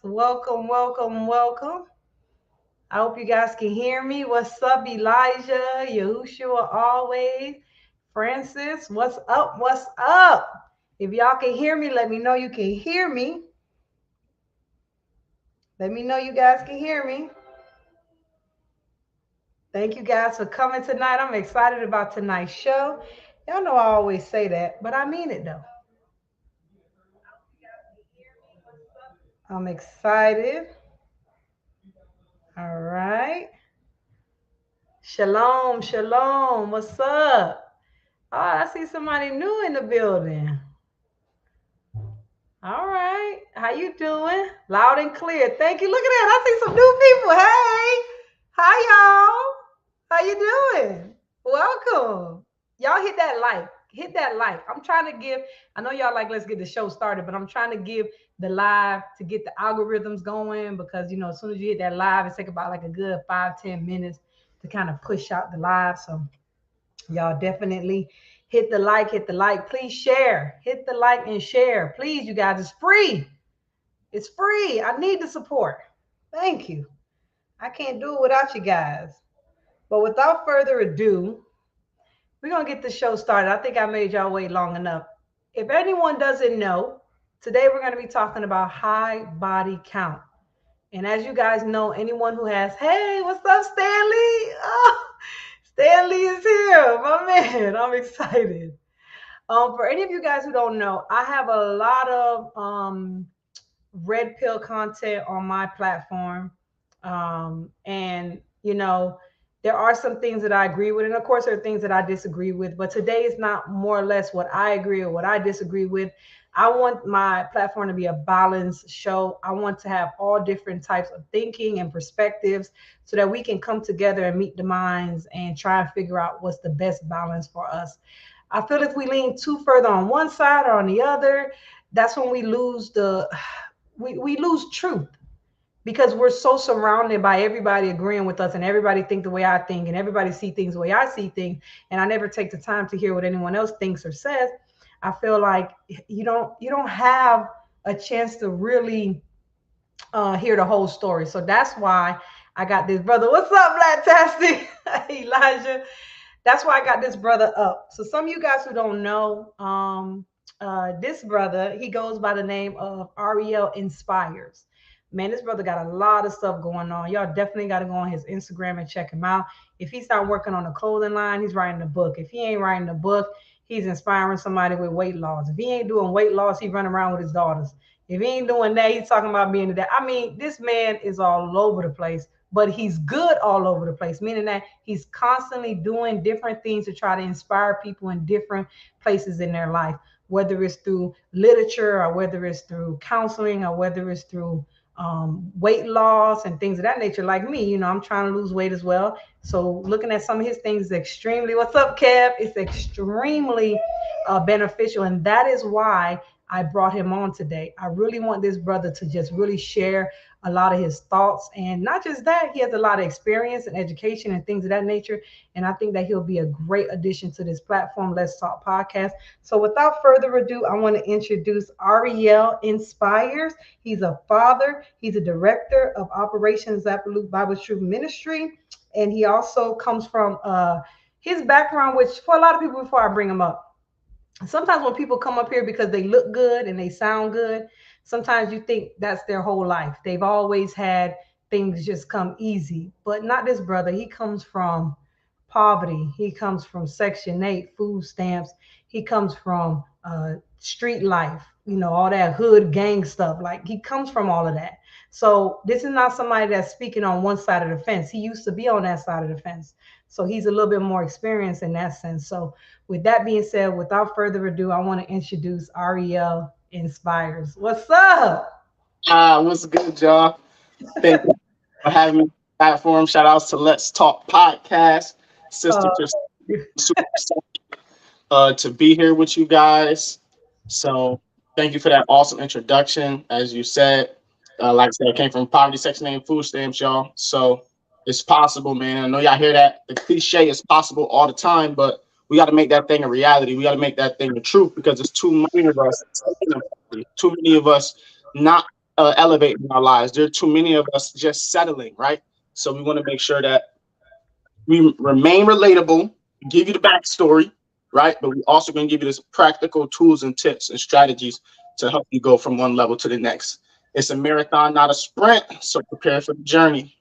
Welcome, welcome, welcome. I hope you guys can hear me. What's up, Elijah? Yahushua always. Francis, what's up? What's up? If y'all can hear me, let me know you can hear me. Let me know you guys can hear me. Thank you guys for coming tonight. I'm excited about tonight's show. Y'all know I always say that, but I mean it though. I'm excited. All right. Shalom, shalom. What's up? Oh, I see somebody new in the building. All right. How you doing? Loud and clear. Thank you. Look at that. I see some new people. Hey. Hi, y'all. How you doing? Welcome. Y'all hit that like. Hit that like. I'm trying to give, I know y'all like, let's get the show started, but I'm trying to give the live to get the algorithms going because, as soon as you hit that live, it takes about like a good 5-10 minutes to kind of push out the live. So y'all definitely hit the like, please share, hit the like and share, please, you guys. It's free. It's free. I need the support. Thank you. I can't do it without you guys. But without further ado, we're going to get the show started. I think I made y'all wait long enough. If anyone doesn't know, today we're going to be talking about high body count. And as you guys know, anyone who has, hey, what's up, Stanley? Oh, Stanley is here, my man. I'm excited. For any of you guys who don't know, I have a lot of red pill content on my platform. And, there are some things that I agree with. And of course, there are things that I disagree with. But today is not more or less what I agree or what I disagree with. I want my platform to be a balanced show. I want to have all different types of thinking and perspectives so that we can come together and meet the minds and try and figure out what's the best balance for us. I feel if we lean too further on one side or on the other, that's when we lose we lose truth because we're so surrounded by everybody agreeing with us and everybody think the way I think and everybody see things the way I see things. And I never take the time to hear what anyone else thinks or says. I feel like you don't have a chance to really hear the whole story. So that's why I got this brother. What's up, Blacktastic? Elijah. That's why I got this brother up. So some of you guys who don't know, this brother, he goes by the name of Ariel Inspires. Man, this brother got a lot of stuff going on. Y'all definitely got to go on his Instagram and check him out. If he's not working on a clothing line, he's writing a book. If he ain't writing a book, he's inspiring somebody with weight loss. If he ain't doing weight loss, he's running around with his daughters. If he ain't doing that, he's talking about being that. I mean, this man is all over the place, but he's good all over the place, meaning that he's constantly doing different things to try to inspire people in different places in their life, whether it's through literature or whether it's through counseling or whether it's through weight loss and things of that nature. Like me, I'm trying to lose weight as well. So looking at some of his things is extremely, what's up, Kev? It's extremely beneficial. And that is why I brought him on today. I really want this brother to just really share a lot of his thoughts. And not just that, he has a lot of experience and education and things of that nature. And I think that he'll be a great addition to this platform, Let's Talk Podcast. So without further ado, I want to introduce Ariel Inspires. He's a father. He's a director of operations at Absolute Bible Truth Ministry. And he also comes from his background, which for a lot of people, before I bring him up, sometimes when people come up here because they look good and they sound good, sometimes you think that's their whole life. They've always had things just come easy, but not this brother. He comes from poverty. He comes from Section 8 food stamps. He comes from street life, all that hood gang stuff. Like he comes from all of that. So this is not somebody that's speaking on one side of the fence. He used to be on that side of the fence. So he's a little bit more experienced in that sense. So with that being said, without further ado, I want to introduce Ariel Inspires. What's up? What's good, y'all? Thank you for having me on the platform. Shout outs to Let's Talk Podcast. Sister Christina, super excited to be here with you guys. So thank you for that awesome introduction. As you said, like I said, I came from poverty, Section 8 food stamps, y'all. So it's possible, man. I know y'all hear that. The cliche is possible all the time, but we got to make that thing a reality. We got to make that thing the truth because there's too many of us not elevate in our lives. There are too many of us just settling, right? So we want to make sure that we remain relatable, give you the backstory, right? But we also going to give you this practical tools and tips and strategies to help you go from one level to the next. It's a marathon, not a sprint. So prepare for the journey.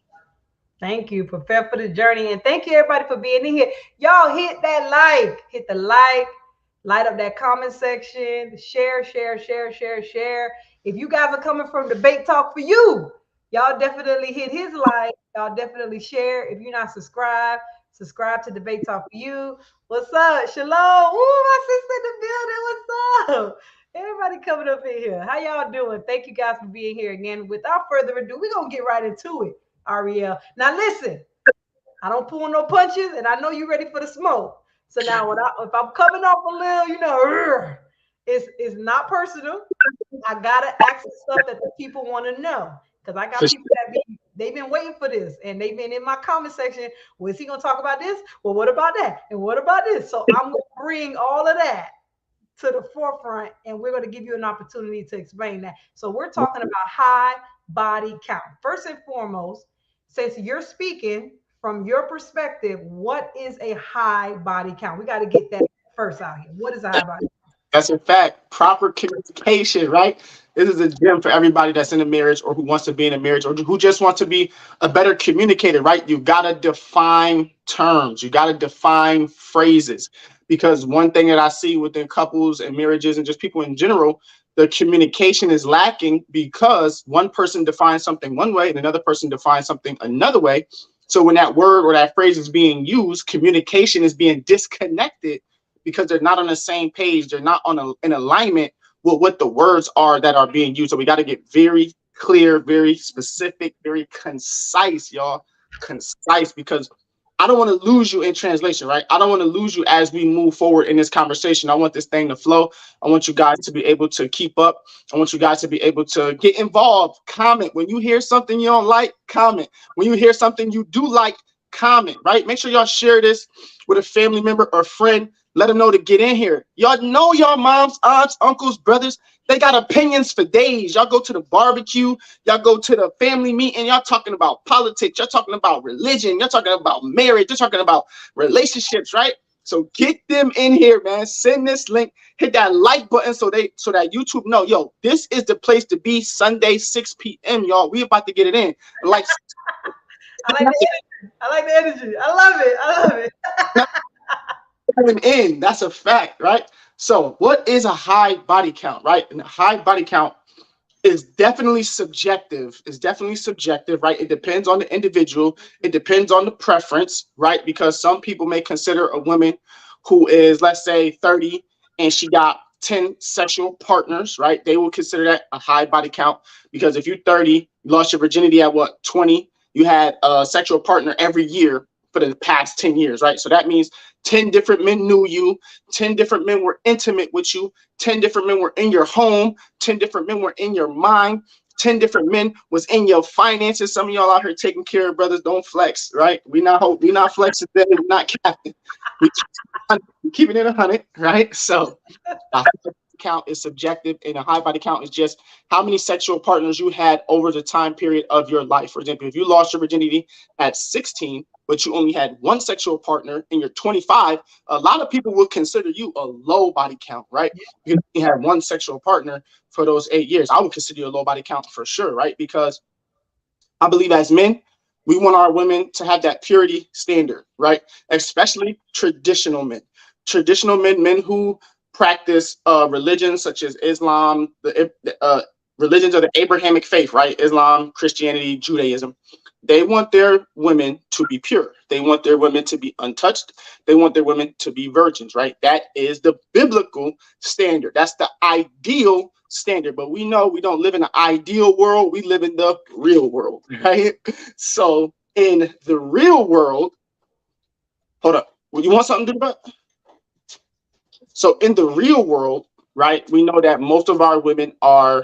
Thank you. Prepare for the journey. And thank you, everybody, for being in here. Y'all hit that like. Hit the like. Light up that comment section. Share, share, share, share, share. If you guys are coming from Debate Talk for You, y'all definitely hit his like. Y'all definitely share. If you're not subscribed, subscribe to Debate Talk for You. What's up? Shalom. Ooh, my sister in the building. What's up? Everybody coming up in here. How y'all doing? Thank you guys for being here again. Without further ado, we're going to get right into it. Ariel. Now listen, I don't pull no punches, and I know you're ready for the smoke. So now, if I'm coming off a little, it's not personal. I gotta ask the stuff that the people want to know because I got people they've been waiting for this, and they've been in my comment section. Well, is he gonna talk about this? Well, what about that? And what about this? So I'm gonna bring all of that to the forefront, and we're going to give you an opportunity to explain that. So we're talking about high body count. First and foremost, since you're speaking from your perspective, what is a high body count? We got to get that first out here. What is a high body count? That's a fact. Proper communication, right? This is a gem for everybody that's in a marriage or who wants to be in a marriage or who just wants to be a better communicator, right? You got to define terms. You got to define phrases. Because one thing that I see within couples and marriages and just people in general, the communication is lacking because one person defines something one way and another person defines something another way. So when that word or that phrase is being used, communication is being disconnected because they're not on the same page. They're not in alignment with what the words are that are being used. So we got to get very clear, very specific, very concise, y'all. Concise, because I don't want to lose you in translation, right? I don't want to lose you as we move forward in this conversation. I want this thing to flow. I want you guys to be able to keep up. I want you guys to be able to get involved. Comment. When you hear something you don't like, comment. When you hear something you do like, comment, right? Make sure y'all share this with a family member or friend. Let them know to get in here. Y'all know y'all moms, aunts, uncles, brothers, they got opinions for days. Y'all go to the barbecue, y'all go to the family meeting, y'all talking about politics, y'all talking about religion, y'all talking about marriage, you're talking about relationships, right? So get them in here, man. Send this link, hit that like button so that YouTube know, yo, this is the place to be Sunday, 6 p.m., y'all. We about to get it in. Like I like the energy. I like the energy. I love it. I love it. In. That's a fact, right? So what is a high body count, right? And a high body count is definitely subjective. It's definitely subjective, right? It depends on the individual. It depends on the preference, right? Because some people may consider a woman who is, let's say, 30 and she got 10 sexual partners, right? They will consider that a high body count because if you're 30, you lost your virginity at what, 20? You had a sexual partner every year for the past 10 years, right? So that means 10 different men knew you, 10 different men were intimate with you, 10 different men were in your home, 10 different men were in your mind, 10 different men was in your finances. Some of y'all out here taking care of brothers, don't flex, right? We not flexing, we're not capping. We keeping it 100, right? So count is subjective, and a high body count is just how many sexual partners you had over the time period of your life. For example, if you lost your virginity at 16, but you only had one sexual partner and you're 25, a lot of people would consider you a low body count, right? You had one sexual partner for those 8 years. I would consider you a low body count for sure, right? Because I believe as men, we want our women to have that purity standard, right? Especially traditional men. Traditional men who practice religions such as Islam, the religions of the Abrahamic faith, right? Islam, Christianity, Judaism. They want their women to be pure. They want their women to be untouched. They want their women to be virgins, right? That is the biblical standard. That's the ideal standard. But we know we don't live in an ideal world. We live in the real world, right? So in the real world, hold up. You want something to do about? So in the real world, right, we know that most of our women are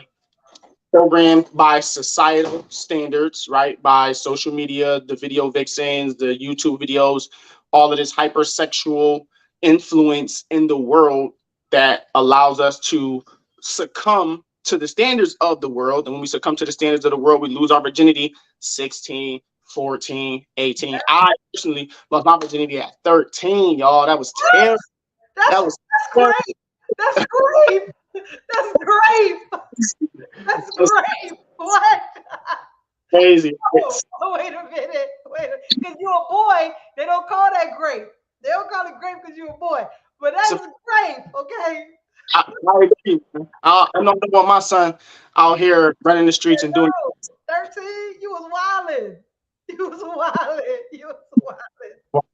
programmed by societal standards, right, by social media, the video vixens, the YouTube videos, all of this hypersexual influence in the world that allows us to succumb to the standards of the world, and when we succumb to the standards of the world, we lose our virginity 16, 14, 18. I personally lost my virginity at 13, y'all. That was terrible. That was great. That's great. That's great. That's great. What? Crazy. Oh, wait a minute. Because you're a boy, they don't call that grape. They don't call it grape because you're a boy. But that's grape, okay? I agree. I don't want my son out here running the streets and doing 13, you was wilding.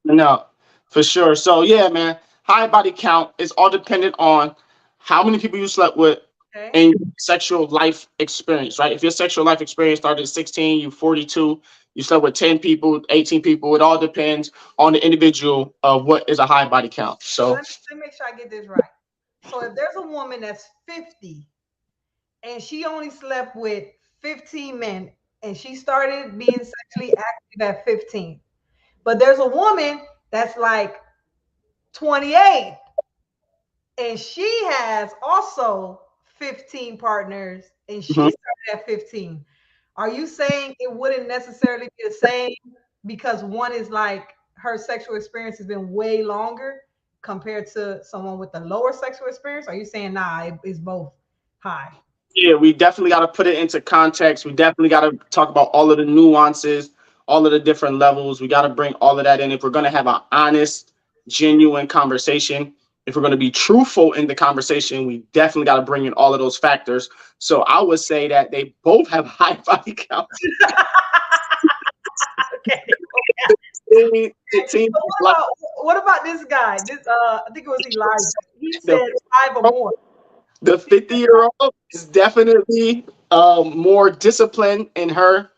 No, for sure. So yeah, man, high body count is all dependent on how many people you slept with and your sexual life experience, right? If your sexual life experience started at 16, you 42, you slept with 10 people, 18 people. It all depends on the individual of what is a high body count. So let me make sure I get this right. So if there's a woman that's 50 and she only slept with 15 men and she started being sexually active at 15, but there's a woman that's like 28 and she has also 15 partners and she started at 15. Are you saying it wouldn't necessarily be the same because one is like her sexual experience has been way longer compared to someone with a lower sexual experience? Are you saying nah, it's both high? Yeah, we definitely got to put it into context. We definitely got to talk about all of the nuances, all of the different levels. We got to bring all of that in if we're going to have an honest, genuine conversation. If we're going to be truthful in the conversation, we definitely got to bring in all of those factors. So I would say that they both have high body counts. Okay. What about this guy? I think it was Elijah. He said 5 or more. The 50-year-old is definitely more disciplined in her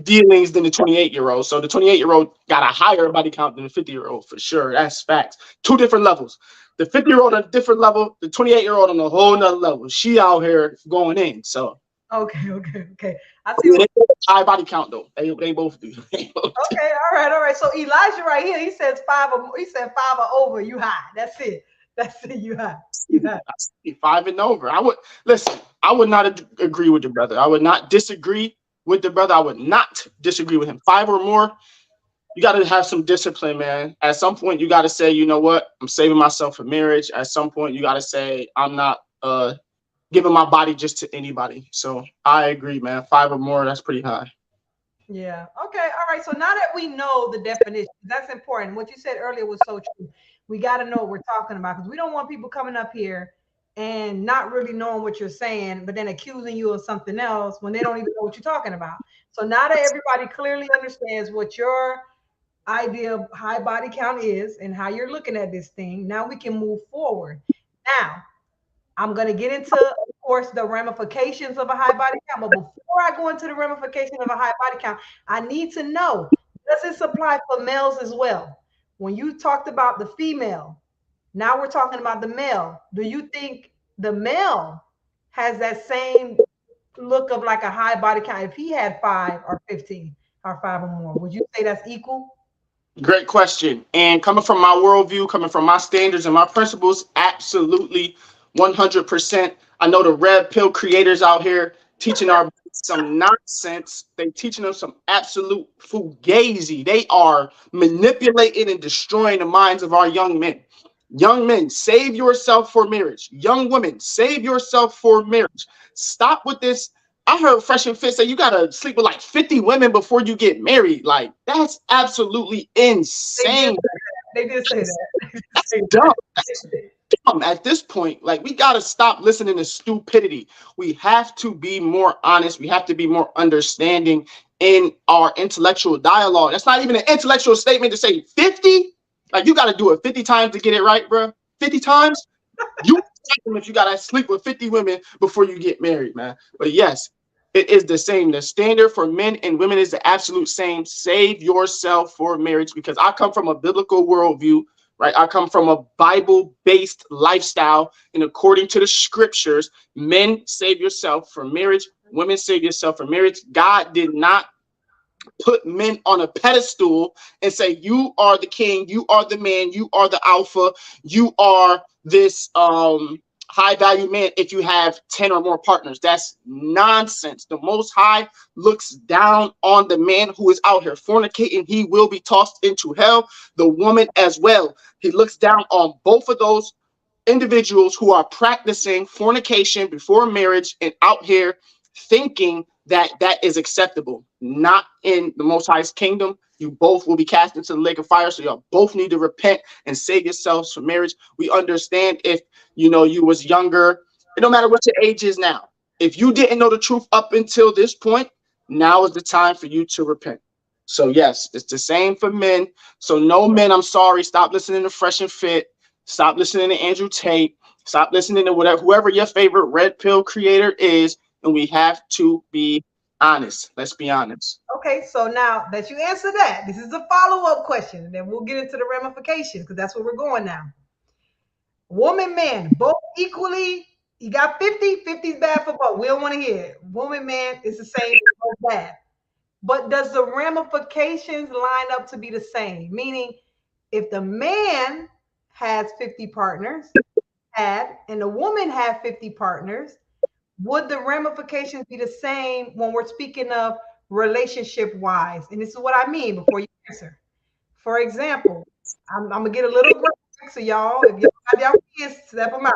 dealings than the 28-year-old. So the 28-year-old got a higher body count than the 50-year-old for sure. That's facts. Two different levels. The 50-year-old on a different level, the 28-year-old on a whole nother level. She out here going in. So okay. I see. High body count though. They both do. Okay, all right. So Elijah right here, he says 5 or more. He said 5 or over. You high. That's it. You high. 5 and over. I would not agree with the brother. I would not disagree with the brother. I would not disagree with him. 5 or more. You got to have some discipline, man. At some point, you got to say, you know what? I'm saving myself for marriage. At some point, you got to say, I'm not giving my body just to anybody. So I agree, man. 5 or more, that's pretty high. Yeah. Okay. All right. So now that we know the definition, that's important. What you said earlier was so true. We got to know what we're talking about because we don't want people coming up here and not really knowing what you're saying, but then accusing you of something else when they don't even know what you're talking about. So now that everybody clearly understands what your idea of high body count is and how you're looking at this thing, now we can move forward. Now, I'm going to get into, of course, the ramifications of a high body count. But before I go into the ramifications of a high body count, I need to know, does this apply for males as well? When you talked about the female, now we're talking about the male. Do you think the male has that same look of like a high body count? If he had 5 or 15 or 5 or more, would you say that's equal? Great question. And coming from my worldview, coming from my standards and my principles, absolutely 100%. I know the red pill creators out here teaching our some nonsense. They teaching them some absolute fugazi. They are manipulating and destroying the minds of our young men. Young men, save yourself for marriage. Young women, save yourself for marriage. Stop with this. I heard Fresh and Fit say you gotta sleep with like 50 women before you get married. Like, that's absolutely insane. They did say that. That's dumb. At this point, like, we got to stop listening to stupidity. We have to be more honest. We have to be more understanding in our intellectual dialogue. That's not even an intellectual statement to say 50. Like, you got to do it 50 times to get it right, bro. 50 times. You if you got to sleep with 50 women before you get married, man. But yes, it is the same. The standard for men and women is the absolute same. Save yourself for marriage, because I come from a biblical worldview. Right, I come from a Bible-based lifestyle, and according to the scriptures, men, save yourself for marriage. Women, save yourself for marriage. God did not put men on a pedestal and say, you are the king, you are the man, you are the alpha, you are this high value man if you have 10 or more partners. That's nonsense. The Most High looks down on the man who is out here fornicating. He will be tossed into hell. The woman as well. He looks down on both of those individuals who are practicing fornication before marriage and out here thinking that that is acceptable. Not in the Most High's kingdom. You both will be cast into the lake of fire. So y'all both need to repent and save yourselves from marriage. We understand if you was younger. It don't matter what your age is now. If you didn't know the truth up until this point, now is the time for you to repent. So yes, it's the same for men. So no men, I'm sorry. Stop listening to Fresh and Fit. Stop listening to Andrew Tate. Stop listening to whoever your favorite red pill creator is. And we have to be honest. Let's be honest. Okay, so now that you answer that, this is a follow-up question, and then we'll get into the ramifications because that's where we're going now. Woman, man, both equally. You got 50, 50 is bad for both. We don't want to hear it. Woman, man, is the same, both bad. But does the ramifications line up to be the same? Meaning, if the man has 50 partners, and the woman had 50 partners, would the ramifications be the same when we're speaking of relationship-wise? And this is what I mean before you answer. For example, I'm gonna get a little graphic, so y'all, if y'all got y'all kids, step them out.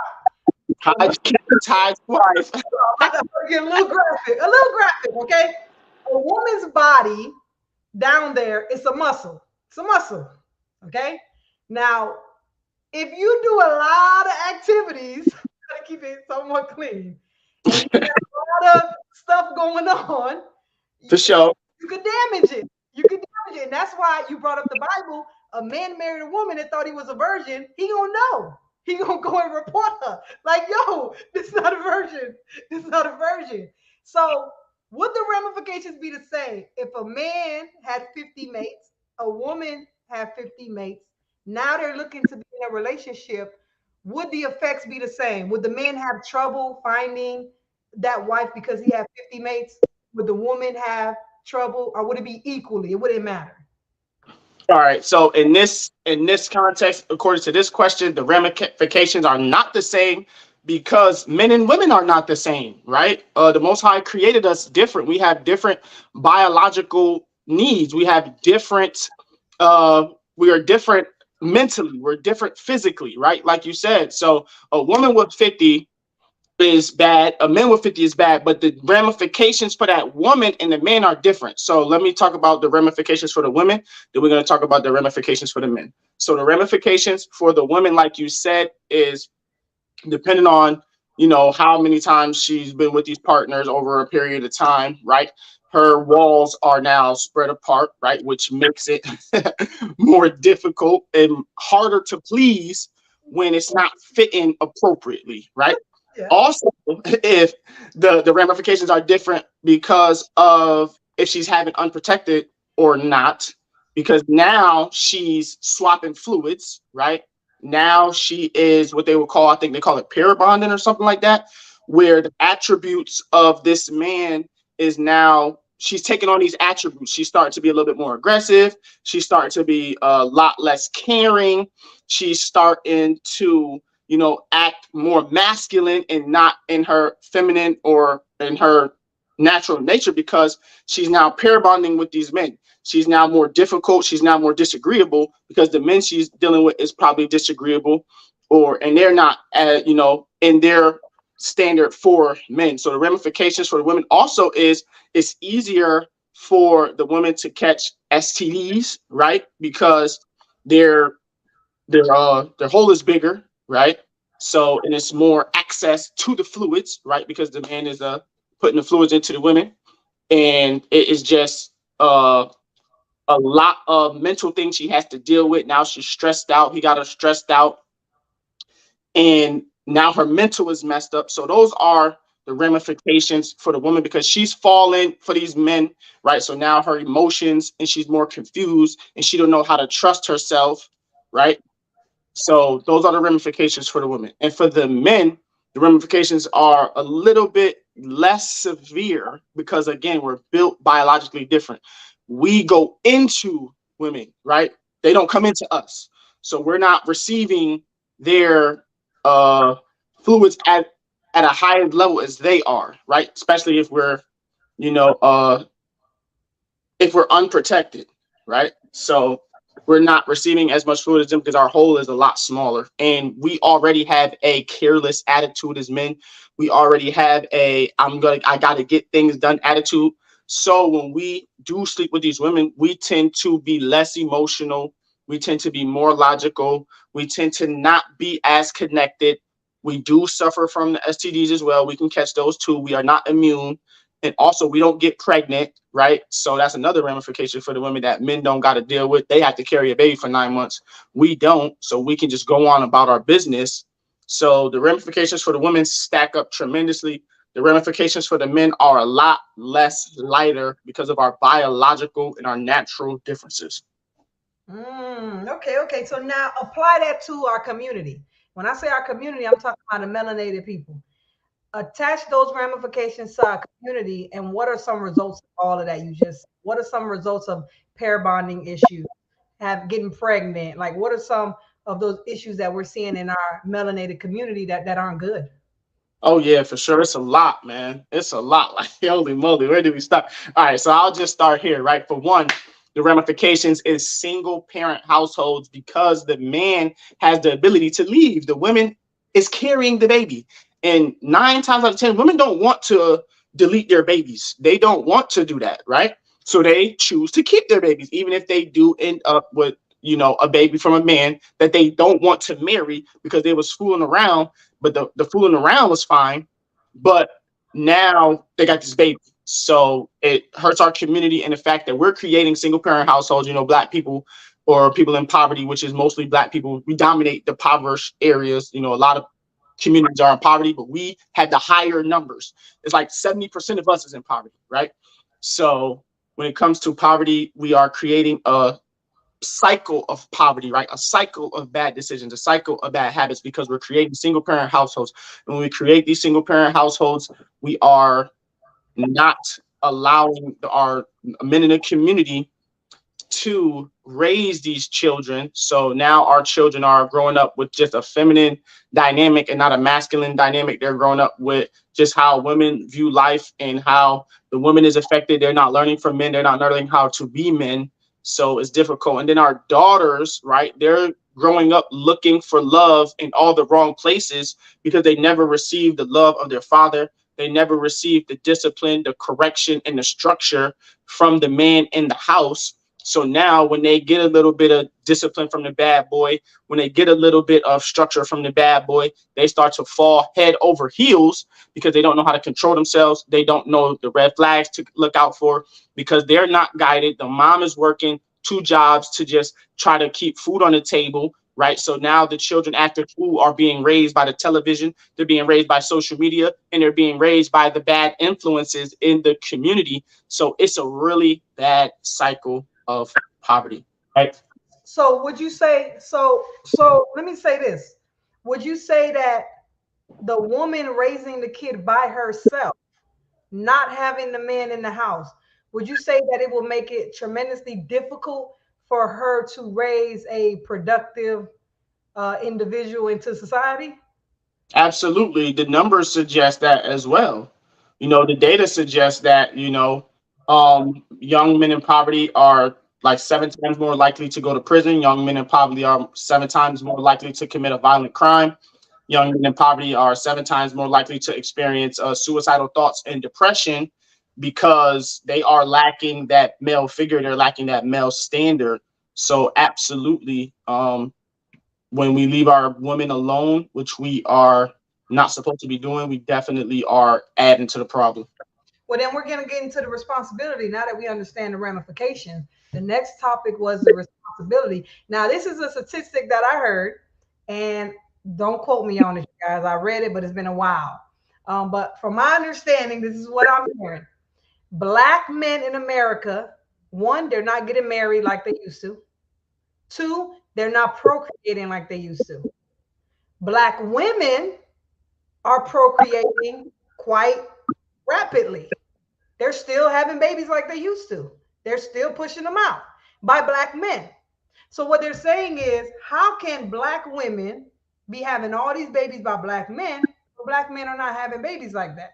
Tied wife. I'm gonna get a little graphic, okay? A woman's body down there is a muscle. It's a muscle, okay? Now, if you do a lot of activities, gotta keep it somewhat clean, and you have a lot of stuff going on, For sure. you could damage it. You could damage it. And that's why you brought up the Bible. A man married a woman and thought he was a virgin. He gonna know. He gonna go and report her. Like, yo, this is not a virgin. This is not a virgin. So would the ramifications be the same if a man had 50 mates, a woman had 50 mates? Now they're looking to be in a relationship. Would the effects be the same? Would the man have trouble finding that wife because he had 50 mates? Would the woman have trouble, or would it be equally? It wouldn't matter. All right. So in this context, according to this question, the ramifications are not the same because men and women are not the same, right? The Most High created us different. We have different biological needs. We have different. We are different mentally. We're different physically, right? Like you said. So a woman with 50 is bad, a man with 50 is bad, but the ramifications for that woman and the man are different. So let me talk about the ramifications for the women, then we're going to talk about the ramifications for the men. So the ramifications for the women, like you said, is depending on how many times she's been with these partners over a period of time, right? Her walls are now spread apart, right? Which makes it more difficult and harder to please when it's not fitting appropriately, right? Yeah. Also, if the ramifications are different because of if she's having unprotected or not, because now she's swapping fluids, right? Now she is what they would call, I think they call it pair bonding or something like that, where the attributes of this man is now she's taking on these attributes. She's starting to be a little bit more aggressive. She's starting to be a lot less caring. She's starting to act more masculine and not in her feminine or in her natural nature because she's now pair bonding with these men. She's now more difficult. She's now more disagreeable because the men she's dealing with is probably disagreeable and they're not, in their standard for men. So the ramifications for the women also is it's easier for the women to catch STDs, right? Because their hole is bigger, right? So, and it's more access to the fluids, right? Because the man is putting the fluids into the women, and it is just a lot of mental things she has to deal with. Now she's stressed out. He got her stressed out, and now her mental is messed up. So those are the ramifications for the woman because she's fallen for these men, right? So now her emotions, and she's more confused, and she don't know how to trust herself, right? So those are the ramifications for the women. And for the men, the ramifications are a little bit less severe because, again, we're built biologically different. We go into women, right? They don't come into us. So we're not receiving their fluids at a higher level as they are, right? Especially you know, uh, if we're unprotected, right? So we're not receiving as much fluid as them because our hole is a lot smaller. And we already have a careless attitude as men. We already have I gotta get things done attitude. So when we do sleep with these women, we tend to be less emotional. We tend to be more logical. We tend to not be as connected. We do suffer from the STDs as well. We can catch those too. We are not immune, and also we don't get pregnant, right? So that's another ramification for the women that men don't got to deal with. They have to carry a baby for 9 months. We don't, so we can just go on about our business. So the ramifications for the women stack up tremendously. The ramifications for the men are a lot less lighter because of our biological and our natural differences. Okay. So now apply that to our community. When I say our community, I'm talking about the melanated people. Attach those ramifications to our community, and what are some results of all of that you just, what are some results of pair bonding issues, have getting pregnant, like what are some of those issues that we're seeing in our melanated community that aren't good? Oh yeah, for sure. It's a lot, man. It's a lot. Like holy moly, where do we start? All right, so I'll just start here, right? For one, the ramifications is single parent households because the man has the ability to leave. The women is carrying the baby. And 9 times out of 10, women don't want to delete their babies. They don't want to do that, right? So they choose to keep their babies, even if they do end up with, a baby from a man that they don't want to marry because they was fooling around, but the fooling around was fine. But now they got this baby. So it hurts our community and the fact that we're creating single parent households, black people or people in poverty, which is mostly black people. We dominate the impoverished areas. A lot of communities are in poverty, but we had the higher numbers. It's like 70% of us is in poverty, right? So when it comes to poverty, we are creating a cycle of poverty, right? A cycle of bad decisions, a cycle of bad habits because we're creating single parent households. And when we create these single parent households, we are not allowing our men in the community to raise these children. So now our children are growing up with just a feminine dynamic and not a masculine dynamic. They're growing up with just how women view life and how the woman is affected. They're not learning from men. They're not learning how to be men. So it's difficult. And then our daughters, right? They're growing up looking for love in all the wrong places because they never received the love of their father. They never received the discipline, the correction, and the structure from the man in the house. So now when they get a little bit of discipline from the bad boy, when they get a little bit of structure from the bad boy, they start to fall head over heels because they don't know how to control themselves. They don't know the red flags to look out for because they're not guided. The mom is working 2 jobs to just try to keep food on the table, right? So now the children after school are being raised by the television, they're being raised by social media, and they're being raised by the bad influences in the community. So it's a really bad cycle of poverty, right? So would you say, so let me say this, would you say that the woman raising the kid by herself, not having the man in the house, would you say that it will make it tremendously difficult for her to raise a productive individual into society? Absolutely. The numbers suggest that as well. The data suggests that, young men in poverty are like 7 times more likely to go to prison. Young men in poverty are 7 times more likely to commit a violent crime. Young men in poverty are 7 times more likely to experience suicidal thoughts and depression because they are lacking that male figure. They're lacking that male standard. So absolutely, when we leave our women alone, which we are not supposed to be doing, we definitely are adding to the problem. Well, then we're going to get into the responsibility. Now that we understand the ramifications, the next topic was the responsibility. Now, this is a statistic that I heard, and don't quote me on it, guys. I read it, but it's been a while. But from my understanding, this is what I'm hearing. Black men in America, one, they're not getting married like they used to. Two, they're not procreating like they used to. Black women are procreating quite rapidly. They're still having babies like they used to. They're still pushing them out by black men. So what they're saying is, how can black women be having all these babies by black men, but black men are not having babies like that.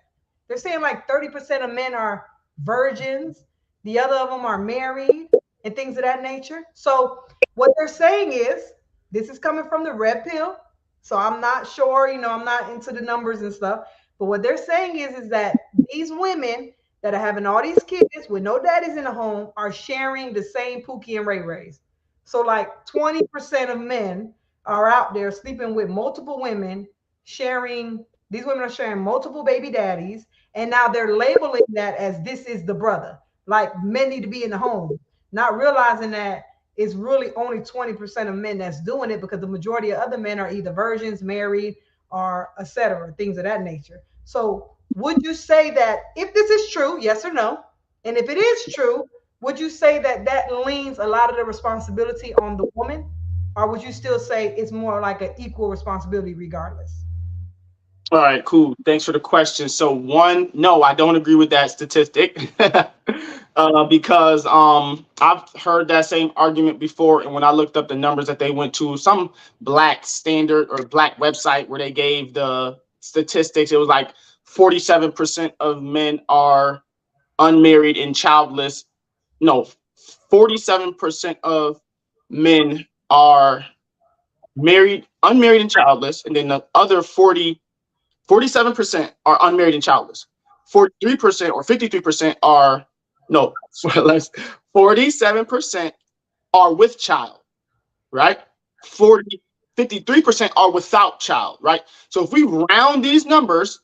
They're saying like 30% of men are virgins, the other of them are married, and things of that nature. So what they're saying is, this is coming from the red pill. So I'm not sure, I'm not into the numbers and stuff. But what they're saying is that these women that are having all these kids with no daddies in the home are sharing the same Pookie and Ray Rays. So like 20% of men are out there sleeping with multiple women, sharing, these women are sharing multiple baby daddies, and now they're labeling that as this is the brother. Like men need to be in the home, not realizing that it's really only 20% of men that's doing it, because the majority of other men are either virgins, married, or etc., things of that nature. So would you say that if this is true, yes or no? And if it is true, would you say that that leans a lot of the responsibility on the woman? Or would you still say it's more like an equal responsibility regardless? All right, cool. Thanks for the question. So one, no, I don't agree with that statistic. Because I've heard that same argument before, and when I looked up the numbers that they went to, some black standard or black website where they gave the statistics, it was like 47% of men are unmarried and childless. No, 47% of men are unmarried and childless, and then the other 47% are unmarried and childless. 43% or 53% are, no, less, 47% are with child, right? 53% are without child, right? So if we round these numbers,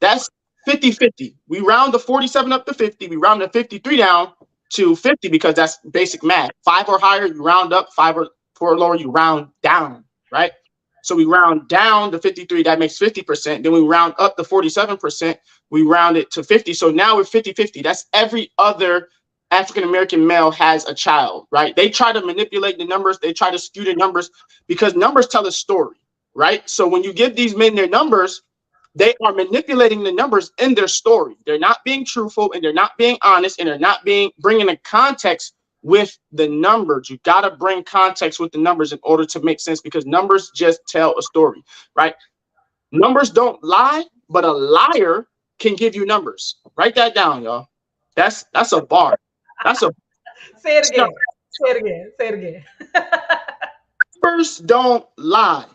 that's 50-50. We round the 47 up to 50, we round the 53 down to 50 because that's basic math. 5 or higher, you round up, 5 or lower, you round down, right? So we round down to 53, that makes 50%. Then we round up to 47%, we round it to 50. So now we're 50-50. That's every other African-American male has a child, right? They try to manipulate the numbers. They try to skew the numbers because numbers tell a story, right? So when you give these men their numbers, they are manipulating the numbers in their story. They're not being truthful, and they're not being honest, and they're not bringing a context with the numbers. You got to bring context with the numbers in order to make sense, because numbers just tell a story, right? Numbers don't lie, but a liar can give you numbers. Write that down, y'all. That's a bar. That's a Say it again. Say it again. Say it again. numbers don't lie,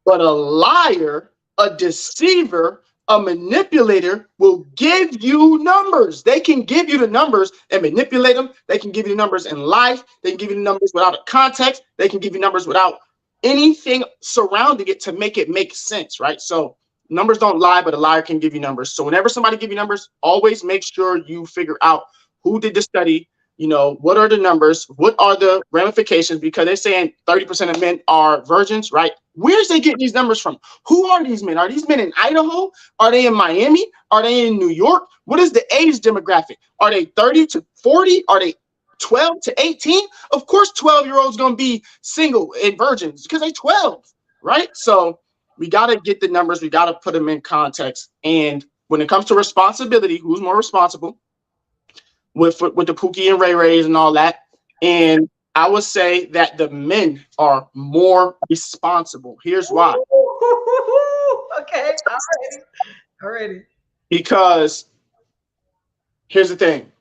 but a liar, a deceiver, a manipulator will give you numbers. They can give you the numbers and manipulate them. They can give you numbers in life. They can give you the numbers without a context. They can give you numbers without anything surrounding it to make it make sense, right? So numbers don't lie, but a liar can give you numbers. So whenever somebody give you numbers, always make sure you figure out who did the study. What are the numbers? What are the ramifications? Because they're saying 30% of men are virgins, right? Where's they getting these numbers from? Who are these men? Are these men in Idaho? Are they in Miami? Are they in New York? What is the age demographic? Are they 30 to 40? Are they 12 to 18? Of course, 12-year-olds going to be single and virgins because they're 12, right? So we got to get the numbers. We got to put them in context. And when it comes to responsibility, who's more responsible? With the Pookie and Ray Rays and all that. And I would say that the men are more responsible. Here's why. Okay, already. Because here's the thing.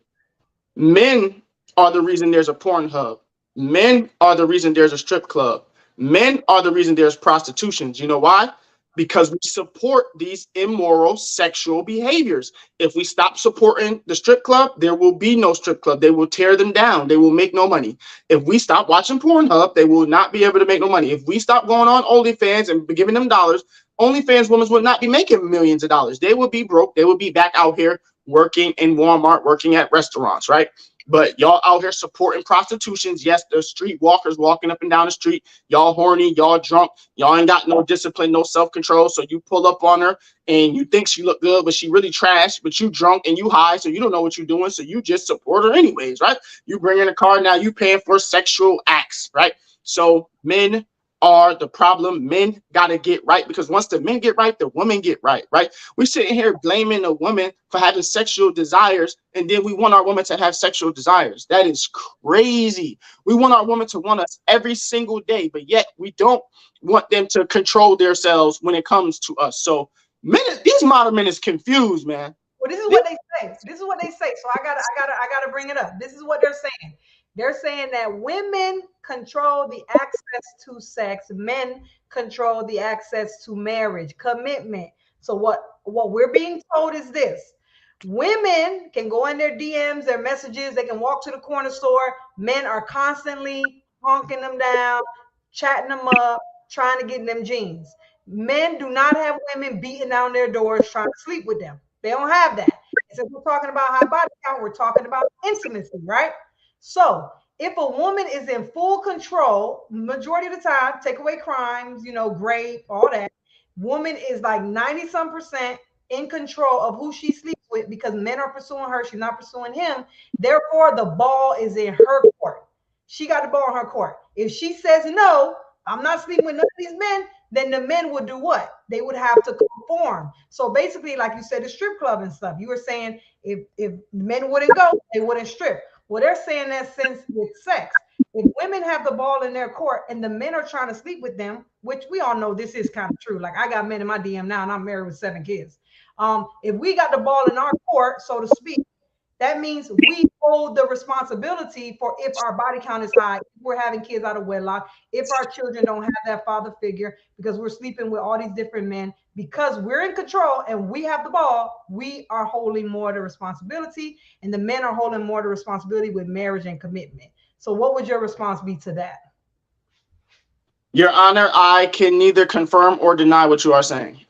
Men are the reason there's a porn hub. Men are the reason there's a strip club. Men are the reason there's prostitutions. You know why? Because we support these immoral sexual behaviors. If we stop supporting the strip club, there will be no strip club. They will tear them down. They will make no money. If we stop watching Pornhub, they will not be able to make no money. If we stop going on OnlyFans and giving them dollars, OnlyFans women will not be making millions of dollars. They will be broke. They will be back out here working in Walmart, working at restaurants, right? But y'all out here supporting prostitutions. Yes, the street walkers walking up and down the street. Y'all horny, y'all drunk. Y'all ain't got no discipline, no self-control. So you pull up on her and you think she look good, but she really trash. But you drunk and you high, so you don't know what you're doing. So you just support her anyways, right? You bring in a car, now you paying for sexual acts, right? So men are the problem. Men got to get right, because once the men get right, the women get right, right? We're sitting here blaming a woman for having sexual desires, and then we want our women to have sexual desires. That is crazy. We want our women to want us every single day, but yet we don't want them to control themselves when it comes to us. So men, these modern men is confused, man. Well, this is what they say. This is what they say. So I gotta bring it up. This is what they're saying. They're saying that women control the access to sex, men control the access to marriage, commitment. So what we're being told is this: women can go in their DMs, their messages, they can walk to the corner store. Men are constantly honking them down, chatting them up, trying to get in them jeans. Men do not have women beating down their doors trying to sleep with them. They don't have that. And since we're talking about high body count, we're talking about intimacy, right? So if a woman is in full control, majority of the time, take away crimes, rape, all that, woman is like 90 some percent in control of who she sleeps with because men are pursuing her, she's not pursuing him. Therefore, the ball is in her court. She got the ball in her court. If she says no, I'm not sleeping with none of these men, then the men would do what? They would have to conform. So basically, like you said, the strip club and stuff, you were saying if men wouldn't go, they wouldn't strip. Well, they're saying that since with sex, if women have the ball in their court and the men are trying to sleep with them, which we all know this is kind of true. Like I got men in my DM now and I'm married with 7 kids. If we got the ball in our court, so to speak, that means we hold the responsibility for if our body count is high, if we're having kids out of wedlock, if our children don't have that father figure because we're sleeping with all these different men, because we're in control and we have the ball, we are holding more of the responsibility, and the men are holding more of the responsibility with marriage and commitment. So what would your response be to that? Your Honor, I can neither confirm or deny what you are saying.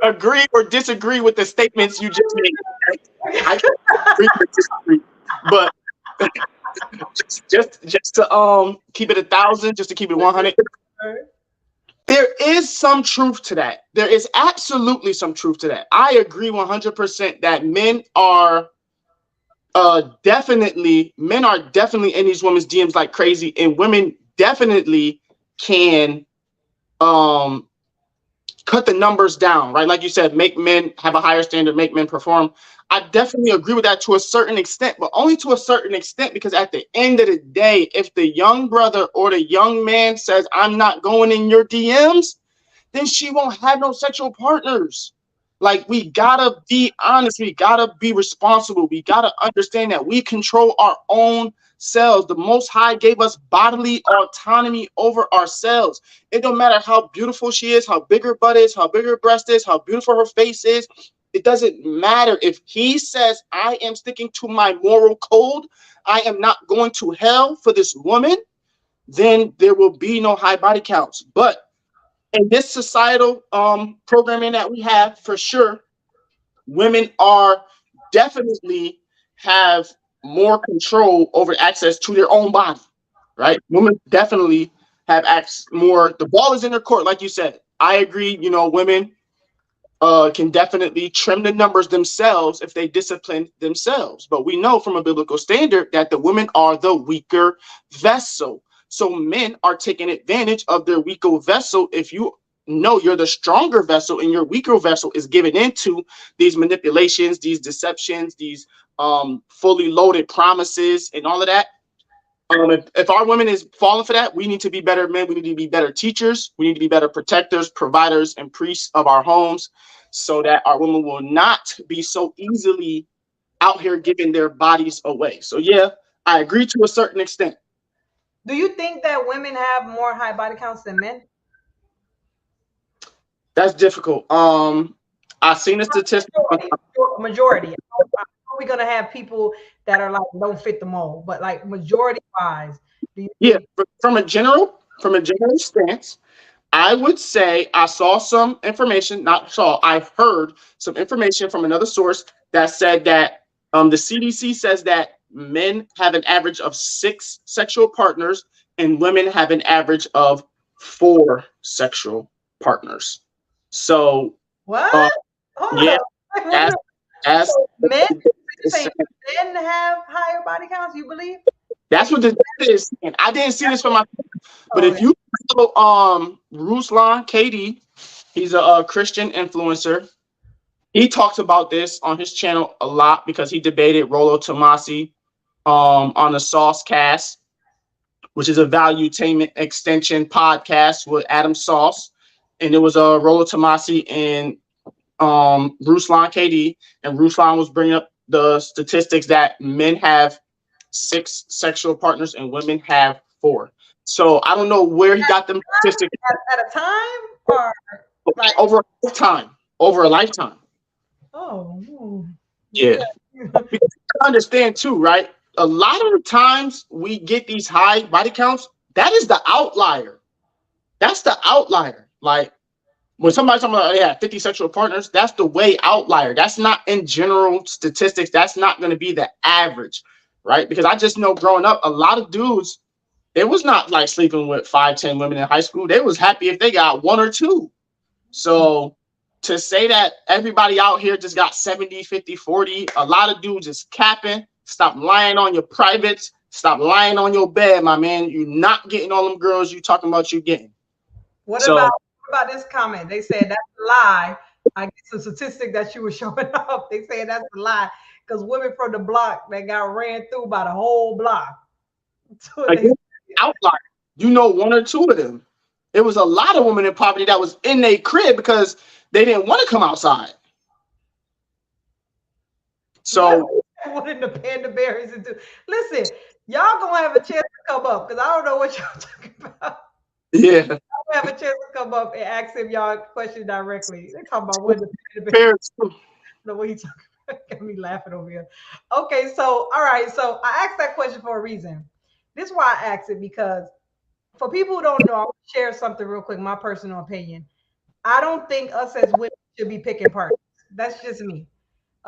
Agree or disagree with the statements you just made. I can agree or disagree, but just to keep it 1,000, just to keep it 100. There is some truth to that. There is absolutely some truth to that. I agree 100% that men are definitely in these women's DMs like crazy, and women definitely can cut the numbers down, right? Like you said, make men have a higher standard, make men perform. I definitely agree with that to a certain extent, but only to a certain extent, because at the end of the day, if the young brother or the young man says, I'm not going in your DMs, then she won't have no sexual partners. Like, we gotta be honest, we gotta be responsible, we gotta understand that we control our own selves. The Most High gave us bodily autonomy over ourselves. It don't matter how beautiful she is, how big her butt is, how big her breast is, how beautiful her face is. It doesn't matter. If he says, I am sticking to my moral code, I am not going to hell for this woman, then there will be no high body counts. But in this societal programming that we have, for sure, women are definitely have more control over access to their own body, right? Women definitely have access more. The ball is in their court, like you said. I agree. Women can definitely trim the numbers themselves if they discipline themselves. But we know from a biblical standard that the women are the weaker vessel. So men are taking advantage of their weaker vessel. If you know you're the stronger vessel and your weaker vessel is given into these manipulations, these deceptions, these fully loaded promises and all of that. If our women is falling for that, we need to be better men. We need to be better teachers. We need to be better protectors, providers, and priests of our homes, so that our women will not be so easily out here giving their bodies away. So yeah, I agree to a certain extent. Do you think that women have more high body counts than men? That's difficult. I've seen a statistic. Majority. We're gonna have people that are like don't fit the mold, but like majority wise, yeah, from a general stance, I would say I saw some information, I heard some information from another source that said that the CDC says that men have an average of 6 sexual partners and women have an average of 4 sexual partners. So what? Yeah, as so men have higher body counts, you believe? That's what this is. And I didn't see this for myself. But Oh, if you follow Ruslan KD, he's a, Christian influencer. He talks about this on his channel a lot because he debated Rollo Tomasi on the Sauce Cast, which is a valuetainment extension podcast with Adam Sauce. And it was Rollo Tomasi and Ruslan KD, and Ruslan was bringing up the statistics that men have 6 sexual partners and women have 4. So I don't know where he got them statistics at a time or like over a lifetime. Over a lifetime. oh Yeah. Because I understand too, right? A lot of the times we get these high body counts, that is the outlier. That's the outlier. Like when somebody's talking about they have 50 sexual partners, that's the way outlier. That's not in general statistics. That's not going to be the average, right? Because I just know growing up, a lot of dudes, it was not like sleeping with 5, 10 women in high school. They was happy if they got 1 or 2. So to say that everybody out here just got 70, 50, 40, a lot of dudes is capping. Stop lying on your privates. Stop lying on your bed, my man. You're not getting all them girls you talking about you getting. What So, about this comment? They said that's a lie. I guess the statistic that you were showing off. They said that's a lie because women from the block that got ran through by the whole block. again, outlier. You know 1 or 2 of them. There was a lot of women in poverty that was in their crib because they didn't want to come outside. So what in the panda berries into? Listen, y'all gonna have a chance to come up because I don't know what y'all talking about. yeah, I'll have a chance to come up and ask him y'all question directly. They're talking about what the panda berries. parents. No, what he talking about? Got me laughing over here. Okay, so all right, so I asked that question for a reason. This is why I asked it because for people who don't know, I'll share something real quick, my personal opinion. I don't think us as women should be picking partners. That's just me.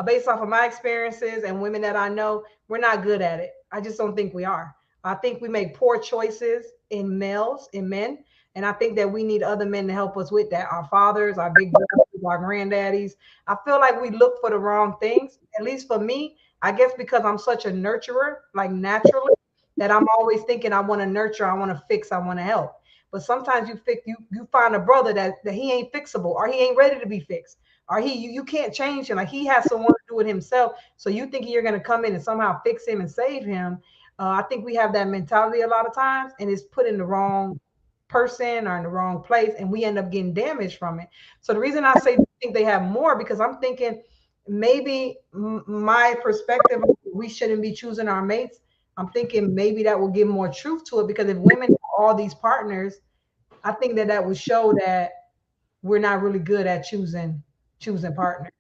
Based off of my experiences and women that I know, we're not good at it. I just don't think we are. I think we make poor choices in males, in men. And I think that we need other men to help us with that. Our fathers, our big brothers, our granddaddies. I feel like we look for the wrong things. At least for me, I guess because I'm such a nurturer, like naturally, that I'm always thinking I want to nurture, I want to fix, I want to help. But sometimes you find a brother that he ain't fixable or he ain't ready to be fixed or you can't change him. Like he has to want to do it himself. So you think you're going to come in and somehow fix him and save him. I think we have that mentality a lot of times, and it's put in the wrong person or in the wrong place, and we end up getting damaged from it. So the reason I say I think they have more because I'm thinking maybe my perspective, we shouldn't be choosing our mates. I'm thinking maybe that will give more truth to it because if women have all these partners, I think that would show that we're not really good at choosing partners.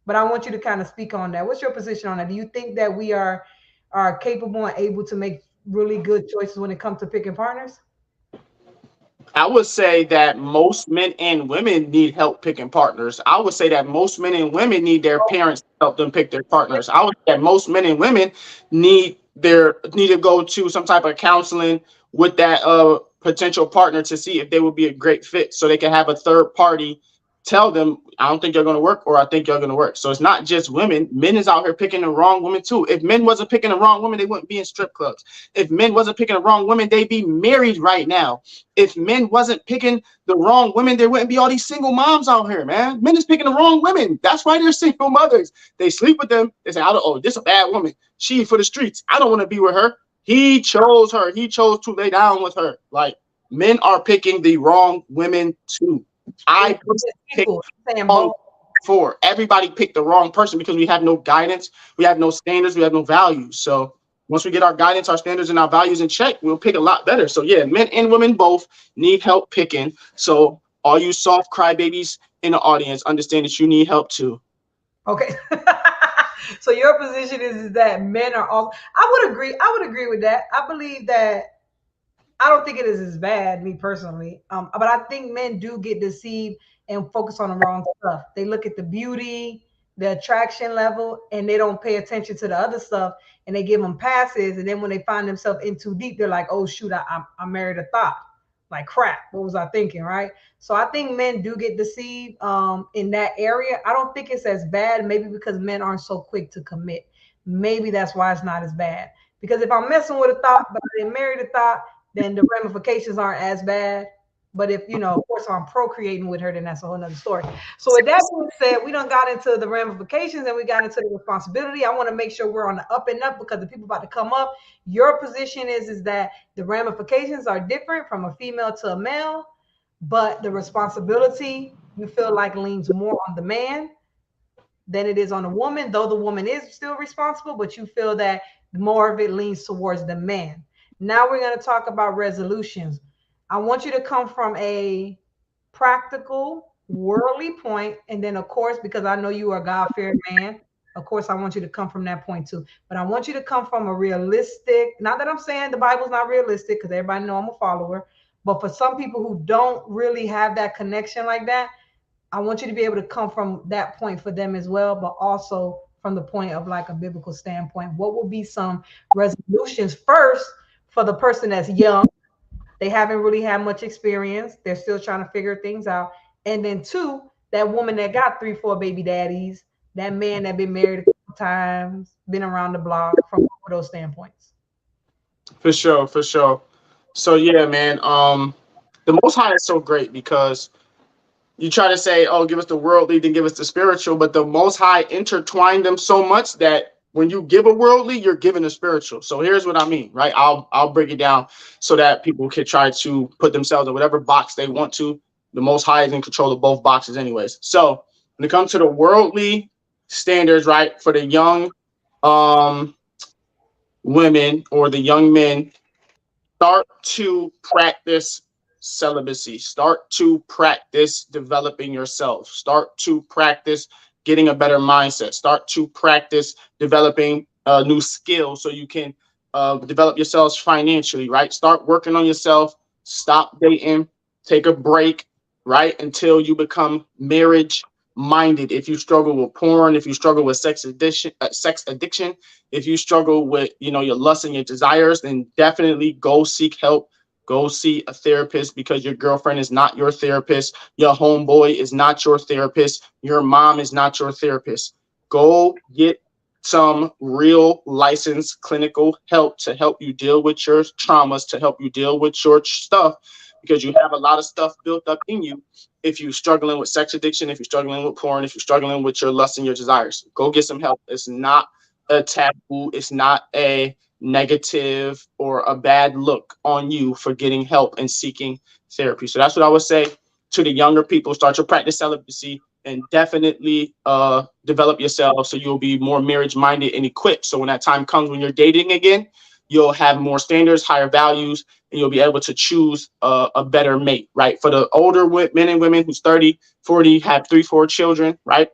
But I want you to kind of speak on that. What's your position on that? Do you think that we are capable and able to make really good choices when it comes to picking partners? I would say that most men and women need help picking partners. I would say that most men and women need their parents to help them pick their partners. I would say that most men and women need to go to some type of counseling with that potential partner to see if they would be a great fit so they can have a third party tell them, I don't think you're going to work, or I think you're going to work. So it's not just women. Men is out here picking the wrong women too. If men wasn't picking the wrong women, they wouldn't be in strip clubs. If men wasn't picking the wrong women, they'd be married right now. If men wasn't picking the wrong women, there wouldn't be all these single moms out here, man. Men is picking the wrong women. That's why they're single mothers. They sleep with them. They say, oh, this is a bad woman. She for the streets. I don't want to be with her. He chose her. He chose to lay down with her. Like, men are picking the wrong women too. I picked for everybody picked the wrong person because we have no guidance, we have no standards, we have no values. So once we get our guidance, our standards, and our values in check, we'll pick a lot better. So yeah, men and women both need help picking. So all you soft crybabies in the audience, understand that you need help too. Okay. So your position is that men are all. I would agree with that. I believe that I don't think it is as bad, me personally. But I think men do get deceived and focus on the wrong stuff. They look at the beauty, the attraction level, and they don't pay attention to the other stuff. And they give them passes. And then when they find themselves in too deep, they're like, "Oh shoot, I married a thought." Like crap. What was I thinking, right? So I think men do get deceived in that area. I don't think it's as bad. Maybe because men aren't so quick to commit. Maybe that's why it's not as bad. Because if I'm messing with a thought, but I didn't marry the thought, then the ramifications aren't as bad. But if, of course, I'm procreating with her, then that's a whole nother story. So with that being said, we done got into the ramifications and we got into the responsibility. I want to make sure we're on the up and up because the people about to come up. Your position is that the ramifications are different from a female to a male, but the responsibility you feel like leans more on the man than it is on a woman, though the woman is still responsible, but you feel that more of it leans towards the man. Now we're going to talk about resolutions. I want you to come from a practical, worldly point, and then, of course, because I know you are a God-fearing man, of course, I want you to come from that point too. But I want you to come from a realistic, not that I'm saying the Bible's not realistic, because everybody know I'm a follower, but for some people who don't really have that connection like that, I want you to be able to come from that point for them as well, but also from the point of like a biblical standpoint. What will be some resolutions first for the person that's young? They haven't really had much experience. They're still trying to figure things out. And then two, that woman that got 3, 4 baby daddies, that man that been married a couple times, been around the block from all those standpoints. For sure, for sure. So yeah, man. The Most High is so great because you try to say, "Oh, give us the worldly, then give us the spiritual," but the Most High intertwined them so much that when you give a worldly, you're giving a spiritual. So here's what I mean, right? I'll break it down so that people can try to put themselves in whatever box they want to. The Most High is in control of both boxes, anyways. So when it comes to the worldly standards, right, for the young um, women or the young men, start to practice celibacy, start to practice developing yourself, start to practice getting a better mindset, start to practice developing new skills so you can develop yourselves financially, right? Start working on yourself, stop dating, take a break, right, until you become marriage minded. If you struggle with porn, if you struggle with sex addiction, if you struggle with your lust and your desires, then definitely go seek help. Go see a therapist, because your girlfriend is not your therapist, your homeboy is not your therapist, your mom is not your therapist. Go get some real licensed clinical help to help you deal with your traumas, to help you deal with your stuff, because you have a lot of stuff built up in you. If you're struggling with sex addiction, if you're struggling with porn, if you're struggling with your lust and your desires, go get some help. It's not a taboo. It's not a negative or a bad look on you for getting help and seeking therapy. So that's what I would say to the younger people. Start to practice celibacy and definitely develop yourself so you'll be more marriage minded and equipped. So when that time comes, when you're dating again, you'll have more standards, higher values, and you'll be able to choose a better mate, right? For the older men and women who's 30, 40, have 3, 4 children, right?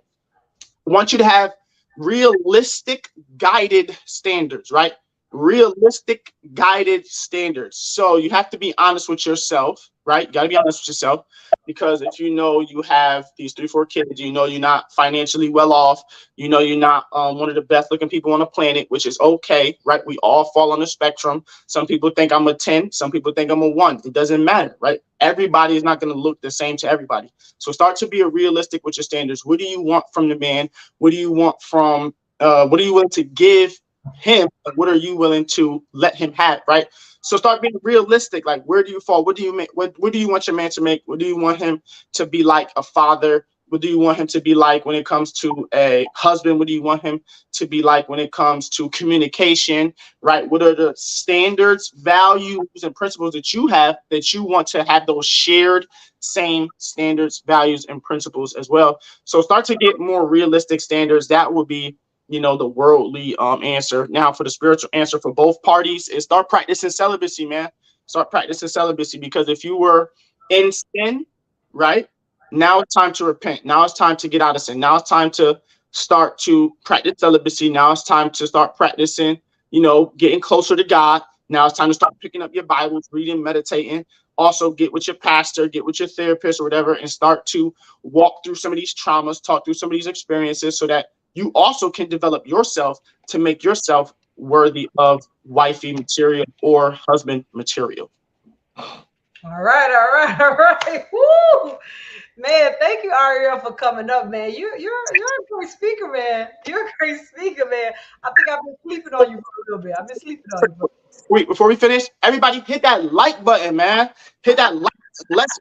I want you to have realistic guided standards, right? Realistic guided standards. So you have to be honest with yourself, right? You got to be honest with yourself, because if you have these 3, 4 kids, you're not financially well off, you're not one of the best looking people on the planet, which is okay, right? We all fall on the spectrum. Some people think I'm a 10, some people think I'm a 1. It doesn't matter, right? Everybody is not going to look the same to everybody. So start to be realistic with your standards. What do you want from the man? What do you want from what are you willing to give him? What are you willing to let him have, right? So start being realistic. Like, where do you fall? What do you make? What do you want your man to make? What do you want him to be like a father? What do you want him to be like when it comes to a husband? What do you want him to be like when it comes to communication, right? What are the standards, values, and principles that you have that you want to have those shared same standards, values, and principles as well? So start to get more realistic standards. That will be the worldly answer. Now, for the spiritual answer for both parties is start practicing celibacy, man. Start practicing celibacy, because if you were in sin, right, now it's time to repent. Now it's time to get out of sin. Now it's time to start to practice celibacy. Now it's time to start practicing, getting closer to God. Now it's time to start picking up your Bibles, reading, meditating. Also get with your pastor, get with your therapist or whatever, and start to walk through some of these traumas, talk through some of these experiences, so that you also can develop yourself to make yourself worthy of wifey material or husband material. All right, all right, all right. Woo! Man, thank you, Ariel, for coming up, man. You're a great speaker, man. You're a great speaker, man. I think I've been sleeping on you for a little bit. I've been sleeping on you. Wait, before we finish, everybody hit that like button, man. Hit that like. Let's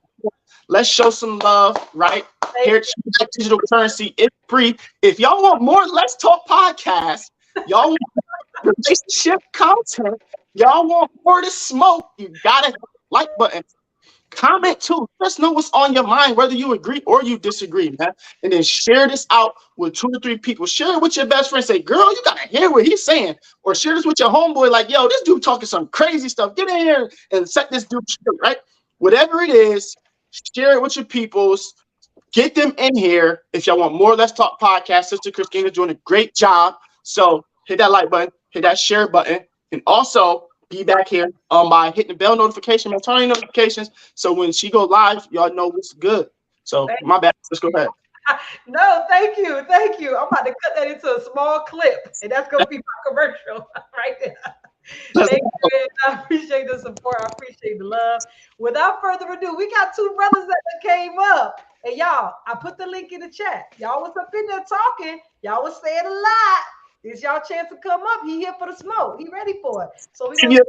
let's show some love, right? Thank Here at Trinidad Digital Currency, it's free. If y'all want more Let's Talk podcast, y'all want relationship content, y'all want more to smoke, you gotta hit the like button. Comment too. Let us know what's on your mind, whether you agree or you disagree, man. And then share this out with 2 or 3 people. Share it with your best friend. Say, girl, you gotta hear what he's saying. Or share this with your homeboy, like, yo, this dude talking some crazy stuff. Get in here and set this dude straight, right? Whatever it is, share it with your peoples. Get them in here. If y'all want more Let's Talk podcast, Sister Christina doing a great job. So hit that like button, hit that share button, and also be back here by hitting the bell notification, man. Turn on notifications so when she go live, y'all know what's good. So my bad. Let's go ahead. No, thank you. Thank you. I'm about to cut that into a small clip, and that's going to be my commercial right there. Thank you, man. I appreciate the support. I appreciate the love. Without further ado, we got 2 brothers that came up. And y'all, I put the link in the chat. Y'all was up in there talking. Y'all was saying a lot. It's y'all chance to come up. He here for the smoke. He ready for it. So we Leave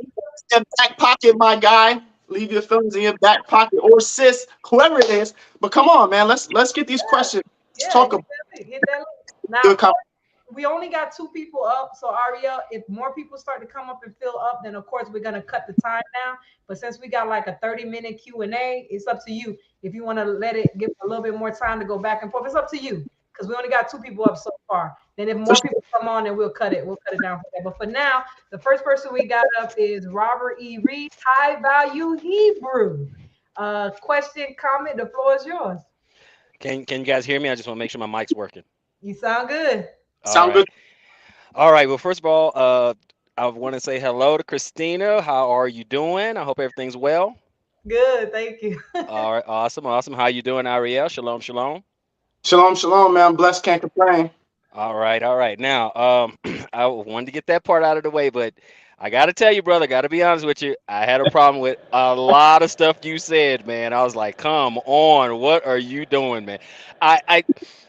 your back pocket, my guy. Leave your feelings in your back pocket, or sis, whoever it is. But come on, man. Let's get these questions. Let's talk about hit that link. Now, we only got 2 people up. So Ariel, if more people start to come up and fill up, then of course we're gonna cut the time down. But since we got like a 30-minute Q&A, it's up to you. If you want to let it give a little bit more time to go back and forth, it's up to you. Because we only got 2 people up so far. Then if more people come on, then we'll cut it. We'll cut it down for that. But for now, the first person we got up is Robert E. Reed, High Value Hebrew. Question, comment, the floor is yours. Can you guys hear me? I just want to make sure my mic's working. You sound good. Sound good. All right. Well, first of all, I want to say hello to Christina. How are you doing? I hope everything's well. Good, thank you. All right, awesome. How you doing, Ariel? Shalom, shalom. Shalom, shalom, man. Blessed, can't complain. All right. Now, I wanted to get that part out of the way, but I got to tell you, brother, got to be honest with you. I had a problem with a lot of stuff you said, man. I was like, come on, what are you doing, man? I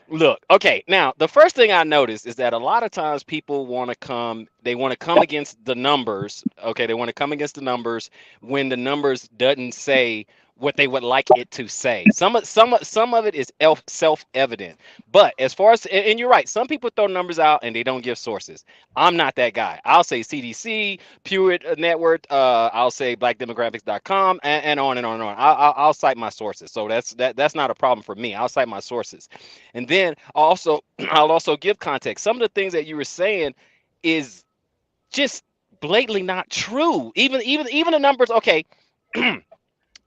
look, okay. Now, the first thing I noticed is that a lot of times people want to come against the numbers. Okay, they want to come against the numbers when the numbers doesn't say what they would like it to say. Some of it is self-evident. But as far as, and you're right, some people throw numbers out and they don't give sources. I'm not that guy. I'll say CDC, Pew Network, I'll say blackdemographics.com, and on and on and on. I'll cite my sources. So that's not a problem for me. I'll cite my sources. And then I'll also give context. Some of the things that you were saying is just blatantly not true. Even the numbers, okay.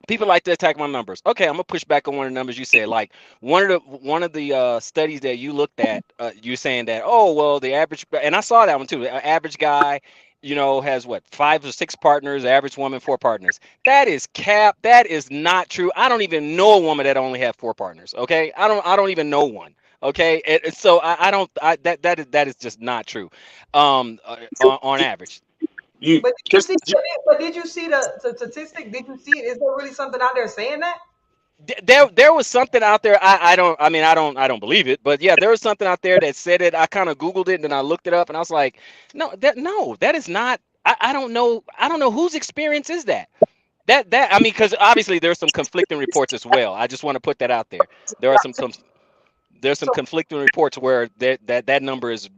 People like to attack my numbers. Okay, I'm gonna push back on one of the numbers you said. Like one of the studies that you looked at, you're saying that, oh well, the average, and I saw that one too. The average guy, has what, 5 or 6 partners. The average woman 4 partners. That is cap. That is not true. I don't even know a woman that only have 4 partners. Okay, I don't even know one. Okay, so that is just not true. On average. But did you see the statistic? Did you see it? Is there really something out there saying that? There was something out there. I don't believe it, but yeah, there was something out there that said it. I kind of Googled it and then I looked it up and I was like, no, that is not. I don't know whose experience is that. I mean, because obviously there's some conflicting reports as well. I just want to put that out there. There's some conflicting reports where that number is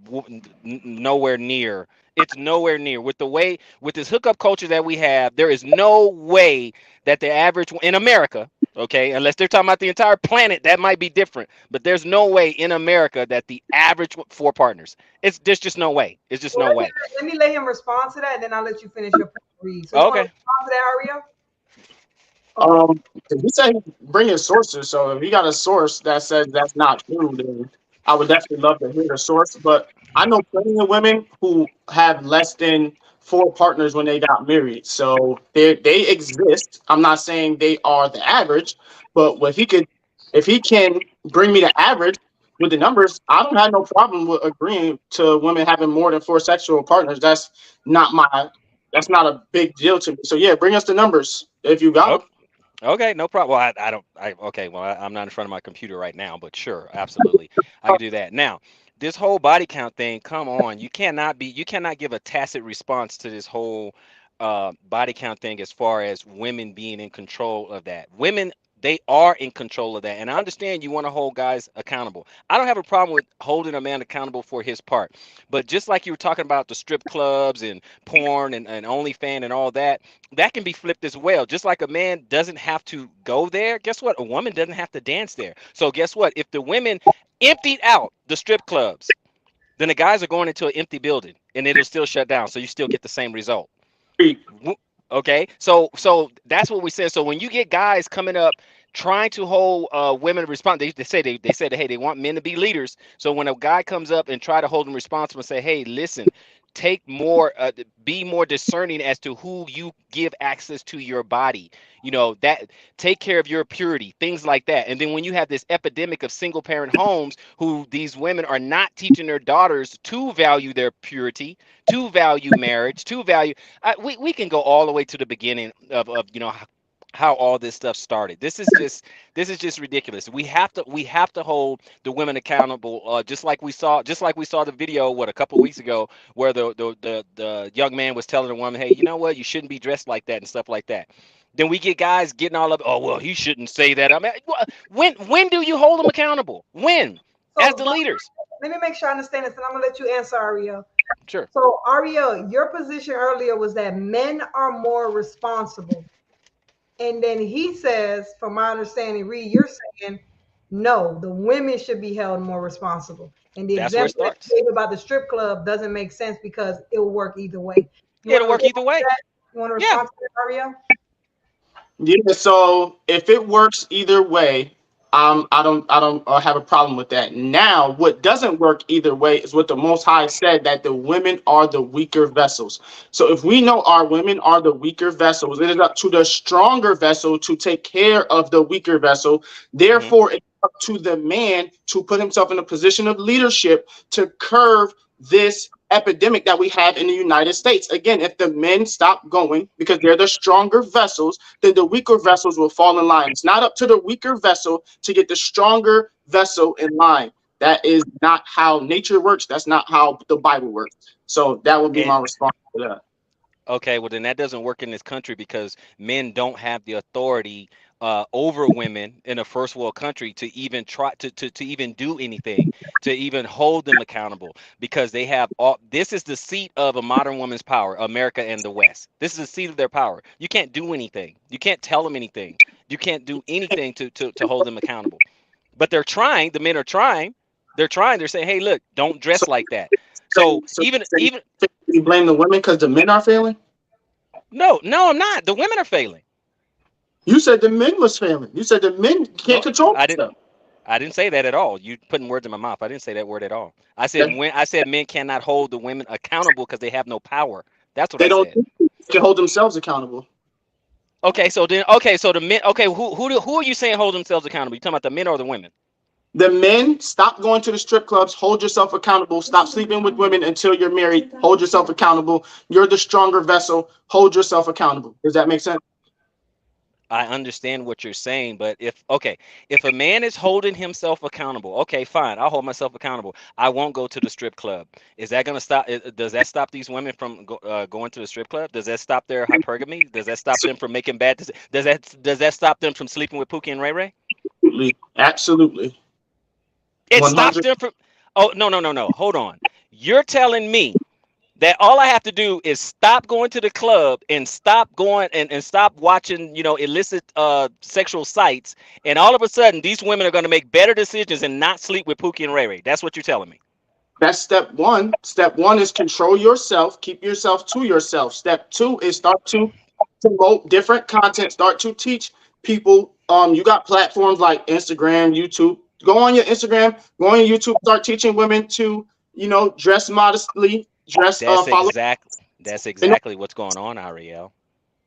nowhere near. It's nowhere near with this hookup culture that we have. There is no way that the average in America, okay, unless they're talking about the entire planet, that might be different. But there's no way in America that the average 4 partners. There's just no way. It's just no way. Let me let him respond to that, and then I'll let you finish your read. So okay. Respond to that, Ariel. He said bring your sources. So if you got a source that says that's not true, then I would definitely love to hear the source. But I know plenty of women who have less than 4 partners when they got married. So they exist. I'm not saying they are the average, but if he can bring me the average with the numbers, I don't have no problem with agreeing to women having more than 4 sexual partners. That's not a big deal to me. So yeah, bring us the numbers if you got them. Okay, no problem. Well, I don't. Okay. Well, I'm not in front of my computer right now, but sure, absolutely, I can do that. Now, this whole body count thing. Come on, you cannot give a tacit response to this whole body count thing as far as women being in control of that. Women, they are in control of that, and I understand you want to hold guys accountable. I don't have a problem with holding a man accountable for his part, but just like you were talking about the strip clubs and porn and OnlyFans and all that, that can be flipped as well. Just like a man doesn't have to go there, guess what? A woman doesn't have to dance there. So guess what? If the women emptied out the strip clubs, then the guys are going into an empty building and it'll still shut down. So you still get the same result. Okay, so that's what we said. So when you get guys coming up trying to hold women responsible, they said hey, they want men to be leaders. So when a guy comes up and try to hold them responsible and say, hey, listen, take more, be more discerning as to who you give access to your body. You know that, take care of your purity, things like that. And then when you have this epidemic of single parent homes, who these women are not teaching their daughters to value their purity, to value marriage, to value we can go all the way to the beginning of how all this stuff started. This is just ridiculous. We have to hold the women accountable, just like we saw the video a couple of weeks ago, where the young man was telling the woman, hey, you know what, you shouldn't be dressed like that and stuff like that. Then we get guys getting all up, oh well, he shouldn't say that. I mean, when do you hold them accountable? When? As So the leaders? let me make sure I understand this, and I'm gonna let you answer, Ariel. Sure. So Ariel, your position earlier was that men are more responsible. And then he says, from my understanding, Reed, you're saying no, the women should be held more responsible. And the That's where it example that starts. you gave about the strip club doesn't make sense because it will work either way. You want It'll to work respond either to way. that? You want to Yeah. respond to that, Ariel? Yeah, so if it works either way, I don't have a problem with that. Now, what doesn't work either way is what the Most High said, that the women are the weaker vessels. So if we know our women are the weaker vessels, it is up to the stronger vessel to take care of the weaker vessel. Hmm. Therefore, it's up to the man to put himself in a position of leadership to curb this epidemic that we have in the United States. Again, if the men stop going because they're the stronger vessels, then the weaker vessels will fall in line. It's not up to the weaker vessel to get the stronger vessel in line. That is not how nature works. That's not how the Bible works. So that would be And my response to that. okay, well then that doesn't work in this country because men don't have the authority over women in a first world country to even try to even do anything, to even hold them accountable, because they have all. This is the seat of a modern woman's power, America and the West. This is the seat of their power. You can't do anything. You can't tell them anything. You can't do anything to hold them accountable. But they're trying. The men are trying. They're trying. They're saying, hey, look, don't So, dress like that. so, So so even you blame the women because the men are failing? no, no, I'm not. The women are failing. You said the men was failing. You said the men can't No, control I didn't. themselves. I didn't say that at all. You putting words in my mouth. I didn't say that word at all. I said Okay? when I said men cannot hold the women accountable because they have no power. That's what They I don't said. think they can hold themselves accountable. Okay, so the men. Okay, who are you saying hold themselves accountable? You talking about the men or the women? The men, stop going to the strip clubs. Hold yourself accountable. Stop sleeping with women until you're married. Hold yourself accountable. You're the stronger vessel. Hold yourself accountable. Does that make sense? I understand what you're saying, but if a man is holding himself accountable, okay, fine, I'll hold myself accountable. I won't go to the strip club. Is that gonna stop? Does that stop these women from going to the strip club? Does that stop their hypergamy? Does that stop them from making bad decisions? Does that stop them from sleeping with Pookie and Ray Ray? Absolutely. Absolutely. It stops 100. them from. Oh, no, no, no, no. Hold on. You're telling me that all I have to do is stop going to the club and stop going and stop watching, illicit sexual sites, and all of a sudden these women are going to make better decisions and not sleep with Pookie and Ray Ray. That's what you're telling me. That's step one. Step one is control yourself. Keep yourself to yourself. Step two is start to promote different content. Start to teach people. You got platforms like Instagram, YouTube. Go on your Instagram. Go on your YouTube. Start teaching women to, dress modestly. That's Follow. exact. That's You know, exactly what's going on, Ariel.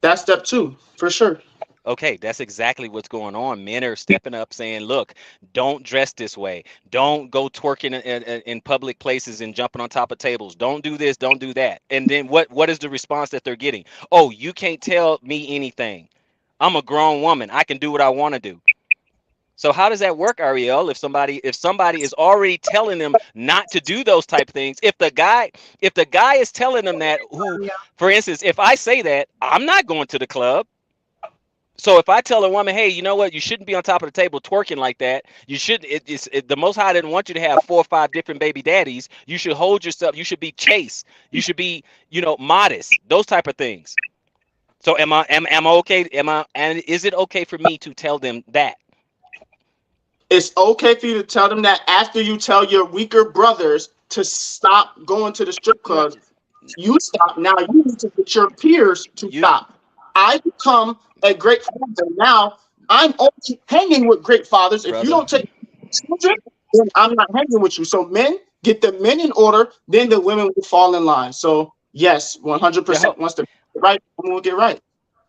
that's step two for sure. Okay, that's exactly what's going on. Men are stepping up saying, look, don't dress this way. Don't go twerking in public places and jumping on top of tables. Don't do this, don't do that. And then what is the response that they're getting? Oh, you can't tell me anything. I'm a grown woman. I can do what I want to do. So how does that work, Ariel? If somebody is already telling them not to do those type of things, if the guy is telling them that, who, Ariel. for instance, if I say that I'm not going to the club, so if I tell a woman, hey, you know what, you shouldn't be on top of the table twerking like that. You should. The Most High didn't want you to have 4 or 5 different baby daddies. You should hold yourself. You should be chaste. You should be, modest. Those type of things. So am I okay? And is it okay for me to tell them that? It's okay for you to tell them that after you tell your weaker brothers to stop going to the strip clubs. You stop. Now you need to get your peers to You, stop. I become a great father. Now I'm only hanging with great fathers. If you brother. don't take children, then I'm not hanging with you. So men, get the men in order, then the women will fall in line. So yes, Yeah. 100%. Once the right, women will get right.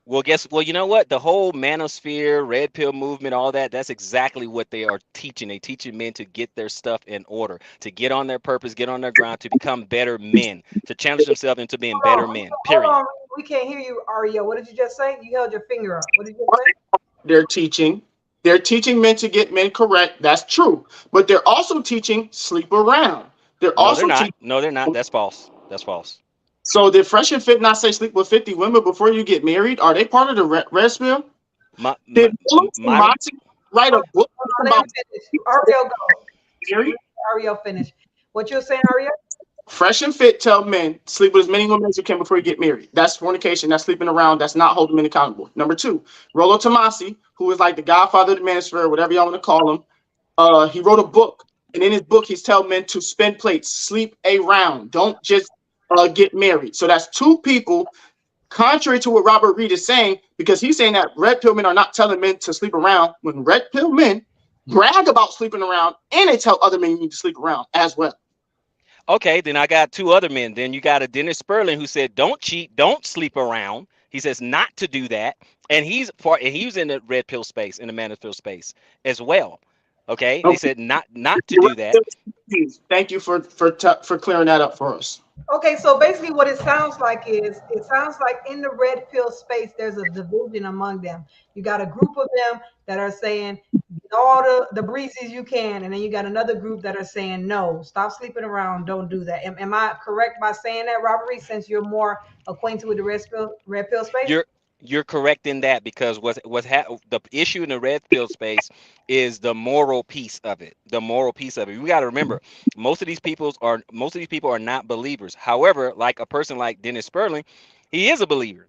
Well, you know what? The whole manosphere, red pill movement, all that, that's exactly what they are teaching. They teaching men to get their stuff in order, to get on their purpose, get on their ground, to become better men, to challenge themselves into being Hold better on, men. hold Period. on. We can't hear you, Ariel. What did you just say? You held your finger up. What did you just say? They're teaching. They're teaching men to get men correct. That's true. But they're also teaching sleep around. They're No, they're also not. teaching. No, they're not. That's false. That's false. So did Fresh and Fit not say sleep with 50 women before you get married? Are they part of the red pill? My, my, Did Willow my Tomasi write a Hold book on, let about him finish. Ariel, go. married? Ariel, finish. What you're saying, Ariel? Fresh and Fit tell men sleep with as many women as you can before you get married. That's fornication. That's sleeping around. That's not holding men accountable. Number two, Rollo Tomasi, who is like the godfather of the manosphere, whatever y'all want to call him, he wrote a book. And in his book, he's telling men to spin plates, sleep around. Don't just get married. So that's two people, contrary to what Robert Reed is saying, because he's saying that red pill men are not telling men to sleep around, when red pill men brag about sleeping around and they tell other men you need to sleep around as well. Okay, then I got 2 other men. Then you got a Dennis Sperling who said, "Don't cheat, don't sleep around." He says not to do that, and he's in the red pill space, in the manosphere space as well. Okay, they Okay. said not to do that. Thank you for clearing that up for us. Okay, so basically what it sounds like is it sounds like in the red pill space, there's a division among them. You got a group of them that are saying get all the breezes you can, and then you got another group that are saying no, stop sleeping around, don't do that. Am I correct by saying that, Robert Reed, since you're more acquainted with the red pill space? You're you're correct in that, because the issue in the red pill space is the moral piece of it. The moral piece of it. We got to remember, most of these people are not believers. However, like a person like Dennis Sperling, he is a believer,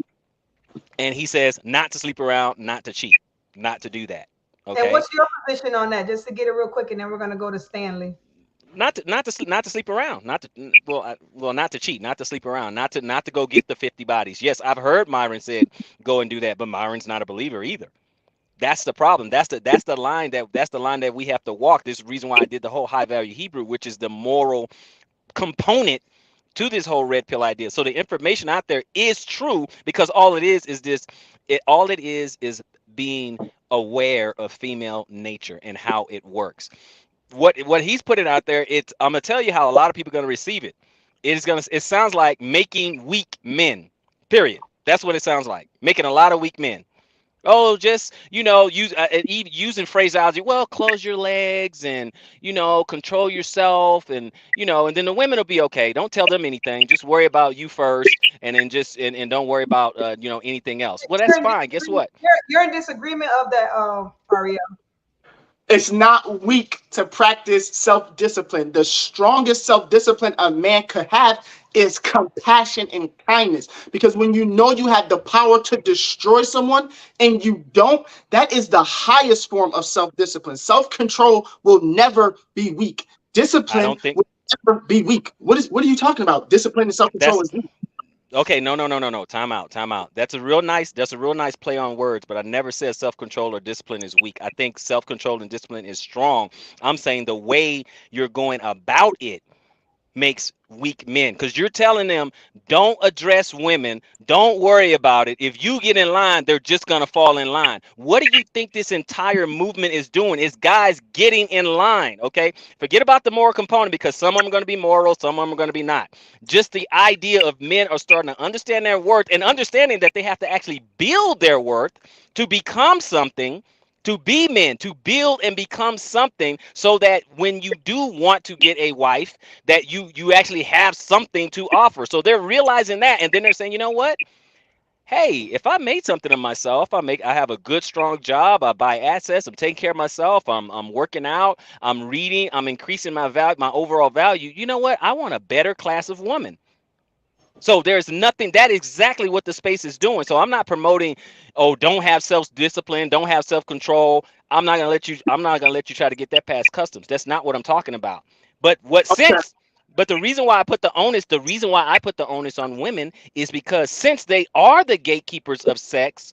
and he says not to sleep around, not to cheat, not to do that. And Okay, what's your position on that? Just to get it real quick, and then we're gonna go to Stanley. not to sleep around, not to cheat, not to sleep around, not to go get the 50 bodies. Yes, I've heard Myron said go and do that, but Myron's not a believer either. That's the problem. That's the line that we have to walk. This is the reason why I did the whole high value Hebrew, which is the moral component to this whole red pill idea. So the information out there is true, because all it is being aware of female nature and how it works. What he's putting out there, I'm gonna tell you how a lot of people are gonna receive it. It sounds like making weak men. Period. That's what it sounds like. Making a lot of weak men. Oh, just using phraseology. Well, close your legs and control yourself, and then the women will be okay. Don't tell them anything. Just worry about you first, and then and don't worry about anything else. Well, that's You're in fine. Guess disagreement, what? you're in disagreement of that, Ariel. It's not weak to practice self-discipline. The strongest self-discipline a man could have is compassion and kindness. Because when you know you have the power to destroy someone and you don't, that is the highest form of self-discipline. Self-control will never be weak. I Discipline don't think will never be weak. What are you talking about? Discipline and self-control that's is weak. okay. No, no, no, no, no. Time out. Time out. That's a real nice play on words, but I never said self-control or discipline is weak. I think self-control and discipline is strong. I'm saying the way you're going about it makes weak men, because you're telling them don't address women, don't worry about it. If you get in line, they're just going to fall in line. What do you think this entire movement is doing? Is guys getting in line. Okay, forget about the moral component, because some of them are going to be moral, some of them are going to be not. Just the idea of men are starting to understand their worth and understanding that they have to actually build their worth to become something, to be men, to build and become something, so that when you do want to get a wife, that you actually have something to offer. So they're realizing that, and then they're saying, you know what? Hey, if I made something of myself, I have a good strong job, I buy assets, I'm taking care of myself, I'm working out, I'm reading, I'm increasing my value, my overall value. You know what? I want a better class of woman. So there's nothing, that is exactly what the space is doing. So I'm not promoting, oh, don't have self-discipline, don't have self-control. I'm not gonna let you try to get that past customs. That's not what I'm talking about. But what Okay. since but the reason why I put the onus on women is because since they are the gatekeepers of sex,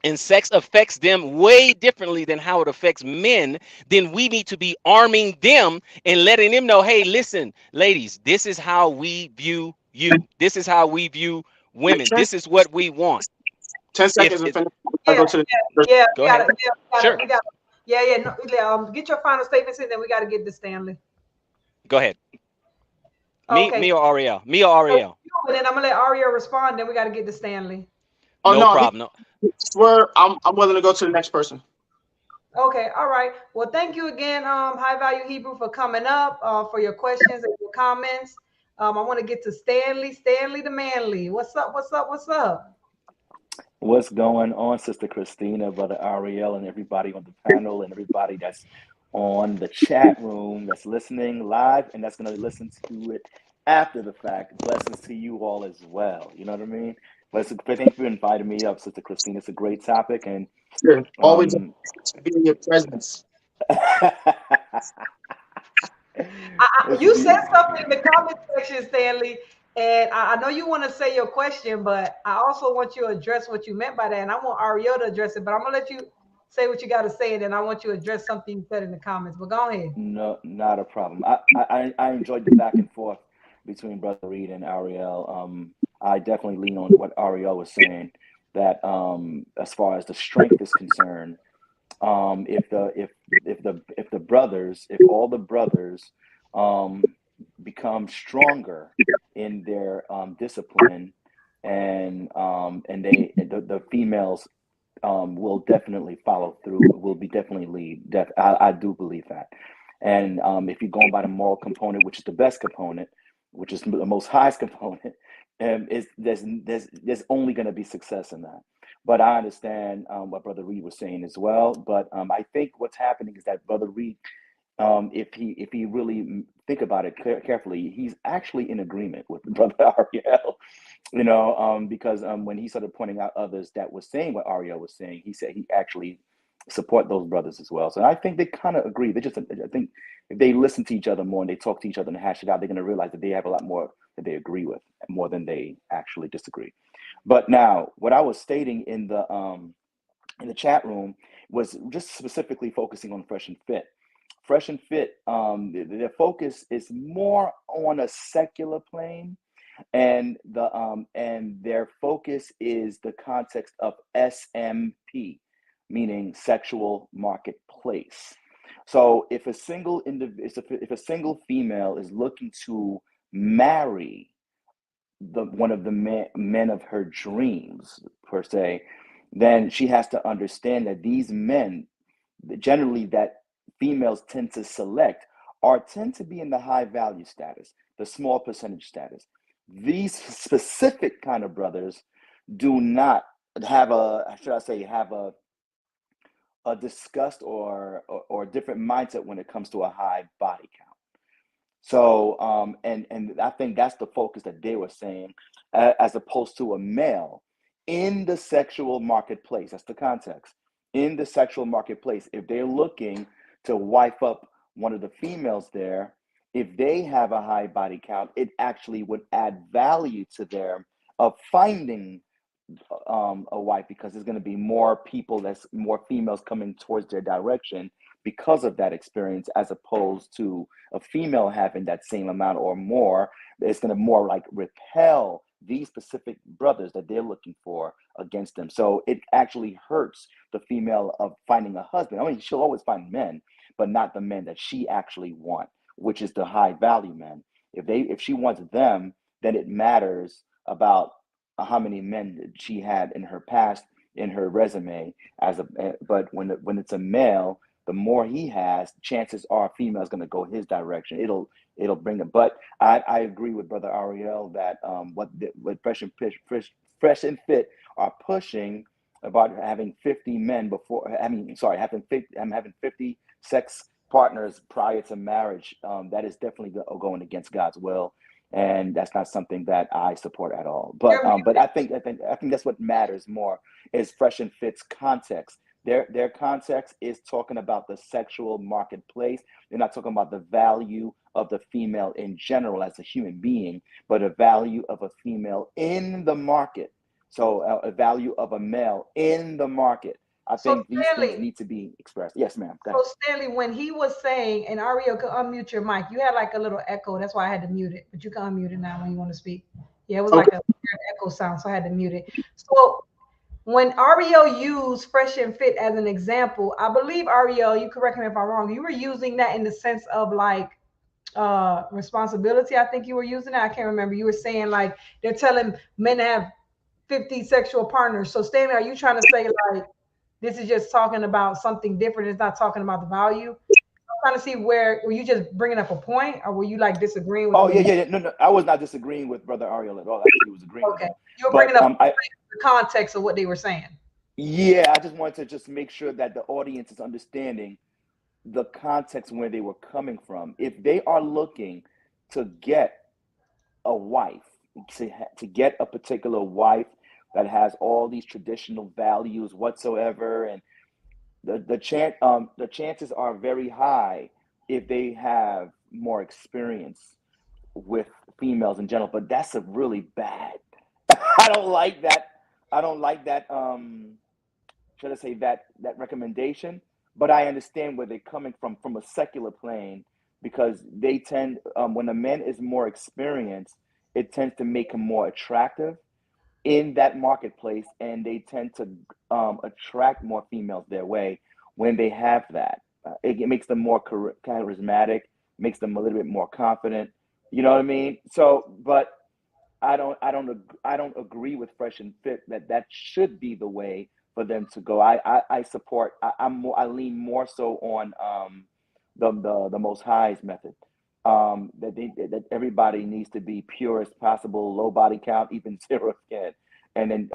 and sex affects them way differently than how it affects men, then we need to be arming them and letting them know, hey, listen, ladies, this is how we view you. This is how we view women. 10, This is what we want. 10 If seconds and it, finish. I Yeah, go to the next yeah, Go ahead. Sure. we gotta, yeah, yeah. No, yeah, get your final statements in, then we gotta get to Stanley. Go ahead. Okay, Me or Ariel. Me or so Ariel. you, and then I'm gonna let Aria respond. Then we gotta get to Stanley. Oh No no, he problem. No. swear I'm willing to go to the next person. Okay, all right. Well, thank you again, High Value Hebrew, for coming up, for your questions and your comments. I want to get to Stanley. Stanley the Manly. What's up? What's up? What's up? What's going on, Sister Christina, Brother Ariel, and everybody on the panel, and everybody that's on the chat room, that's listening live, and that's going to listen to it after the fact? Blessings to you all as well. You know what I mean? Blessings. Thank you for inviting me up, Sister Christina. It's a great topic, and Yeah, always um, to be in your presence. it's You said be something in the comment section, Stanley, and I know you want to say your question, but I also want you to address what you meant by that, and I want Ariel to address it. But I'm gonna let you say what you got to say, and then I want you to address something you said in the comments. But go ahead. no, not a problem. I enjoyed the back and forth between Brother Reed and Ariel. I definitely lean on what Ariel was saying, that as far as the strength is concerned, if the brothers, if all the brothers um, become stronger in their discipline, and the females will definitely follow through, will be definitely lead. I do believe that. And if you're going by the moral component, which is the best component, which is the most highest component, is there's only going to be success in that. But I understand what Brother Reed was saying as well. But I think what's happening is that Brother Reed, if he really think about it carefully, he's actually in agreement with Brother Ariel, because when he started pointing out others that was saying what Ariel was saying, he said he actually support those brothers as well. So I think they kind of agree. I think if they listen to each other more and they talk to each other and hash it out, they're going to realize that they have a lot more that they agree with, more than they actually disagree. But now, what I was stating in the chat room was just specifically focusing on Fresh and Fit. Fresh and Fit, their focus is more on a secular plane, and their focus is the context of SMP, meaning sexual marketplace. So if a single female is looking to marry one of the men of her dreams, per se, then she has to understand that these men, generally, that females tend to select, or tend to be in the high value status, the small percentage status. These specific kind of brothers do not have a disgust or a different mindset when it comes to a high body count. So, and I think that's the focus that they were saying, as opposed to a male in the sexual marketplace. That's the context. In the sexual marketplace, if they're looking to wife up one of the females there, if they have a high body count, it actually would add value to them of finding a wife, because there's going to be more people, that's more females coming towards their direction because of that experience, as opposed to a female having that same amount or more. It's going to more like repel these specific brothers that they're looking for against them. So it actually hurts the female of finding a husband. I mean, she'll always find men, but not the men that she actually wants, which is the high value men. If she wants them, then it matters about how many men she had in her past, in her resume as a. But when it's a male, the more he has, chances are female is going to go his direction. It'll bring it. But I agree with Brother Ariel that what Fresh and Fit are pushing about having 50 men before. I mean, sorry, having 50 sex partners prior to marriage. That is definitely going against God's will, and that's not something that I support at all. But I think that's what matters more is Fresh and Fit's context. Their context is talking about the sexual marketplace. They're not talking about the value of the female in general as a human being, but a value of a female in the market. So a value of a male in the market. I think these things need to be expressed. Yes, ma'am. So Stanley, when he was saying, and Ariel could unmute your mic, you had like a little echo. That's why I had to mute it. But you can unmute it now when you want to speak. Yeah, it was like a weird echo sound, so I had to mute it. So when Ariel used Fresh and Fit as an example, I believe Ariel, you correct me if I'm wrong, you were using that in the sense of like responsibility. I think you were using that. I can't remember. You were saying like they're telling men to have 50 sexual partners. So Stanley, are you trying to say like this is just talking about something different? It's not talking about the value. I'm trying to see were you just bringing up a point, or were you like disagreeing with? Oh yeah. No. I was not disagreeing with Brother Ariel at all. Actually, he was agreeing with him. You were bringing up the context of what they were saying. Yeah, I just wanted to just make sure that the audience is understanding the context where they were coming from. If they are looking to get a wife, to get a particular wife that has all these traditional values whatsoever, and the chances are very high if they have more experience with females in general. But that's a really bad. I don't like that. I don't like that. Should I say that recommendation? But I understand where they're coming from a secular plane, because they tend, when a man is more experienced, it tends to make him more attractive in that marketplace, and they tend to attract more females their way when they have that. It makes them more charismatic, makes them a little bit more confident. You know what I mean? So, but I don't agree with Fresh and Fit that should be the way for them to go. I support. I lean more so on the Most High's method. That everybody needs to be pure as possible, low body count, even zero skin, and then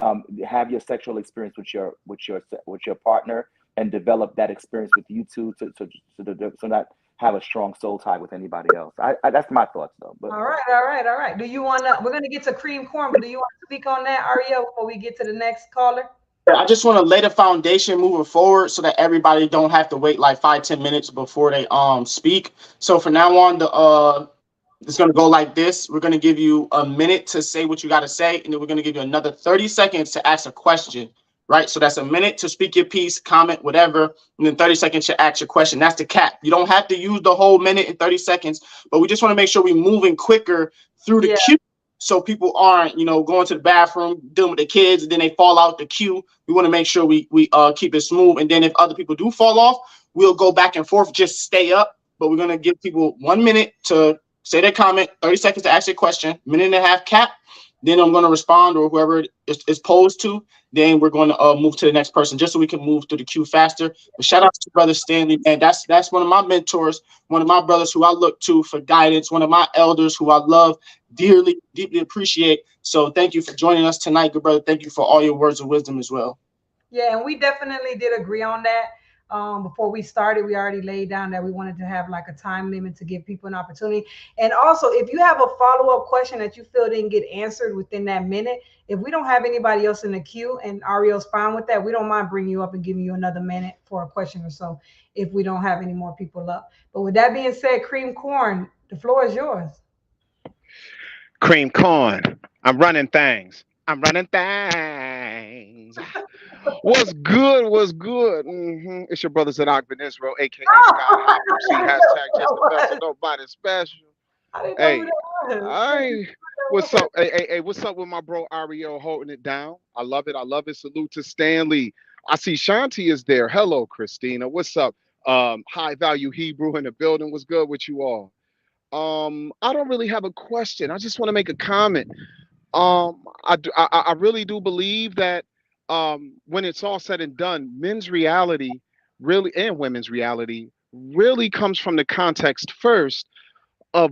have your sexual experience with your partner, and develop that experience with you two so not have a strong soul tie with anybody else. That's my thoughts though. But, all right. Do you want to? We're gonna get to cream corn, but do you want to speak on that, Ariel, before we get to the next caller? I just want to lay the foundation moving forward so that everybody don't have to wait like 5-10 minutes before they speak. So from now on, it's gonna go like this. We're gonna give you a minute to say what you gotta say, and then we're gonna give you another 30 seconds to ask a question. Right? So that's a minute to speak your piece, comment, whatever, and then 30 seconds to ask your question. That's the cap. You don't have to use the whole minute and 30 seconds, but we just want to make sure we're moving quicker through the queue, so people aren't, going to the bathroom, dealing with the kids, and then they fall out the queue. We want to make sure we keep it smooth. And then if other people do fall off, we'll go back and forth, just stay up. But we're going to give people 1 minute to say their comment, 30 seconds to ask your question, minute and a half cap. Then I'm going to respond, or whoever is posed to. Then we're going to move to the next person, just so we can move through the queue faster. But shout out to Brother Stanley, man. That's one of my mentors, one of my brothers who I look to for guidance, one of my elders who I love dearly, deeply appreciate. So thank you for joining us tonight, good brother. Thank you for all your words of wisdom as well. Yeah, and we definitely did agree on that. Before we started, we already laid down that we wanted to have like a time limit to give people an opportunity. And also, if you have a follow-up question that you feel didn't get answered within that minute, if we don't have anybody else in the queue and Ariel's fine with that, we don't mind bringing you up and giving you another minute for a question or so if we don't have any more people up. But with that being said, Cream Corn, the floor is yours. Cream corn. I'm running things. I'm running things. What's good? What's good? It's your brothers at Ogden Israel, aka Scott Hop MC, hashtag just the best, so nobody special. I didn't know who Hey, that was. I what's up? Hey, what's up with my bro Ariel holding it down? I love it. I love it. Salute to Stanley. I see Shanti is there. Hello, Christina. What's up? High value Hebrew in the building. What's good with you all? I don't really have a question. I just want to make a comment. I really do believe that when it's all said and done, men's reality really and women's reality really comes from the context first of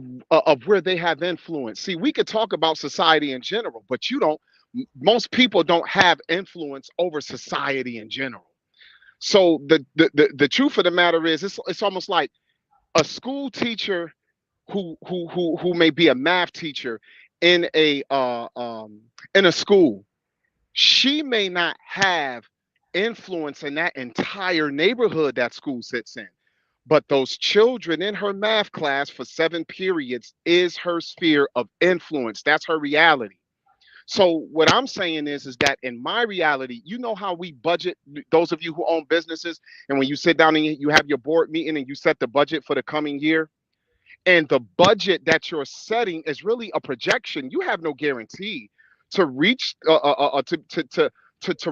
where they have influence. See, we could talk about society in general, but you don't. Most people don't have influence over society in general. So the truth of the matter is, it's almost like a school teacher who may be a math teacher in a school. She may not have influence in that entire neighborhood that school sits in, but those children in her math class for 7 periods is her sphere of influence. That's her reality. So what I'm saying is that in my reality, you know how we budget, those of you who own businesses, and when you sit down and you have your board meeting and you set the budget for the coming year, and the budget that you're setting is really a projection. You have no guarantee to reach to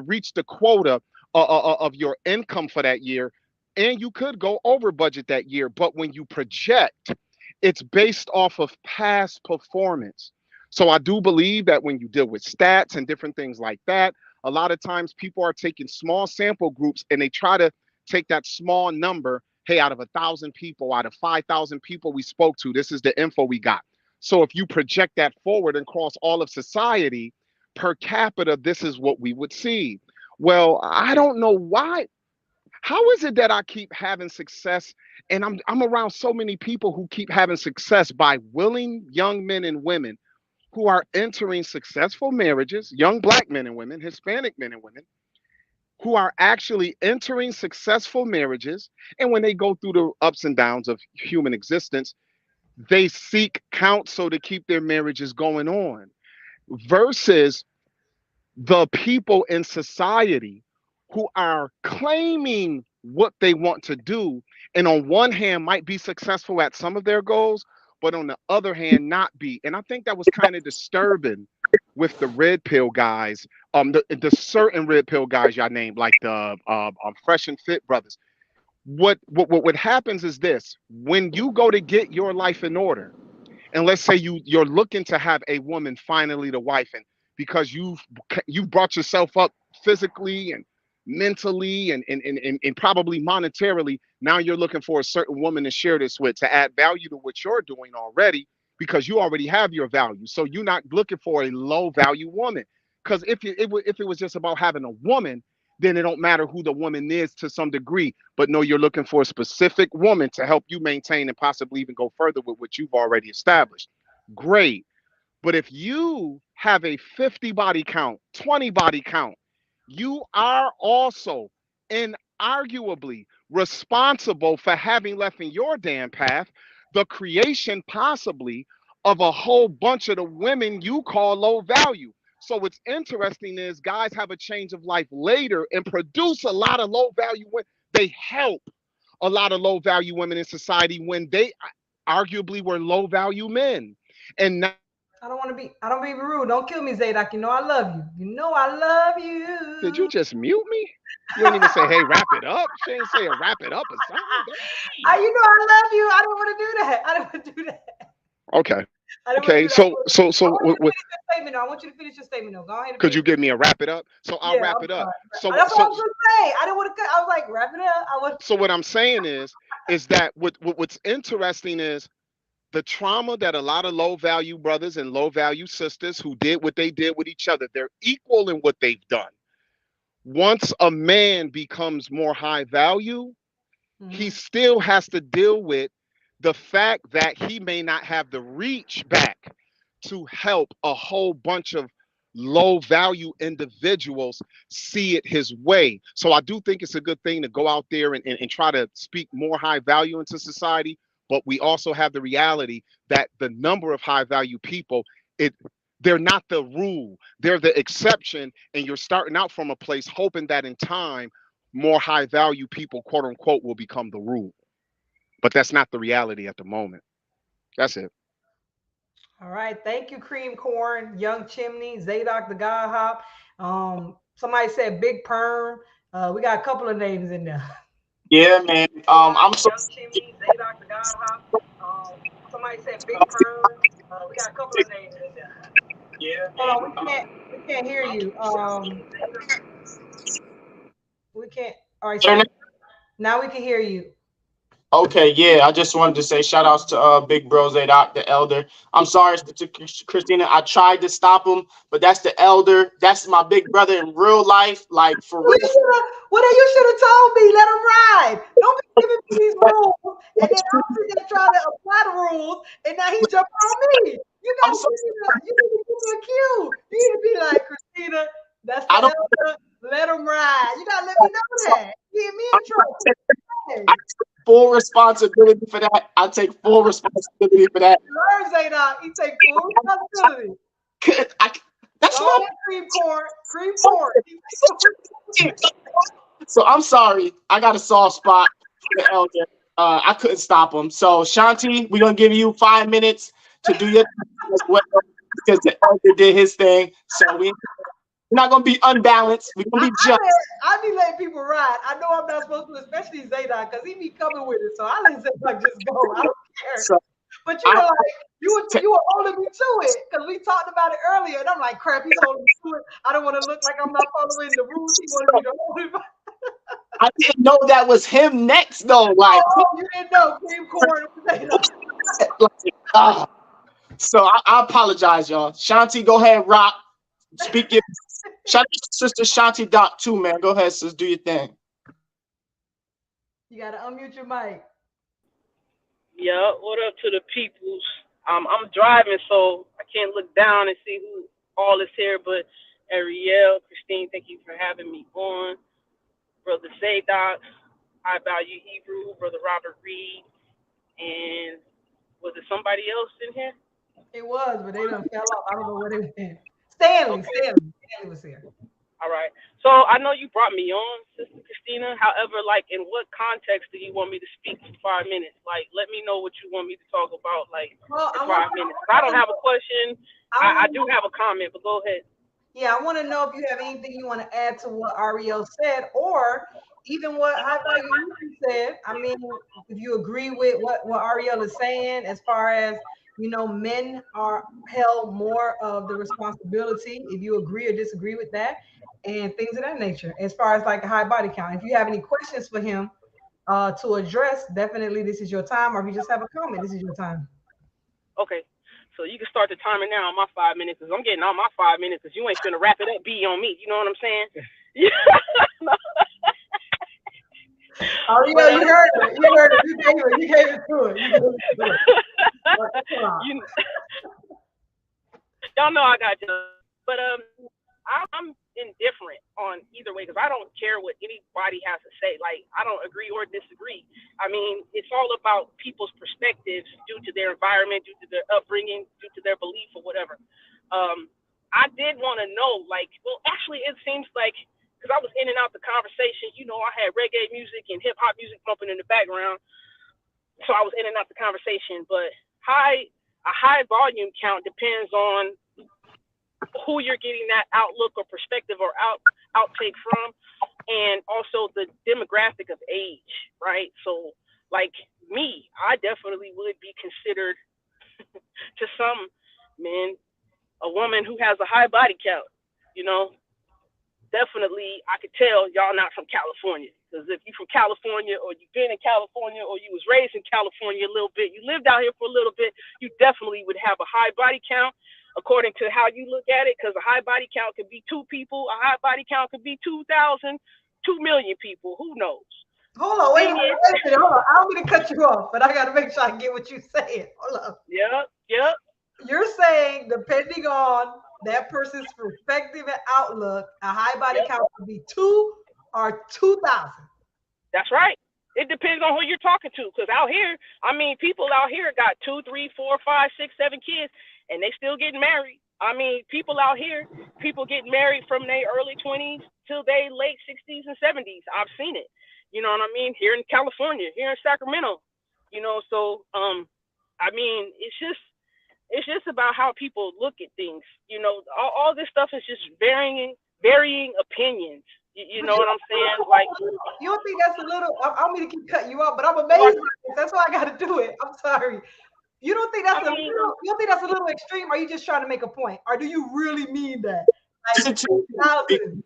reach the quota of your income for that year, and you could go over budget that year. But when you project, it's based off of past performance. So I do believe that when you deal with stats and different things like that, a lot of times people are taking small sample groups and they try to take that small number. Hey, out of 1,000 people, out of 5,000 people we spoke to, this is the info we got. So if you project that forward across all of society, per capita, this is what we would see. Well, I don't know why. How is it that I keep having success and I'm around so many people who keep having success by willing young men and women who are entering successful marriages, young black men and women, Hispanic men and women, who are actually entering successful marriages. And when they go through the ups and downs of human existence, they seek counsel to keep their marriages going on versus the people in society who are claiming what they want to do. And on one hand, might be successful at some of their goals, but on the other hand, not be. And I think that was kind of disturbing with the red pill guys, the certain red pill guys y'all named, like the Fresh and Fit brothers. What happens is this: when you go to get your life in order, and let's say you're looking to have a woman finally the wife, and because you've brought yourself up physically and mentally and probably monetarily, now you're looking for a certain woman to share this with, to add value to what you're doing already, because you already have your value. So you're not looking for a low value woman, because if it was just about having a woman, then it don't matter who the woman is to some degree. But no, you're looking for a specific woman to help you maintain and possibly even go further with what you've already established. Great. But if you have a 50 body count, 20 body count, you are also inarguably responsible for having left in your damn path the creation possibly of a whole bunch of the women you call low value. So what's interesting is guys have a change of life later and produce a lot of low value women. They help a lot of low value women in society when they arguably were low value men. And now I don't be rude. Don't kill me, Zadok. You know I love you. You know I love did you you. just mute me? You don't even say, hey, wrap it up. She ain't say a wrap it up or something. You know I love you. I don't want to do that. I don't want to do that. Okay. I don't want to Okay. do that. I want you to What, finish your statement. Though. I want you to finish your statement. Though. Go ahead and could finish you it. give me a wrap it up? So I'll Yeah, wrap I'm it up. sorry. That's what I was gonna say. I didn't want to. I was like, wrap it up. I was. So what I'm saying is that what's interesting is the trauma that a lot of low value brothers and low value sisters who did what they did with each other, they're equal in what they've done. Once a man becomes more high value, he still has to deal with the fact that he may not have the reach back to help a whole bunch of low value individuals see it his way. So I do think it's a good thing to go out there and try to speak more high value into society. But we also have the reality that the number of high value people, it They're not the rule. They're the exception. And you're starting out from a place hoping that in time, more high value people, quote unquote, will become the rule. But that's not the reality at the moment. That's it. All right. Thank you, Cream Corn, Young Chimney, Zadok the God Hop. Somebody said Big Perm. We got a couple of names in there. Yeah, man. I'm so Young Chimney, Zadok the God Hop. Somebody said Big Perm. We got a couple of names in there. yeah, Hold man. on, we can't hear you. We can't. All right, so now we can hear you. Okay, yeah. I just wanted to say shout outs to Big Bro Zadok, the elder. I'm sorry to Christina. I tried to stop him, but that's the elder. That's my big brother in real life. Like for real. Well, then you should have told me, let him ride. Don't be giving me these rules. And then I'm sitting there trying to apply the rules, and now he's jumping on me. You got to you need to give me a cue. You need to be like, Christina, that's the elder. Let him ride. You got to let me know that. Get me in trouble. I take full responsibility for that. I take full responsibility for that. Learn, Zadok. He take full responsibility. That's my cream corn. Cream corn. So I'm sorry. I got a soft spot for the elder. I couldn't stop him. So Shanti, we're gonna give you 5 minutes to do your thing as well because the elder did his thing. So we're not gonna be unbalanced. We're gonna be just. I be letting people ride. I know I'm not supposed to, especially Zadok, because he be coming with it. So I let Zadok just go. I don't care. So, but you were like, you were holding me to it because we talked about it earlier, and I'm like, crap, he's holding me to it. I don't want to look like I'm not following the rules. He wanted me to hold him. I didn't know that was him next though. Like, you didn't know cream corn. So I apologize, y'all. Shanti, go ahead, rock. Speak your shout out to Sister Shanti Doc too, man. Go ahead, sis, do your thing. You gotta unmute your mic. Yeah, what up to the peoples? I'm driving, so I can't look down and see who all is here, but Ariel, Christine, thank you for having me on. Brother Zadok, I Value Hebrew, Brother Robert Reed, and was it somebody else in here? It was, but they done fell off. I don't know where they went. Stanley was here. All right. So I know you brought me on, Sister Christina. However, like, in what context do you want me to speak for 5 minutes? Like, let me know what you want me to talk about, like, for 5 minutes. I don't have a question. I do have a comment, but go ahead. Yeah, I want to know if you have anything you want to add to what Ariel said, or even what High Value said. I mean, if you agree with what Ariel is saying, as far as, you know, men are held more of the responsibility, if you agree or disagree with that, and things of that nature, as far as like a high body count. If you have any questions for him to address, definitely this is your time, or if you just have a comment, this is your time. Okay. So you can start the timer now on my 5 minutes, because I'm getting all my 5 minutes, because you ain't finna wrap it up, be on me. You know what I'm saying? Ariel, you heard it. You heard it. You gave it to it. Y'all know I got you. But I'm indifferent on either way, because I don't care what anybody has to say. Like, I don't agree or disagree. I mean, it's all about people's perspectives due to their environment, due to their upbringing, due to their belief or whatever. I did want to know, like, well, actually, it seems like, because I was in and out the conversation, you know, I had reggae music and hip hop music bumping in the background. So I was in and out the conversation, but a high volume count depends on who you're getting that outlook or perspective or outtake from, and also the demographic of age, right? So, like me, I definitely would be considered to some men a woman who has a high body count. You know, definitely I could tell y'all not from California, because if you're from California, or you've been in California, or you was raised in California a little bit, you lived out here for a little bit, you definitely would have a high body count according to how you look at it, because a high body count could be 2 people, a high body count could be 2,000, 2 million people, who knows? Hold on, wait a minute, hold on. I don't mean to cut you off, but I got to make sure I get what you're saying. Hold on. Yep. You're saying, depending on that person's perspective and outlook, a high body count could be 2 or 2,000. That's right. It depends on who you're talking to, because out here, I mean, people out here got 2, 3, 4, 5, 6, 7 kids, and they still getting married. I mean, people out here, people get married from their early 20s till they late 60s and 70s. I've seen it. You know what I mean? Here in California, here in Sacramento. You know, so I mean, it's just about how people look at things. You know, all this stuff is just varying opinions. You know what I'm saying? Like, you don't think that's a little? I don't mean to keep cutting you off, but I'm amazed. That's why I got to do it. I'm sorry. You don't think that's you don't think that's a little extreme? Or are you just trying to make a point? Or do you really mean that? Like 2,000.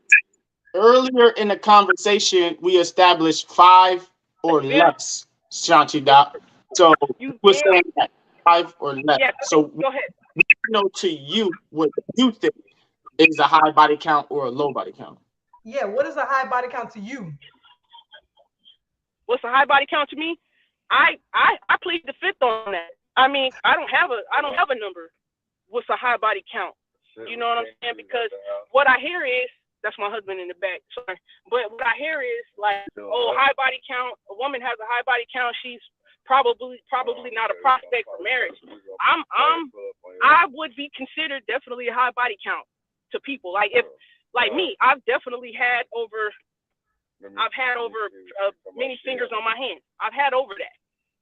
Earlier in the conversation, we established 5 or less, Shanti Doc. So we're saying that 5 or less. Yeah, so go ahead. We know to you what you think is a high body count or a low body count. Yeah, what is a high body count to you? What's a high body count to me? I plead the fifth on that. I mean, I don't have a number. What's a high body count? You know what I'm saying? Because what I hear is, that's my husband in the back. Sorry, but what I hear is like, oh, high body count. A woman has a high body count. She's probably not a prospect for marriage. I would be considered definitely a high body count to people. Like me, I've definitely had over many fingers on my hand. I've had over that.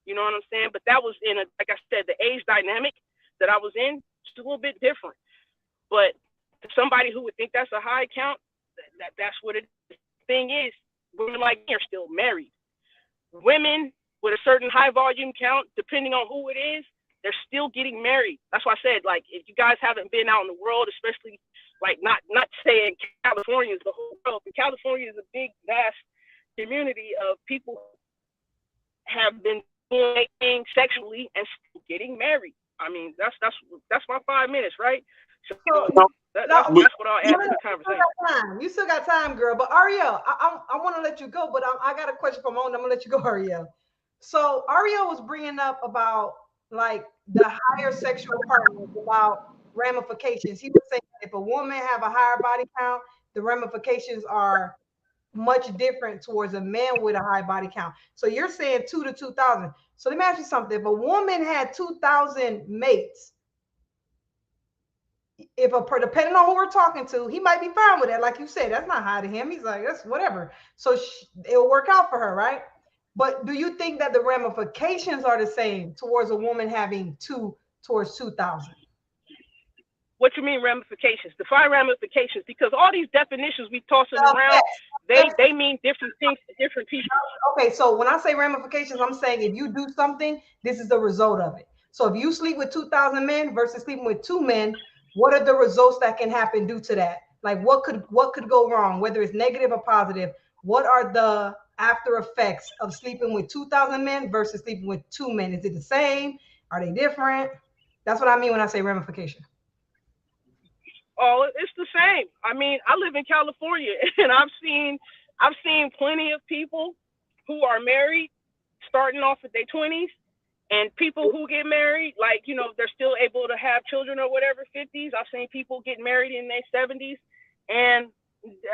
You know what I'm saying? But that was in like I said, the age dynamic that I was in, it's a little bit different. But somebody who would think that's a high count, that's what it is. Thing is, women like me are still married. Women with a certain high volume count, depending on who it is, they're still getting married. That's why I said, like, if you guys haven't been out in the world, especially like not saying California is the whole world, but California is a big, vast community of people who have been doing things sexually and still getting married. I mean, that's my 5 minutes, right? So that's what I'll add to the conversation. You still got time, girl. But Ariel, I want to let you go, but I got a question for Mona. I'm gonna let you go, Ariel. So Ariel was bringing up about like the higher sexual partners, about ramifications. He was saying if a woman have a higher body count, the ramifications are much different towards a man with a high body count. So you're saying 2 to 2,000. So let me ask you something. If a woman had 2,000 mates, depending on who we're talking to, he might be fine with that. Like you said, that's not high to him. He's like, that's whatever. So it'll work out for her, right? But do you think that the ramifications are the same towards a woman having 2 towards 2,000? What you mean ramifications? Define ramifications, because all these definitions we tossing around, they mean different things to different people. Okay, so when I say ramifications, I'm saying if you do something, this is the result of it. So if you sleep with 2,000 men versus sleeping with 2 men, what are the results that can happen due to that? Like what could go wrong, whether it's negative or positive? What are the after effects of sleeping with 2,000 men versus sleeping with 2 men? Is it the same? Are they different? That's what I mean when I say ramification. Oh, it's the same. I mean, I live in California, and I've seen plenty of people who are married starting off at their 20s, and people who get married, like, you know, they're still able to have children or whatever, 50s. I've seen people get married in their 70s, and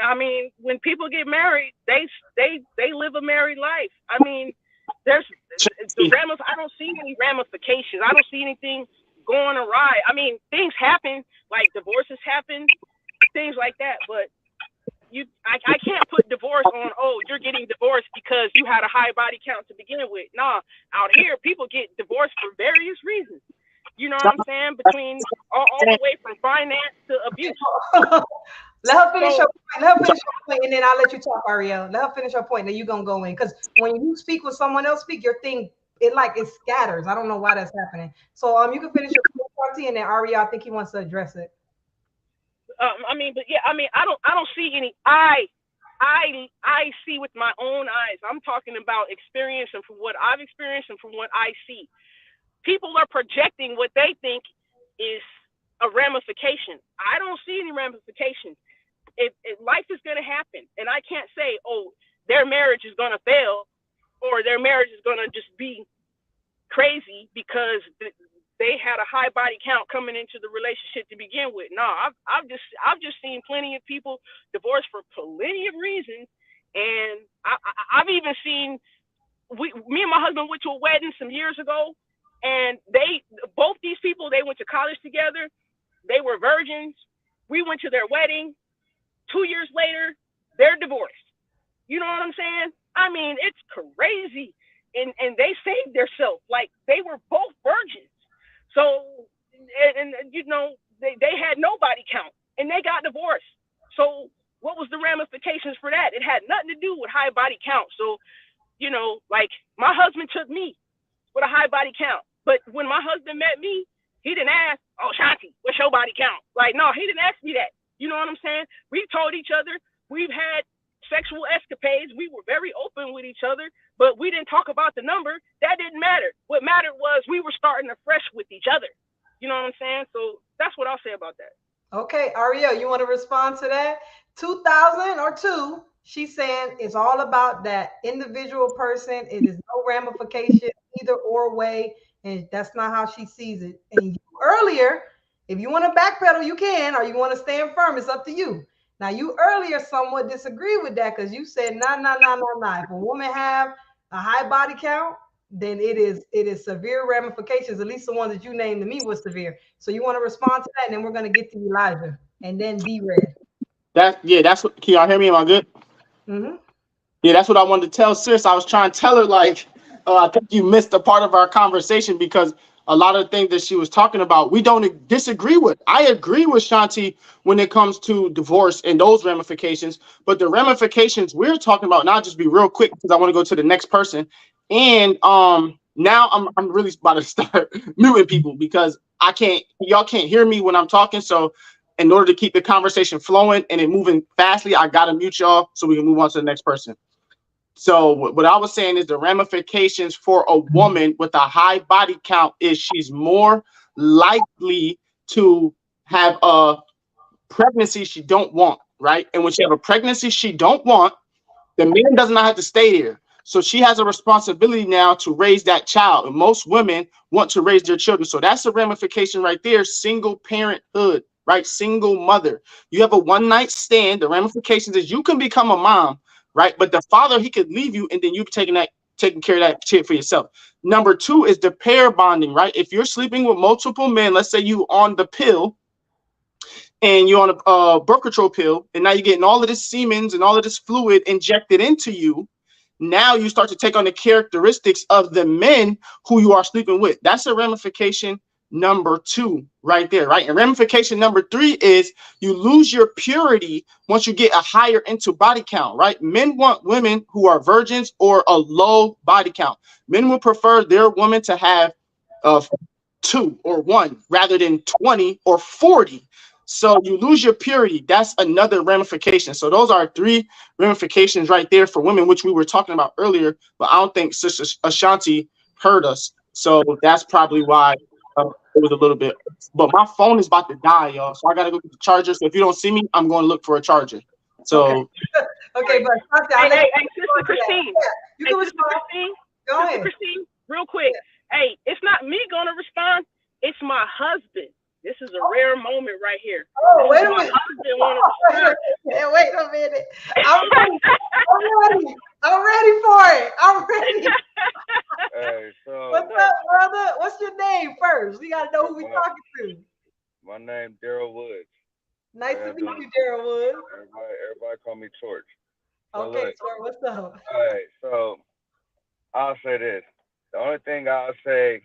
I mean, when people get married, they live a married life. I mean, I don't see any ramifications. I don't see anything going awry. I mean, things happen, like divorces happen, things like that, but I can't put divorce on, oh, you're getting divorced because you had a high body count to begin with. Nah, out here, people get divorced for various reasons. You know what I'm saying? Between all the way from finance to abuse. Let her finish her point, and then I'll let you talk, Ariel. Let her finish her point, then you're going to go in. Because when you speak with someone else speak, your thing, it scatters. I don't know why that's happening. So you can finish your point, and then Ariel, I think he wants to address it. I mean, but yeah, I mean, I don't see any. I see with my own eyes. I'm talking about experience, and from what I've experienced and from what I see, people are projecting what they think is a ramification. I don't see any ramifications. If life is going to happen, and I can't say, oh, their marriage is going to fail, or their marriage is going to just be crazy because they had a high body count coming into the relationship to begin with. No, I've just seen plenty of people divorced for plenty of reasons, and I've even seen me and my husband went to a wedding some years ago, and both these people, they went to college together, They were virgins. We went to their wedding. 2 years later, they're divorced. You know what I'm saying? I mean, it's crazy. And they saved themselves. Like, they were both virgins. So, and you know, they had no body count. And they got divorced. So what was the ramifications for that? It had nothing to do with high body count. So, you know, like, my husband took me with a high body count. But when my husband met me, he didn't ask, oh, Shanti, what's your body count? Like, no, he didn't ask me that. You know what I'm saying? We've told each other. We've had sexual escapades. We were very open with each other, but we didn't talk about the number. That didn't matter. What mattered was we were starting afresh with each other. You know what I'm saying? So that's what I'll say about that. Okay, Ariel, you want to respond to that? 2000 or two, she's saying it's all about that individual person. It is no ramification either or way, and that's not how she sees it. And you earlier, if you want to backpedal, you can, or you want to stand firm, it's up to you. Now, you earlier somewhat disagree with that because you said, nah, nah, nah, nah, nah. If a woman have a high body count, then it is severe ramifications. At least the ones that you named to me was severe. So you want to respond to that, and then we're going to get to Elijah and then D-Red. That's what. Can y'all hear me? Am I good? Mm-hmm. Yeah, that's what I wanted to tell sis. I was trying to tell her, like, I think you missed a part of our conversation because a lot of the things that she was talking about, we don't disagree with. I agree with Shanti when it comes to divorce and those ramifications, but the ramifications we're talking about, now just be real quick because I want to go to the next person. And now I'm really about to start muting people because y'all can't hear me when I'm talking. So in order to keep the conversation flowing and it moving fastly, I gotta mute y'all so we can move on to the next person. So what I was saying is the ramifications for a woman with a high body count is she's more likely to have a pregnancy she don't want, right? And when she have a pregnancy she don't want, the man does not have to stay there. So she has a responsibility now to raise that child. And most women want to raise their children. So that's a ramification right there. Single parenthood, right? Single mother. You have a one night stand. The ramifications is you can become a mom, right? But the father, he could leave you and then you taking care of that kid for yourself. Number two is the pair bonding, right? If you're sleeping with multiple men, let's say you on the pill, and you're on a birth control pill, and now you're getting all of this semen and all of this fluid injected into you. Now you start to take on the characteristics of the men who you are sleeping with. That's a ramification number two right there, right? And ramification number three is you lose your purity once you get a higher into body count, right? Men want women who are virgins or a low body count. Men would prefer their woman to have 2 or 1 rather than 20 or 40. So you lose your purity. That's another ramification. So those are 3 ramifications right there for women, which we were talking about earlier. But I don't think Sister Ashanti heard us. So that's probably why it was a little bit. But my phone is about to die, y'all. So I got to go get the charger. So if you don't see me, I'm going to look for a charger. So. Okay, but Ashanti, hey, Sister Christine. You can respond. Go ahead. Sister Christine, real quick. Hey, it's not me going to respond. It's my husband. This is a rare moment right here. Oh, wait a minute. Wait a minute. I'm ready for it. I'm ready. Hey, so what's up, brother? What's your name first? We gotta know who we're talking to. My name Daryl Woods. Nice to meet you, Daryl Woods. Everybody call me Torch. So okay, sir. What's up? All right, so I'll say this. The only thing I'll say,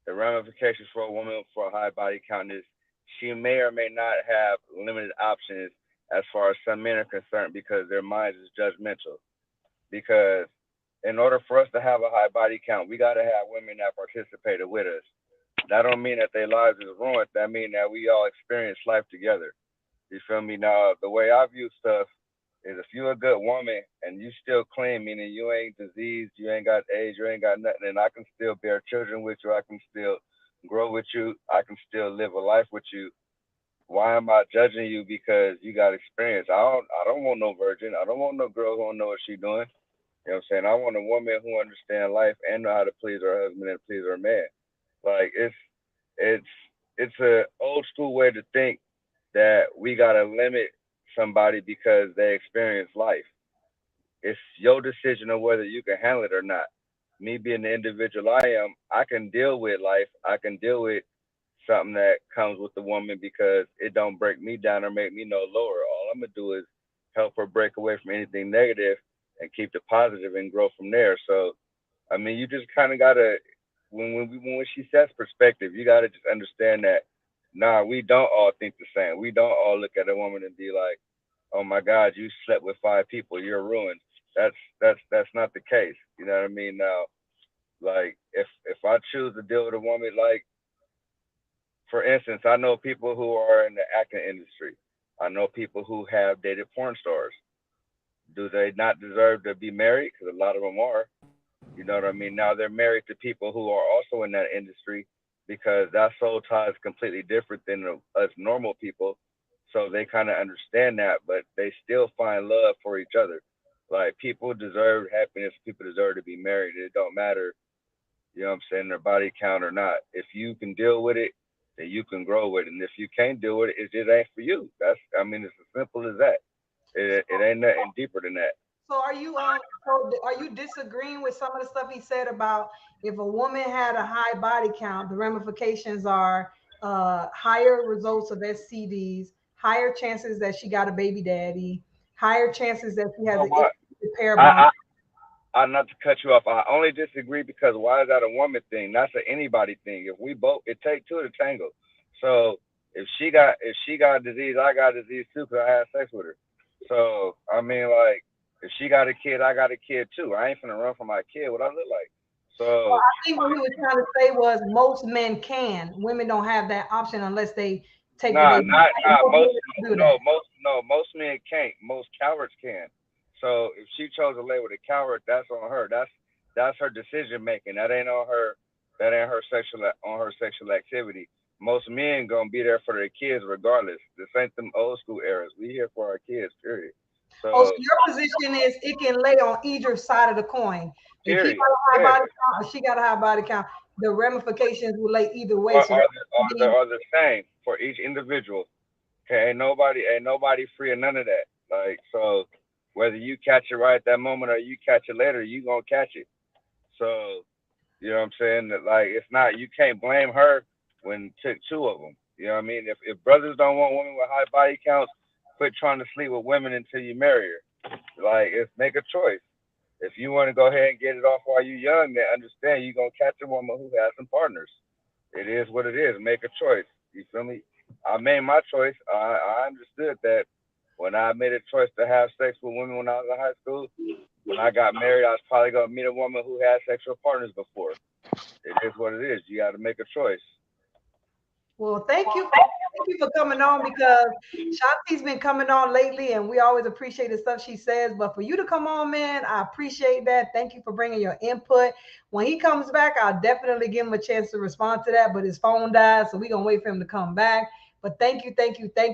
the ramifications for a woman for a high body count is she may or may not have limited options as far as some men are concerned because their minds is judgmental. Because in order for us to have a high body count, we got to have women that participated with us. That don't mean that their lives is ruined. That mean that we all experience life together. You feel me? Now, the way I view stuff is if you're a good woman and you still clean, meaning you ain't diseased, you ain't got AIDS, you ain't got nothing, and I can still bear children with you, I can still grow with you, I can still live a life with you. Why am I judging you because you got experience? I don't want no virgin. I don't want no girl who don't know what she's doing. You know what I'm saying? I want a woman who understands life and know how to please her husband and please her man. Like it's a old school way to think that we gotta limit somebody because they experience life. It's your decision of whether you can handle it or not. Me being the individual I am, I can deal with life. I can deal with something that comes with the woman because it don't break me down or make me no lower. All I'm gonna do is help her break away from anything negative and keep the positive and grow from there. So I mean, you just kind of gotta when she says perspective, you gotta just understand that nah, we don't all think the same. We don't all look at a woman and be like, oh my God, you slept with 5 people, you're ruined. That's not the case. You know what I mean? Now, like if I choose to deal with a woman, like for instance, I know people who are in the acting industry. I know people who have dated porn stars. Do they not deserve to be married? Because a lot of them are. You know what I mean? Now they're married to people who are also in that industry because that soul tie is completely different than us normal people. So they kind of understand that, but they still find love for each other. Like people deserve happiness. People deserve to be married. It don't matter, you know what I'm saying, their body count or not. If you can deal with it, then you can grow with it. And if you can't deal with it, it just ain't for you. I mean, it's as simple as that. It ain't nothing deeper than that. So are you disagreeing with some of the stuff he said about if a woman had a high body count, the ramifications are higher results of STDs, higher chances that she got a baby daddy, higher chances that she has Oh an my! pair bond. I, not to cut you off. I only disagree because why is that a woman thing? That's an anybody thing. If we both, it take two to tango. So if she got a disease, I got a disease too because I had sex with her. So I mean, like, if she got a kid, I got a kid too. I ain't finna run from my kid. What I look like? So I think what he was trying to say was most men can. Women don't have that option unless they take the nah, baby. not Most most. women don't do that. No, most men can't. Most cowards can. So if she chose to lay with a coward, that's on her. That's her decision making. That ain't on her. That ain't her sexual on her sexual activity. Most men gonna be there for their kids regardless. This ain't them old school eras. We here for our kids. Period. Oh, so So your position is it can lay on either side of the coin. If he period. got a high Yeah. body count or she got a high body count, the ramifications will lay either way. Are, So are the that are the are the same for each individual. Okay, ain't nobody free of none of that. Like so, whether you catch it right at that moment or you catch it later, you gonna catch it. So you know what I'm saying? That like it's not you can't blame her when it took two of them. You know what I mean? If brothers don't want women with high body counts, quit trying to sleep with women until you marry her. Like it's make a choice. If you want to go ahead and get it off while you're young, then understand you're gonna catch a woman who has some partners. It is what it is. Make a choice. You feel me? I made my choice. I understood that when I made a choice to have sex with women when I was in high school, when I got married, I was probably gonna meet a woman who had sexual partners before. It is what it is. You got to make a choice. well, thank you for coming on because Shanti's been coming on lately, and we always appreciate the stuff she says. But for you to come on, man, I appreciate that. Thank you for bringing your input. When he comes back, I'll definitely give him a chance to respond to that. But his phone died, so we're gonna wait for him to come back. But thank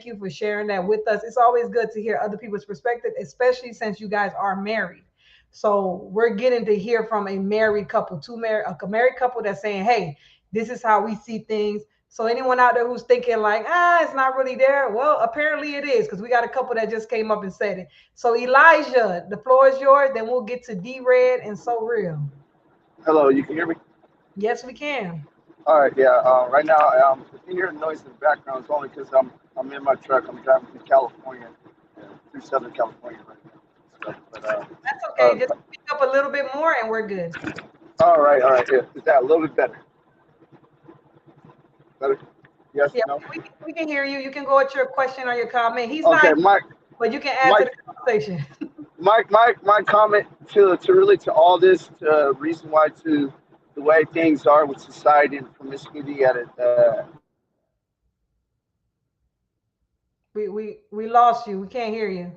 you for sharing that with us. It's always good to hear other people's perspective, especially since you guys are married. So we're getting to hear from a married couple, a married couple that's saying, "Hey, this is how we see things." So anyone out there who's thinking like, it's not really there, well, apparently it is because we got a couple that just came up and said it. So Elijah, the floor is yours. Then we'll get to D Red and So Real. Hello, you can hear me? Yes, we can. All right, yeah. Right now, if you hear noise in the background, it's only because I'm in my truck. I'm driving through California, through Southern California right now. So, That's uh, okay. Just pick up a little bit more and we're good. all right. Yeah. Is that a little bit better? Better? Yes. Yeah, No. we can hear you. You can go at your question or your comment. He's Okay. not, but you can add My to the conversation. my comment to really to all this reason why to the way things are with society and promiscuity at it. We lost you. We can't hear you.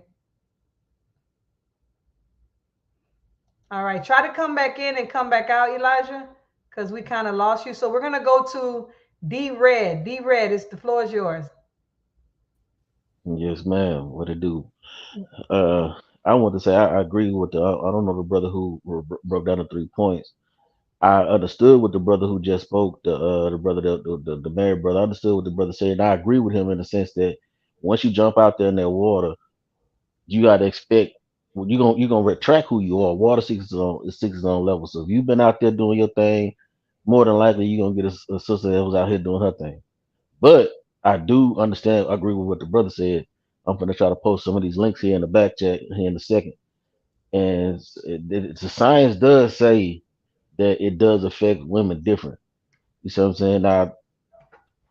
All right, try to come back in and come back out, Elijah, because we kind of lost you. So we're gonna go to D Red. D Red, it's the floor is yours. Yes, ma'am. What it do? Uh, I want to say I agree with I don't know the brother who broke down the 3 points. I understood what the brother who just spoke, the brother, the married brother. I understood what the brother said, and I agree with him in the sense that once you jump out there in that water, you got to expect well, you gonna retract who you are. Water seeks its own level. So if you've been out there doing your thing, more than likely you're gonna get a sister that was out here doing her thing. But I do understand. I agree with what the brother said. I'm gonna try to post some of these links here in the back chat here in a second. And the science does say that it does affect women different. You see what I'm saying? Now,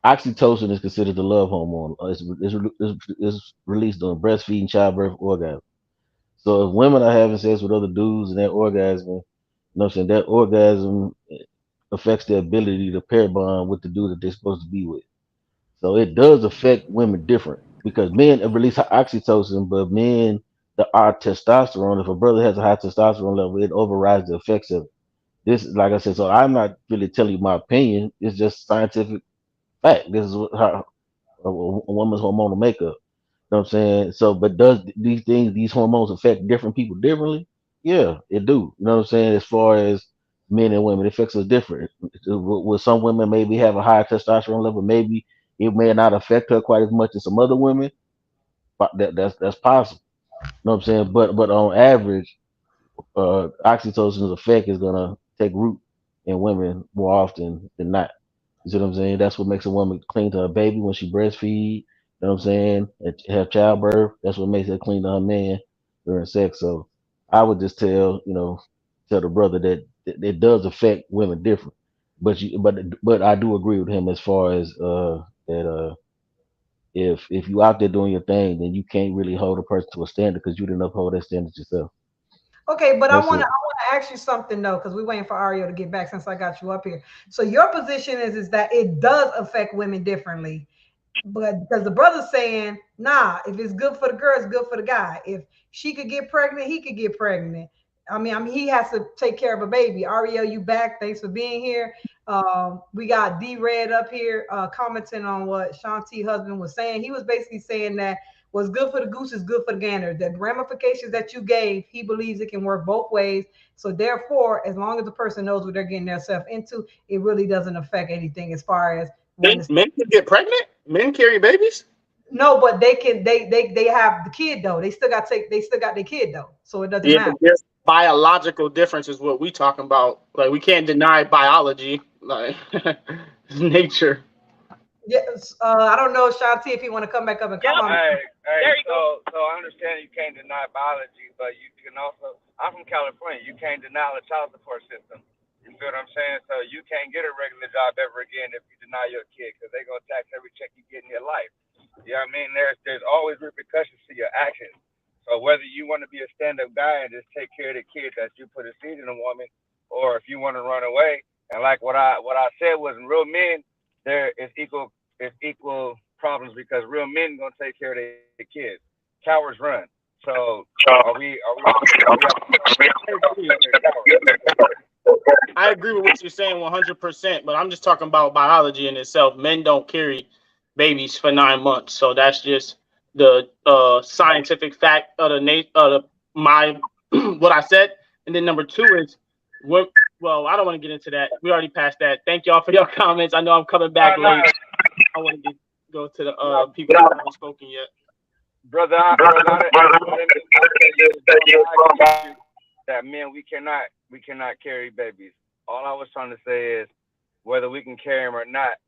oxytocin is considered the love hormone. It's released during breastfeeding, childbirth, orgasm. So if women are having sex with other dudes and they're orgasming, you know what I'm saying, that orgasm affects their ability to pair bond with the dude that they're supposed to be with. So it does affect women different because men release oxytocin, but men, our testosterone, if a brother has a high testosterone level, it overrides the effects of it. This, like I said, so I'm not really telling you my opinion. It's just scientific fact. This is how a woman's hormonal makeup. You know what I'm saying? So, but does these things, these hormones affect different people differently? Yeah, it do. You know what I'm saying? As far as men and women, it affects us different. With some women maybe have a higher testosterone level, maybe it may not affect her quite as much as some other women. But that's possible. You know what I'm saying? But on average, oxytocin's effect is gonna take root in women more often than not. You see what I'm saying? That's what makes a woman cling to her baby when she breastfeed. You know what I'm saying? And have childbirth. That's what makes her cling to her man during sex. So I would just tell the brother that it does affect women different. But I do agree with him as far as that if you out there doing your thing, then you can't really hold a person to a standard because you didn't uphold that standard yourself. Okay, but I That's want to it. I want to ask you something though, because we're waiting for Ariel to get back since I got you up here. So your position is that it does affect women differently, but because the brother's saying, nah, if it's good for the girl, it's good for the guy. If she could get pregnant, he could get pregnant. I mean, he has to take care of a baby. Ariel, you back? Thanks for being here. We got D Red up here commenting on what Shanti husband was saying. He was basically saying that what's good for the goose is good for the gander. The ramifications that you gave, he believes it can work both ways. So therefore, as long as the person knows what they're getting themselves into, it really doesn't affect anything as far as when the Men can get pregnant. Men carry babies. no, but they can they have the kid though. They still got their kid though. So it doesn't Yeah, matter. but there's biological difference is what we talking about. Like we can't deny biology, like nature. Yes, I don't know, Shanti, if you want to come back up and come Yep. on. There you go. So I understand you can't deny biology, but you can also. I'm from California. You can't deny the child support system. You feel what I'm saying? So you can't get a regular job ever again if you deny your kid because they're gonna tax every check you get in your life. You know what I mean? There's always repercussions to your actions. So whether you want to be a stand-up guy and just take care of the kid that you put a seed in a woman, or if you want to run away, and like what I said was, in real men, there is equal problems because real men gonna take care of their kids. Cowards run. So I agree with what you're saying 100%, but I'm just talking about biology in itself. Men don't carry babies for 9 months, so that's just the scientific fact of my what I said. And then number two is, well, I don't want to get into that. We already passed that. Thank y'all for your comments. I know I'm coming back no, late. I want to go to the no, people who haven't spoken yet. brother, that men we cannot carry babies. All I was trying to say is whether we can carry them or not,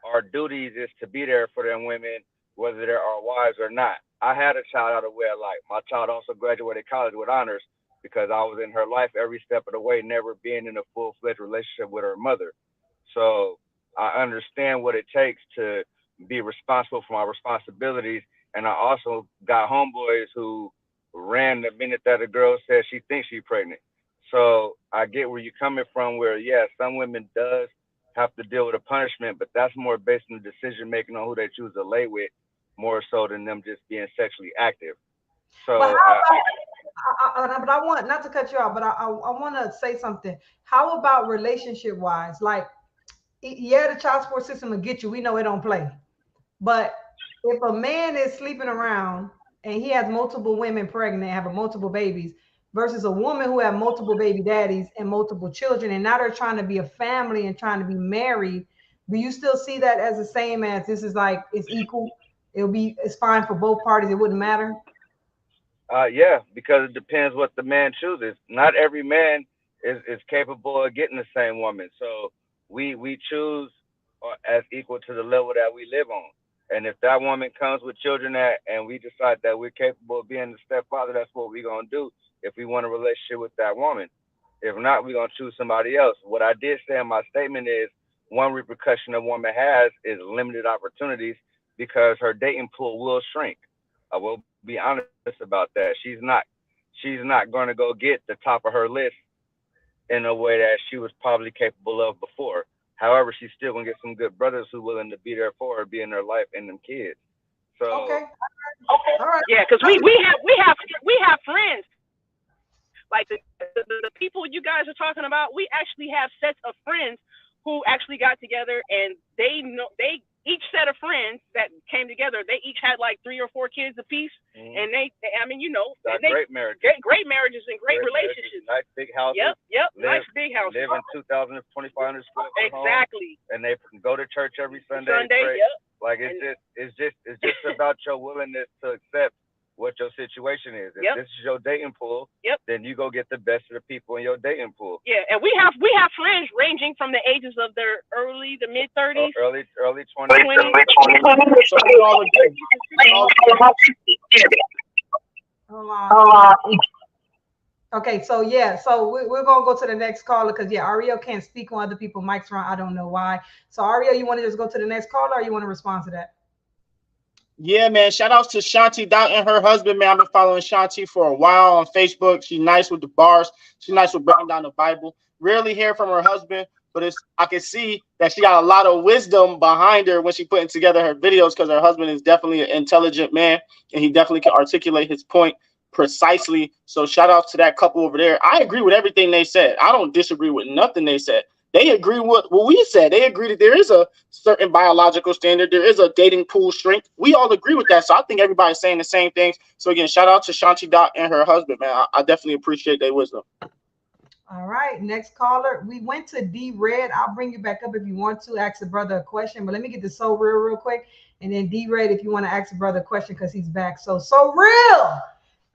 our duties is to be there for them women, whether they're our wives or not. I had a child out of wedlock. My child also graduated college with honors because I was in her life every step of the way, never being in a full fledged relationship with her mother. So I understand what it takes to be responsible for my responsibilities. And I also got homeboys who ran the minute that a girl says she thinks she's pregnant. So I get where you're coming from. Where yeah, some women does have to deal with a punishment, but that's more based on the decision making on who they choose to lay with, more so than them just being sexually active. But So how about but I want not to cut you off, but I want to say something. How about relationship wise? Like, yeah, the child support system will get you. We know it don't play. But if a man is sleeping around and he has multiple women pregnant, having multiple babies, versus a woman who have multiple baby daddies and multiple children, and now they're trying to be a family and trying to be married, do you still see that as the same as this is like it's equal? It's fine for both parties. It wouldn't matter. yeah, because it depends what the man chooses. Not every man is capable of getting the same woman. So we choose or as equal to the level that we live on. And if that woman comes with children and we decide that we're capable of being the stepfather, that's what we're gonna do if we want a relationship with that woman. If not, we're gonna choose somebody else. What I did say in my statement is one repercussion a woman has is limited opportunities because her dating pool will shrink. I will be honest about that. She's not gonna go get the top of her list in a way that she was probably capable of before. However, she's still gonna get some good brothers who willing to be there for her, be in her life and them kids. Okay. So All right. Yeah, because we have friends like the people you guys are talking about. We actually have sets of friends who actually got together, and they each set of friends that came together, they each had like 3 or 4 kids apiece, and they I mean, got they great marriages, great marriages and great relationships. nice big houses. Yep, nice big houses. Live in 2,000 to 2,500 square foot homes, Exactly. and they go to church every Sunday. Sunday, pray. yep. Like it's just about your willingness to accept what your situation is. If this is your dating pool, then you go get the best of the people in your dating pool. Yeah, and we have friends ranging from the ages of their early to mid 30s, early 20s. So we all agree. Hold on. Okay, so we're gonna go to the next caller because Ariel can't speak on other people's mics around. I don't know why. So Ariel, you want to just go to the next caller, or you want to respond to that? Yeah, man. Shout outs to Shanti Dot and her husband, man. I've been following Shanti for a while on Facebook. She's nice with the bars. She's nice with breaking down the Bible. Rarely hear from her husband, but I can see that she got a lot of wisdom behind her when she putting together her videos, because her husband is definitely an intelligent man and he definitely can articulate his point precisely. So shout out to that couple over there. I agree with everything they said. I don't disagree with nothing they said. They agree with what we said. They agree that there is a certain biological standard. There is a dating pool shrink. We all agree with that. So I think everybody's saying the same things. So again, shout out to Shanti Dot and her husband, man. I definitely appreciate their wisdom. All right, next caller. We went to D Red. I'll bring you back up if you want to ask the brother a question, but let me get the So Real quick. And then D Red, if you want to ask the brother a question, because he's back. So Real,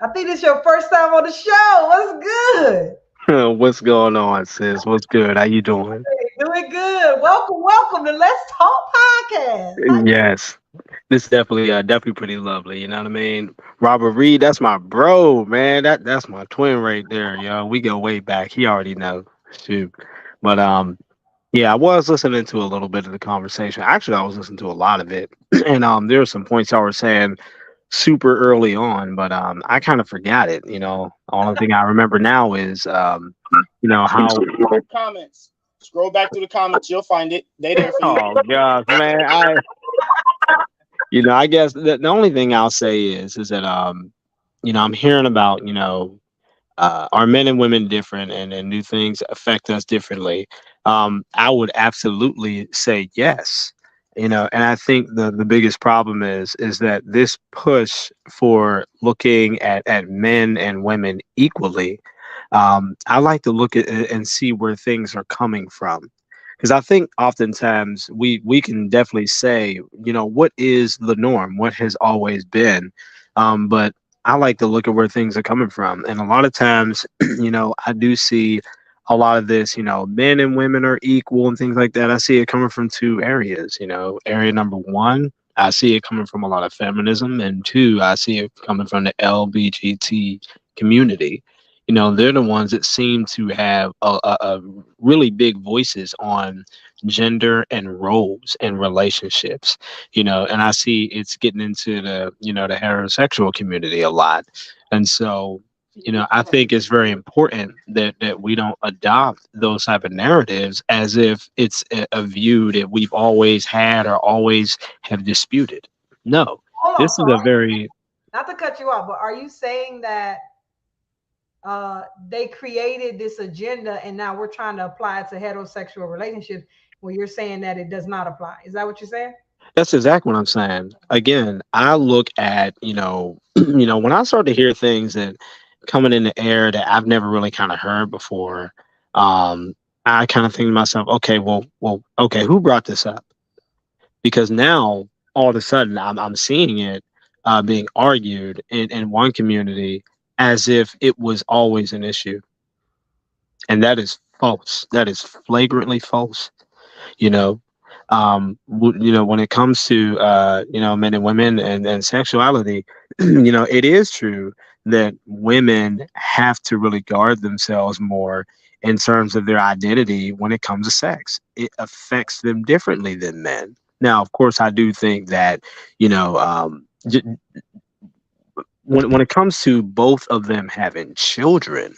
I think this is your first time on the show. What's good? What's going on, sis? What's good? How you doing? Hey, doing good. Welcome to Let's Talk Podcast. Yes, this is definitely pretty lovely. You know what I mean? Robert Reed, that's my bro, man. That's my twin right there, yo. We go way back. He already knows. Shoot, but yeah, I was listening to a little bit of the conversation. Actually, I was listening to a lot of it, and there were some points I was saying super early on, but I kind of forgot it. The only thing I remember now is how comments. Scroll back through the comments, you'll find it. They there for you. Oh gosh, man. I guess the only thing I'll say is that I'm hearing about are men and women different, and do things affect us differently? I would absolutely say yes. And I think the biggest problem is that this push for looking at men and women equally, I like to look at it and see where things are coming from. Because I think oftentimes we can definitely say, what is the norm, what has always been. But I like to look at where things are coming from. And a lot of times, I do see a lot of this, men and women are equal and things like that. I see it coming from 2 areas. Area number 1, I see it coming from a lot of feminism, and 2, I see it coming from the LGBT community. They're the ones that seem to have a really big voices on gender and roles and relationships, and I see it's getting into the heterosexual community a lot. And so, I think it's very important that we don't adopt those type of narratives as if it's a view that we've always had or always have disputed. No, this is a very, not to cut you off, but are you saying that they created this agenda and now we're trying to apply it to heterosexual relationships, where you're saying that it does not apply? Is that what you're saying? that's exactly what I'm saying. Again, I look at, when I start to hear things that coming in the air that I've never really kind of heard before, I kind of think to myself, okay, okay, who brought this up? Because now all of a sudden I'm seeing it being argued in one community as if it was always an issue. And that is false. That is flagrantly false. When it comes to men and women and sexuality, it is true that women have to really guard themselves more in terms of their identity when it comes to sex. It affects them differently than men. Now, of course, I do think that you know when it comes to both of them having children,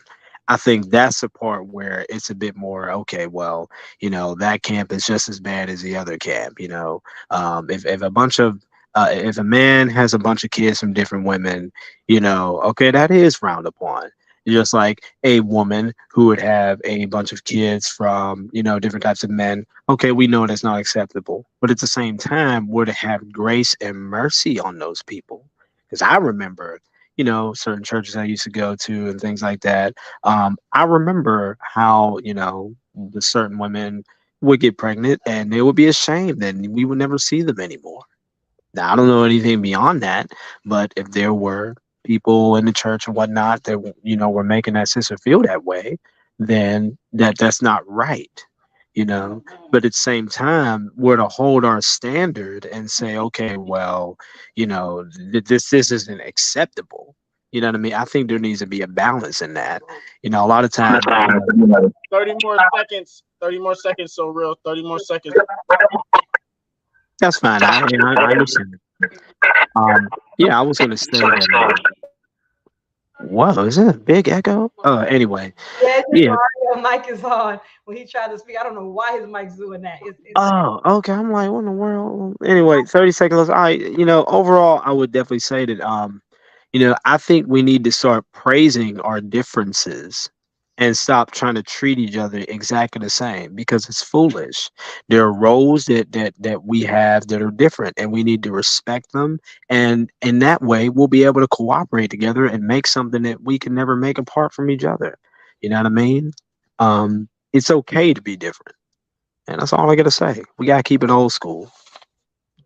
I think that's the part where it's a bit more okay. Well, that camp is just as bad as the other camp. If a bunch of if a man has a bunch of kids from different women, okay, that is frowned upon. Just like a woman who would have a bunch of kids from different types of men, okay, we know that's not acceptable. But at the same time, we're to have grace and mercy on those people. Because I remember certain churches I used to go to and things like that. I remember how, the certain women would get pregnant and they would be ashamed and we would never see them anymore. Now, I don't know anything beyond that, but if there were people in the church and whatnot that, were making that sister feel that way, then that's not right, you know. But at the same time, we're to hold our standard and say, okay, well, this isn't acceptable. You know what I mean? I think there needs to be a balance in that. A lot of times, 30 more seconds. 30 more seconds. So real. 30 more seconds. that's fine. I understand. Yeah, I was going to say that. Wow, is that a big echo? Anyway, Yeah, it's just yeah. Mario mic is on when he tried to speak. I don't know why his mic's doing that. It's Oh, okay. I'm like, what in the world? Anyway, 30 seconds. All right. Overall, I would definitely say that, I think we need to start praising our differences and stop trying to treat each other exactly the same because it's foolish. There are roles that we have that are different and we need to respect them. And in that way, we'll be able to cooperate together and make something that we can never make apart from each other. You know what I mean? It's okay to be different. And that's all I gotta say. We gotta keep it old school.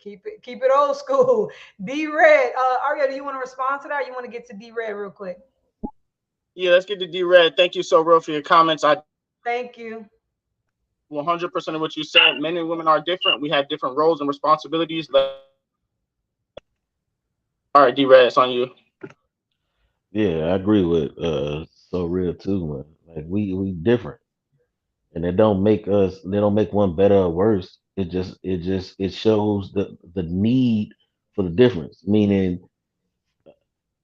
keep it old school. D Red, Aria, do you want to respond to that? Or you want to get to D Red real quick? Yeah, let's get to D Red. Thank you so real for your comments. I Thank you. 100% of what you said. Men and women are different. We have different roles and responsibilities. All right, D Red, it's on you. Yeah, I agree with so real too, man. Like we different, and they don't make one better or worse. It shows the need for the difference. Meaning,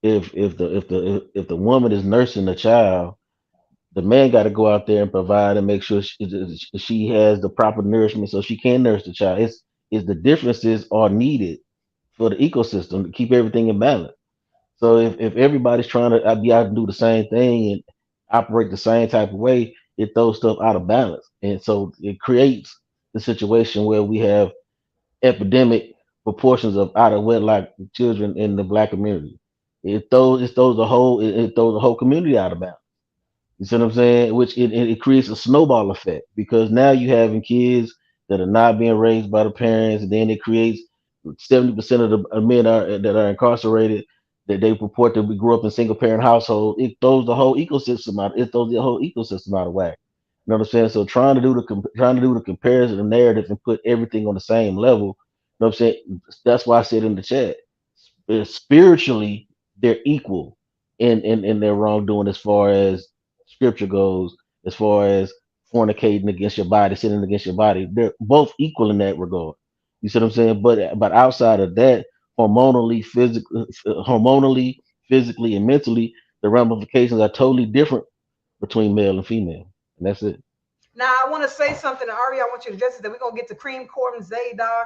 if the woman is nursing the child, the man got to go out there and provide and make sure she has the proper nourishment so she can nurse the child. It's the differences are needed for the ecosystem to keep everything in balance. So if everybody's trying to be out and do the same thing and operate the same type of way, it throws stuff out of balance, and so it creates the situation where we have epidemic proportions of out of wedlock children in the black community. It throws the whole community out of balance. You see what I'm saying? Which it creates a snowball effect because now you having kids that are not being raised by the parents, and then it creates 70% of the men that are incarcerated that they purport to be grew up in single parent household. It throws the whole ecosystem out. It throws the whole ecosystem out of whack. You know what I'm saying? So trying to do the comparison, the narrative, and put everything on the same level. You know what I'm saying? That's why I said in the chat, spiritually they're equal in their wrongdoing as far as scripture goes, as far as fornicating against your body, sinning against your body. They're both equal in that regard. You see what I'm saying? But outside of that, hormonally, physically, and mentally, the ramifications are totally different between male and female. And that's it. Now I want to say something to Ari. I want you to address it. That we're gonna get to Cream Court and Zadok,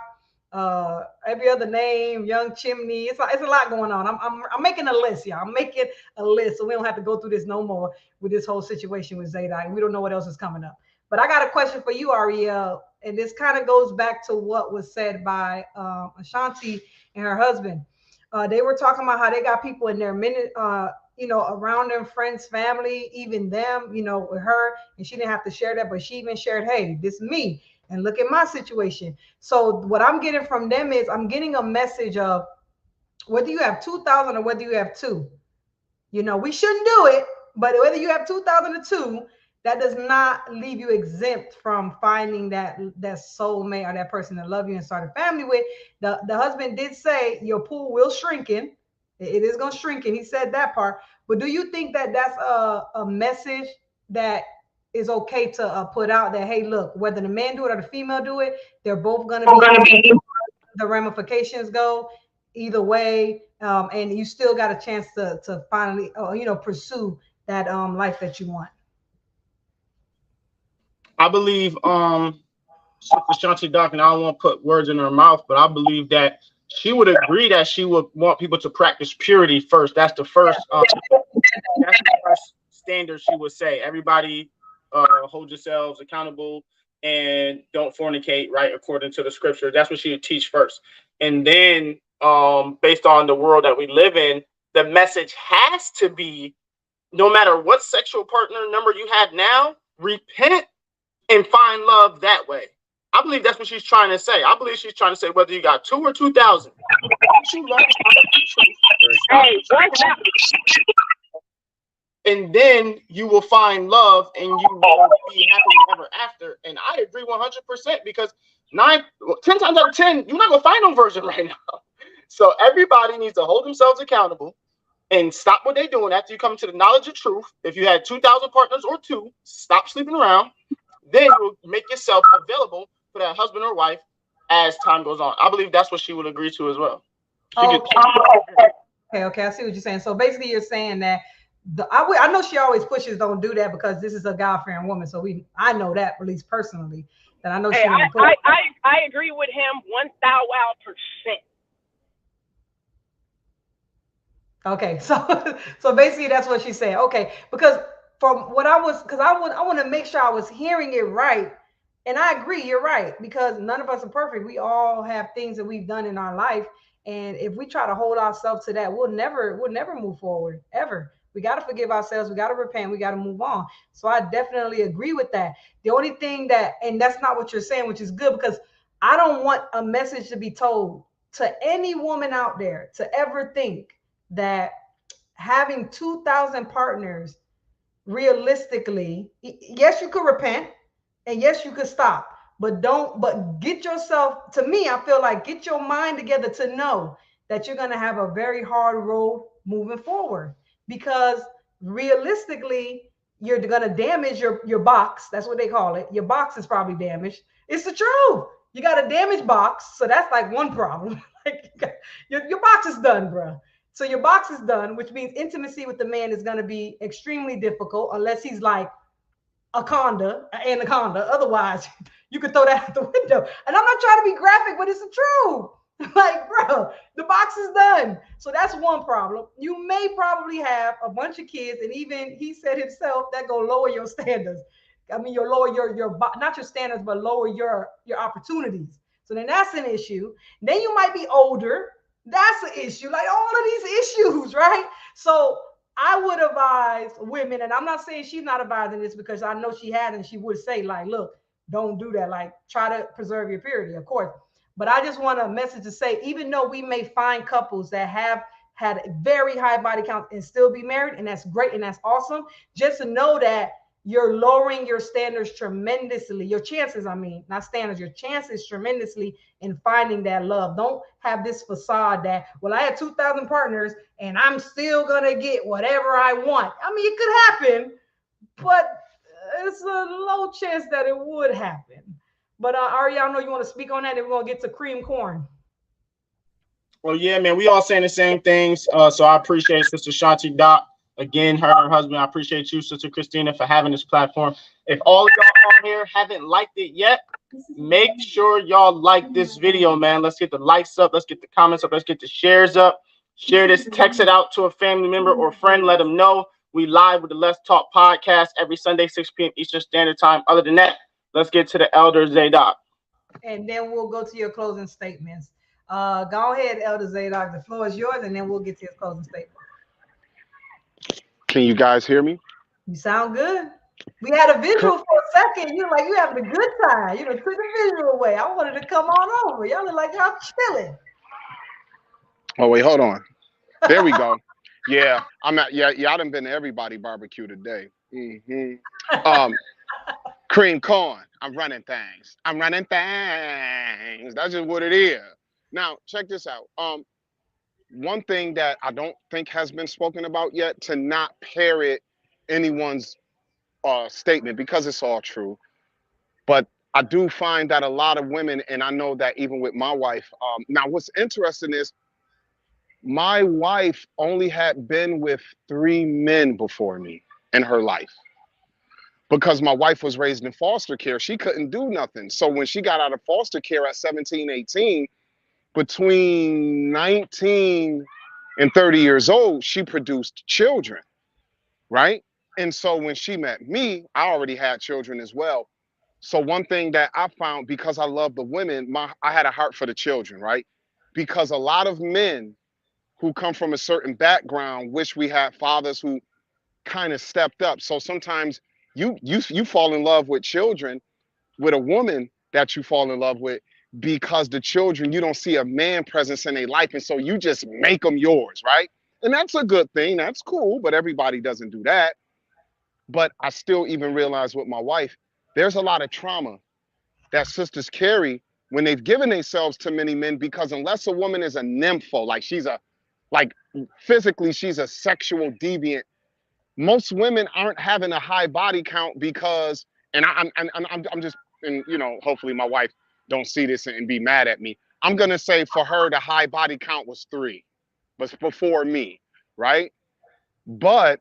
every other name, Young Chimney. It's a lot going on. I'm making a list, y'all. I'm making a list so we don't have to go through this no more with this whole situation with Zadok. We don't know what else is coming up. But I got a question for you, Ariel, and this kind of goes back to what was said by Ashanti and her husband. They were talking about how they got people in their minute, around them, friends, family, even them, with her, and she didn't have to share that, but she even shared, hey, this is me, and look at my situation. So what I'm getting from them is I'm getting a message of whether you have 2,000 or whether you have two, we shouldn't do it, but whether you have 2,000 or two, that does not leave you exempt from finding that soulmate or that person to love you and start a family with. The husband did say your pool will shrinking. It is going to shrink, and he said that part. But do you think that that's a message that is okay to put out, that hey, look, whether the man do it or the female do it, they're both going to be the ramifications go either way, and you still got a chance to finally pursue that life that you want? I believe Sister Shanti Doc, and I don't want to put words in her mouth, but I believe that she would agree that she would want people to practice purity first. That's the first standard she would say. Everybody hold yourselves accountable and don't fornicate, right, according to the scripture. That's what she would teach first. And then based on the world that we live in, the message has to be, no matter what sexual partner number you have now, repent and find love that way. I believe that's what she's trying to say. I believe she's trying to say whether you got 2 or 2,000. And then you will find love and you will be happily ever after. And I agree 100% because 10 times out of 10, you're not going to find no virgin right now. So everybody needs to hold themselves accountable and stop what they're doing after you come to the knowledge of truth. If you had 2,000 partners or 2, stop sleeping around. Then you'll make yourself available for that husband or wife as time goes on. I believe that's what she would agree to as well. Okay, I see what you're saying. So basically you're saying that I know she always pushes don't do that because this is a God-fearing woman. So I know that, at least personally, that I know she won't put I agree with him 1,000%. Okay, so basically that's what she's saying. Okay, because from what I want to make sure I was hearing it right. And I agree, you're right, because none of us are perfect. We all have things that we've done in our life. And if we try to hold ourselves to that, we'll never move forward, ever. We got to forgive ourselves. We got to repent. We got to move on. So I definitely agree with that. The only thing and that's not what you're saying, which is good, because I don't want a message to be told to any woman out there to ever think that having 2,000 partners, realistically, yes, you could repent and yes, you could stop, but get yourself, to me, I feel like get your mind together to know that you're going to have a very hard road moving forward, because realistically, you're going to damage your box. That's what they call it. Your box is probably damaged. It's the truth. You got a damaged box. So that's like one problem. Like your box is done, bro. So your box is done, which means intimacy with the man is going to be extremely difficult unless he's like anaconda. Otherwise, you could throw that out the window. And I'm not trying to be graphic, but it's the truth. Like, bro, the box is done. So that's one problem. You may probably have a bunch of kids, and even he said himself that gonna lower your standards. I mean, you'll lower your not your standards, but lower your opportunities. So then that's an issue. Then you might be older. That's an issue. Like all of these issues, right? So I would advise women, and I'm not saying she's not advising this because I know she had, and she would say, like, look, don't do that. Like, try to preserve your purity, of course. But I just want a message to say, even though we may find couples that have had very high body count and still be married, and that's great and that's awesome, just to know that you're lowering your standards tremendously. Your chances, not standards, your chances tremendously in finding that love. Don't have this facade that, well, I had 2,000 partners and I'm still going to get whatever I want. I mean, it could happen, but it's a low chance that it would happen. But Ariel, I know you want to speak on that, and we're going to get to cream corn. Well, yeah, man, we all saying the same things. So I appreciate Sister Shanti Doc. Again, her and her husband. I appreciate you, Sister Christina, for having this platform. If all of y'all on here haven't liked it yet, make sure y'all like this video, man. Let's get the likes up. Let's get the comments up. Let's get the shares up. Share this, text it out to a family member or friend. Let them know we live with the Let's Talk podcast every Sunday, 6 p.m. Eastern Standard Time. Other than that, let's get to the Elder Zadok. And then we'll go to your closing statements. Go ahead, Elder Zadok. The floor is yours, and then we'll get to your closing statement. Can you guys hear me? You sound good. We had a visual for a second. You're like, you having a good time. You took the visual away. I wanted to come on over. Y'all look like y'all chilling. Oh, wait, hold on. There we go. Yeah, I'm at. Yeah, I done been to everybody barbecue today. Cream corn. I'm running things. I'm running things. That's just what it is. Now, check this out. One thing that I don't think has been spoken about yet, to not parrot anyone's statement, because it's all true. But I do find that a lot of women, and I know that even with my wife, now what's interesting is my wife only had been with 3 men before me in her life. Because my wife was raised in foster care, she couldn't do nothing. So when she got out of foster care at 17, 18, between 19 and 30 years old, she produced children, right? And so when she met me, I already had children as well. So one thing that I found, because I love the women, I had a heart for the children, right? Because a lot of men who come from a certain background wish we had fathers who kind of stepped up. So sometimes you fall in love with children, with a woman that you fall in love with, because the children, you don't see a man presence in their life, and so you just make them yours, right? And that's a good thing, that's cool, but everybody doesn't do that. But I still even realize with my wife, there's a lot of trauma that sisters carry when they've given themselves to many men, because unless a woman is a nympho, like physically she's a sexual deviant, most women aren't having a high body count because, and I'm just, and hopefully my wife don't see this and be mad at me. I'm gonna say for her the high body count was 3, but before me, right? But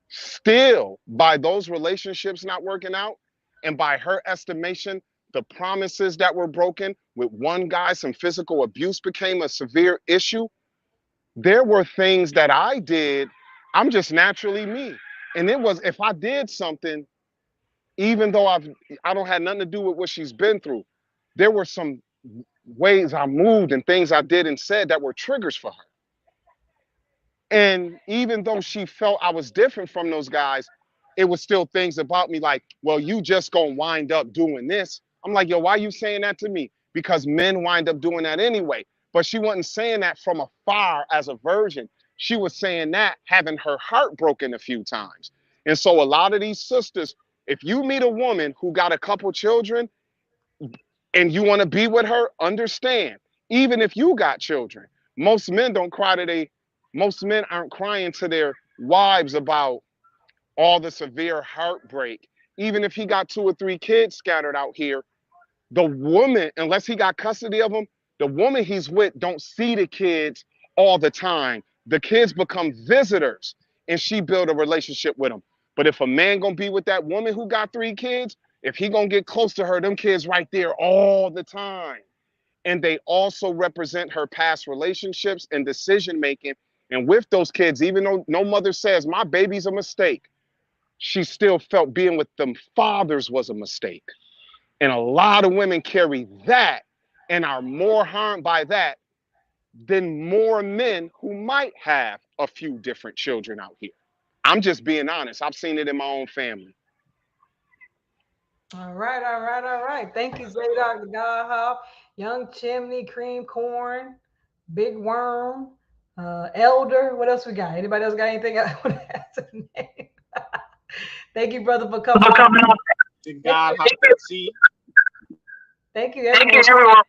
still, by those relationships not working out, and by her estimation, the promises that were broken with one guy, some physical abuse became a severe issue. There were things that I did. I'm just naturally me. And it was, if I did something, even though I don't have nothing to do with what she's been through, there were some ways I moved and things I did and said that were triggers for her. And even though she felt I was different from those guys, it was still things about me like, well, you just gonna wind up doing this. I'm like, yo, why are you saying that to me? Because men wind up doing that anyway. But she wasn't saying that from afar as a virgin. She was saying that having her heart broken a few times. And so a lot of these sisters, if you meet a woman who got a couple children and you want to be with her, understand, even if you got children, most men don't cry to most men aren't crying to their wives about all the severe heartbreak. Even if he got 2 or 3 kids scattered out here, the woman, unless he got custody of them, the woman he's with don't see the kids all the time. The kids become visitors, and she build a relationship with them. But if a man gonna be with that woman who got 3 kids, if he gonna get close to her, them kids right there all the time. And they also represent her past relationships and decision making. And with those kids, even though no mother says my baby's a mistake, she still felt being with them fathers was a mistake. And a lot of women carry that and are more harmed by that than more men who might have a few different children out here. I'm just being honest. I've seen it in my own family. All right, all right, all right. Thank you, Zadok the Godhop, Young Chimney, Cream Corn, Big Worm, Elder. What else we got? Anybody else got anything I want to add to the name? Thank you, brother, for coming on. To God, see. Thank you, everyone.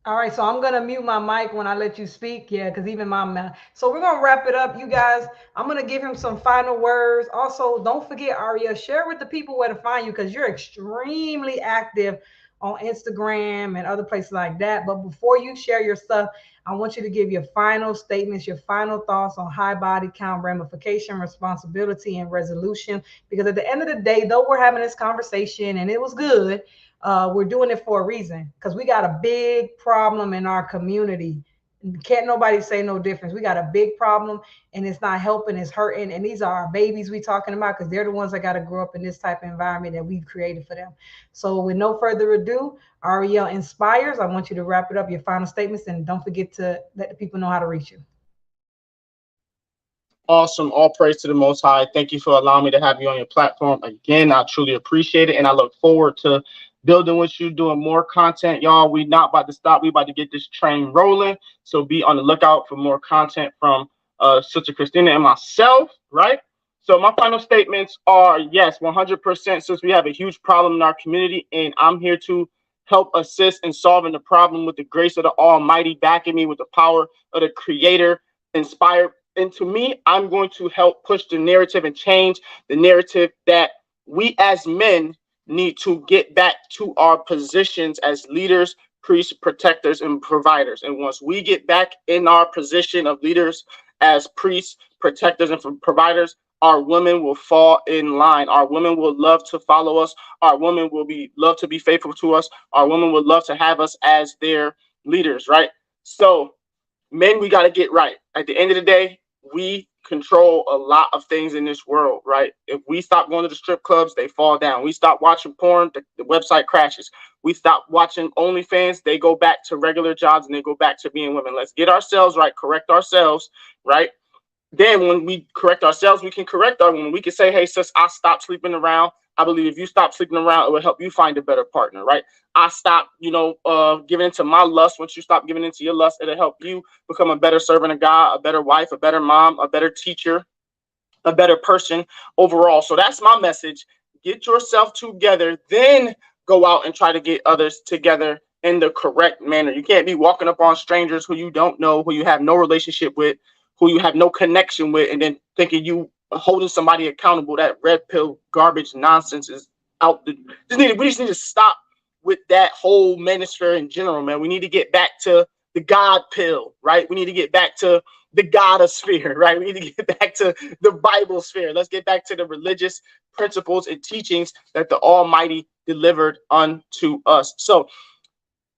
All right, so I'm gonna mute my mic when I let you speak, yeah, because even my mouth. So we're gonna wrap it up, you guys. I'm gonna give him some final words. Also, don't forget, Ariel, share with the people where to find you because you're extremely active on Instagram and other places like that. But before you share your stuff, I want you to give your final statements, your final thoughts on high body count, ramification, responsibility, and resolution. Because at the end of the day, though we're having this conversation and it was good, we're doing it for a reason because we got a big problem in our community. Can't nobody say no difference. We got a big problem and it's not helping, it's hurting. And these are our babies we talking about because they're the ones that got to grow up in this type of environment that we've created for them. So with no further ado, Ariel Inspires, I want you to wrap it up, your final statements, and don't forget to let the people know how to reach you. Awesome. All praise to the Most High. Thank you for allowing me to have you on your platform again. I truly appreciate it. And I look forward to building with you, doing more content, y'all. We not about to stop. We about to get this train rolling. So be on the lookout for more content from Sister Christina and myself, right? So my final statements are yes, 100%. Since we have a huge problem in our community, and I'm here to help assist in solving the problem with the grace of the Almighty backing me with the power of the Creator, inspired into me. I'm going to help push the narrative and change the narrative that we as men need to get back to our positions as leaders, priests, protectors, and providers. And once we get back in our position of leaders as priests, protectors, and providers, our women will fall in line. Our women will love to follow us. Our women will be love to be faithful to us. Our women would love to have us as their leaders, right? So, men, we got to get right. At the end of the day, we control a lot of things in this world, right? If we stop going to the strip clubs, they fall down. We stop watching porn, the website crashes. We stop watching OnlyFans, they go back to regular jobs and they go back to being women. Let's get ourselves right, correct ourselves, right? Then when we correct ourselves, we can correct our women. We can say, hey, sis, I stopped sleeping around. I believe if you stop sleeping around, it will help you find a better partner, right? I stopped, giving into my lust. Once you stop giving into your lust, it'll help you become a better servant of God, a better wife, a better mom, a better teacher, a better person overall. So that's my message. Get yourself together, then go out and try to get others together in the correct manner. You can't be walking up on strangers who you don't know, who you have no relationship with, who you have no connection with, and then thinking you holding somebody accountable. That red pill garbage nonsense is out. We just need to stop with that whole manosphere in general, man. We need to get back to the God pill, right? We need to get back to the Godosphere, right? We need to get back to the Bible sphere. Let's get back to the religious principles and teachings that the Almighty delivered unto us. So,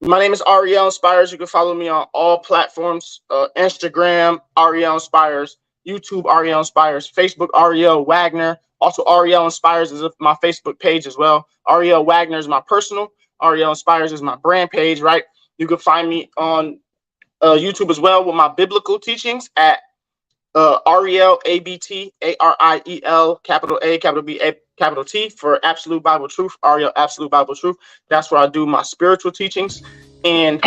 my name is Ariel Inspires. You can follow me on all platforms, Instagram, Ariel Inspires, YouTube, Ariel Inspires, Facebook, Ariel Wagner. Also, Ariel Inspires is my Facebook page as well. Ariel Wagner is my personal. Ariel Inspires is my brand page, right? You can find me on YouTube as well with my biblical teachings at Ariel, ABT, ARIEL, capital A, capital B, capital T for Absolute Bible Truth, Ariel Absolute Bible Truth. That's where I do my spiritual teachings. And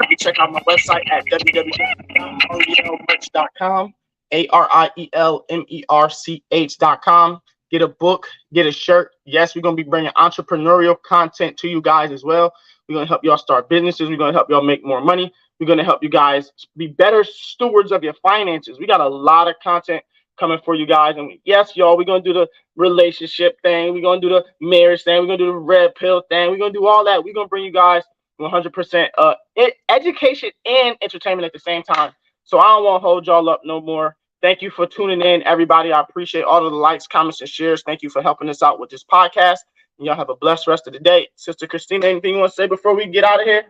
you check out my website at www.arielmerch.com, ARIELMERCH.com. Get a book, get a shirt. Yes, we're going to be bringing entrepreneurial content to you guys as well. We're going to help y'all start businesses. We're going to help y'all make more money. We're going to help you guys be better stewards of your finances. We got a lot of content coming for you guys. And yes, y'all, we're going to do the relationship thing. We're going to do the marriage thing. We're going to do the red pill thing. We're going to do all that. We're going to bring you guys 100% education and entertainment at the same time. So I don't want to hold y'all up no more. Thank you for tuning in, everybody. I appreciate all of the likes, comments, and shares. Thank you for helping us out with this podcast. And y'all have a blessed rest of the day. Sister Christina, anything you want to say before we get out of here?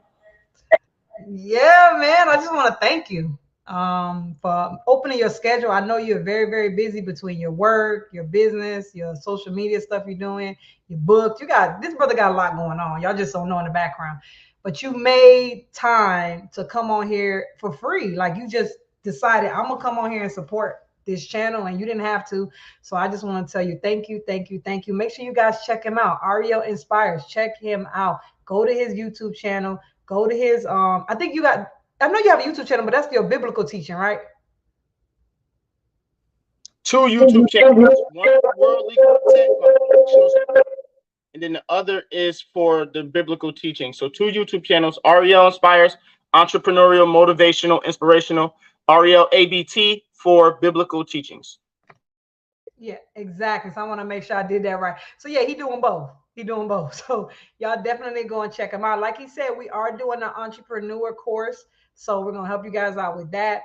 Yeah, man. I just want to thank you for opening your schedule. I know you're very, very busy between your work, your business, your social media stuff you're doing, your books. This brother got a lot going on. Y'all just don't know in the background. But you made time to come on here for free. Like you just decided, I'm going to come on here and support this channel, and you didn't have to. So I just want to tell you, thank you, thank you, thank you. Make sure you guys check him out. Ariel Inspires. Check him out. Go to his YouTube channel. Go to his, I know you have a YouTube channel, but that's your biblical teaching, right? 2 YouTube channels. One for worldly content, and then the other is for the biblical teaching. So 2 YouTube channels, Ariel Inspires, entrepreneurial, motivational, inspirational, Ariel ABT for biblical teachings. Yeah, exactly. So I want to make sure I did that right. So yeah, he doing both. So y'all definitely go and check him out. Like he said, we are doing an entrepreneur course. So we're going to help you guys out with that.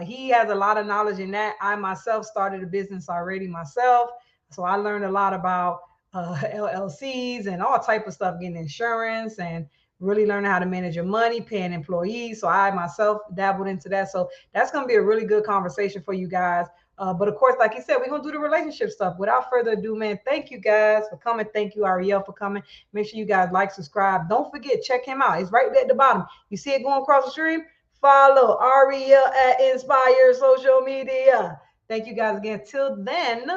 He has a lot of knowledge in that. I myself started a business already myself. So I learned a lot about LLCs and all type of stuff, getting insurance and really learning how to manage your money, paying employees. So I myself dabbled into that. So that's going to be a really good conversation for you guys. But of course, like you said, we're going to do the relationship stuff. Without further ado, man, thank you guys for coming. Thank you, Ariel, for coming. Make sure you guys like, subscribe. Don't forget, check him out. It's right there at the bottom. You see it going across the stream? Follow Ariel at Inspire social media. Thank you guys again. Till then,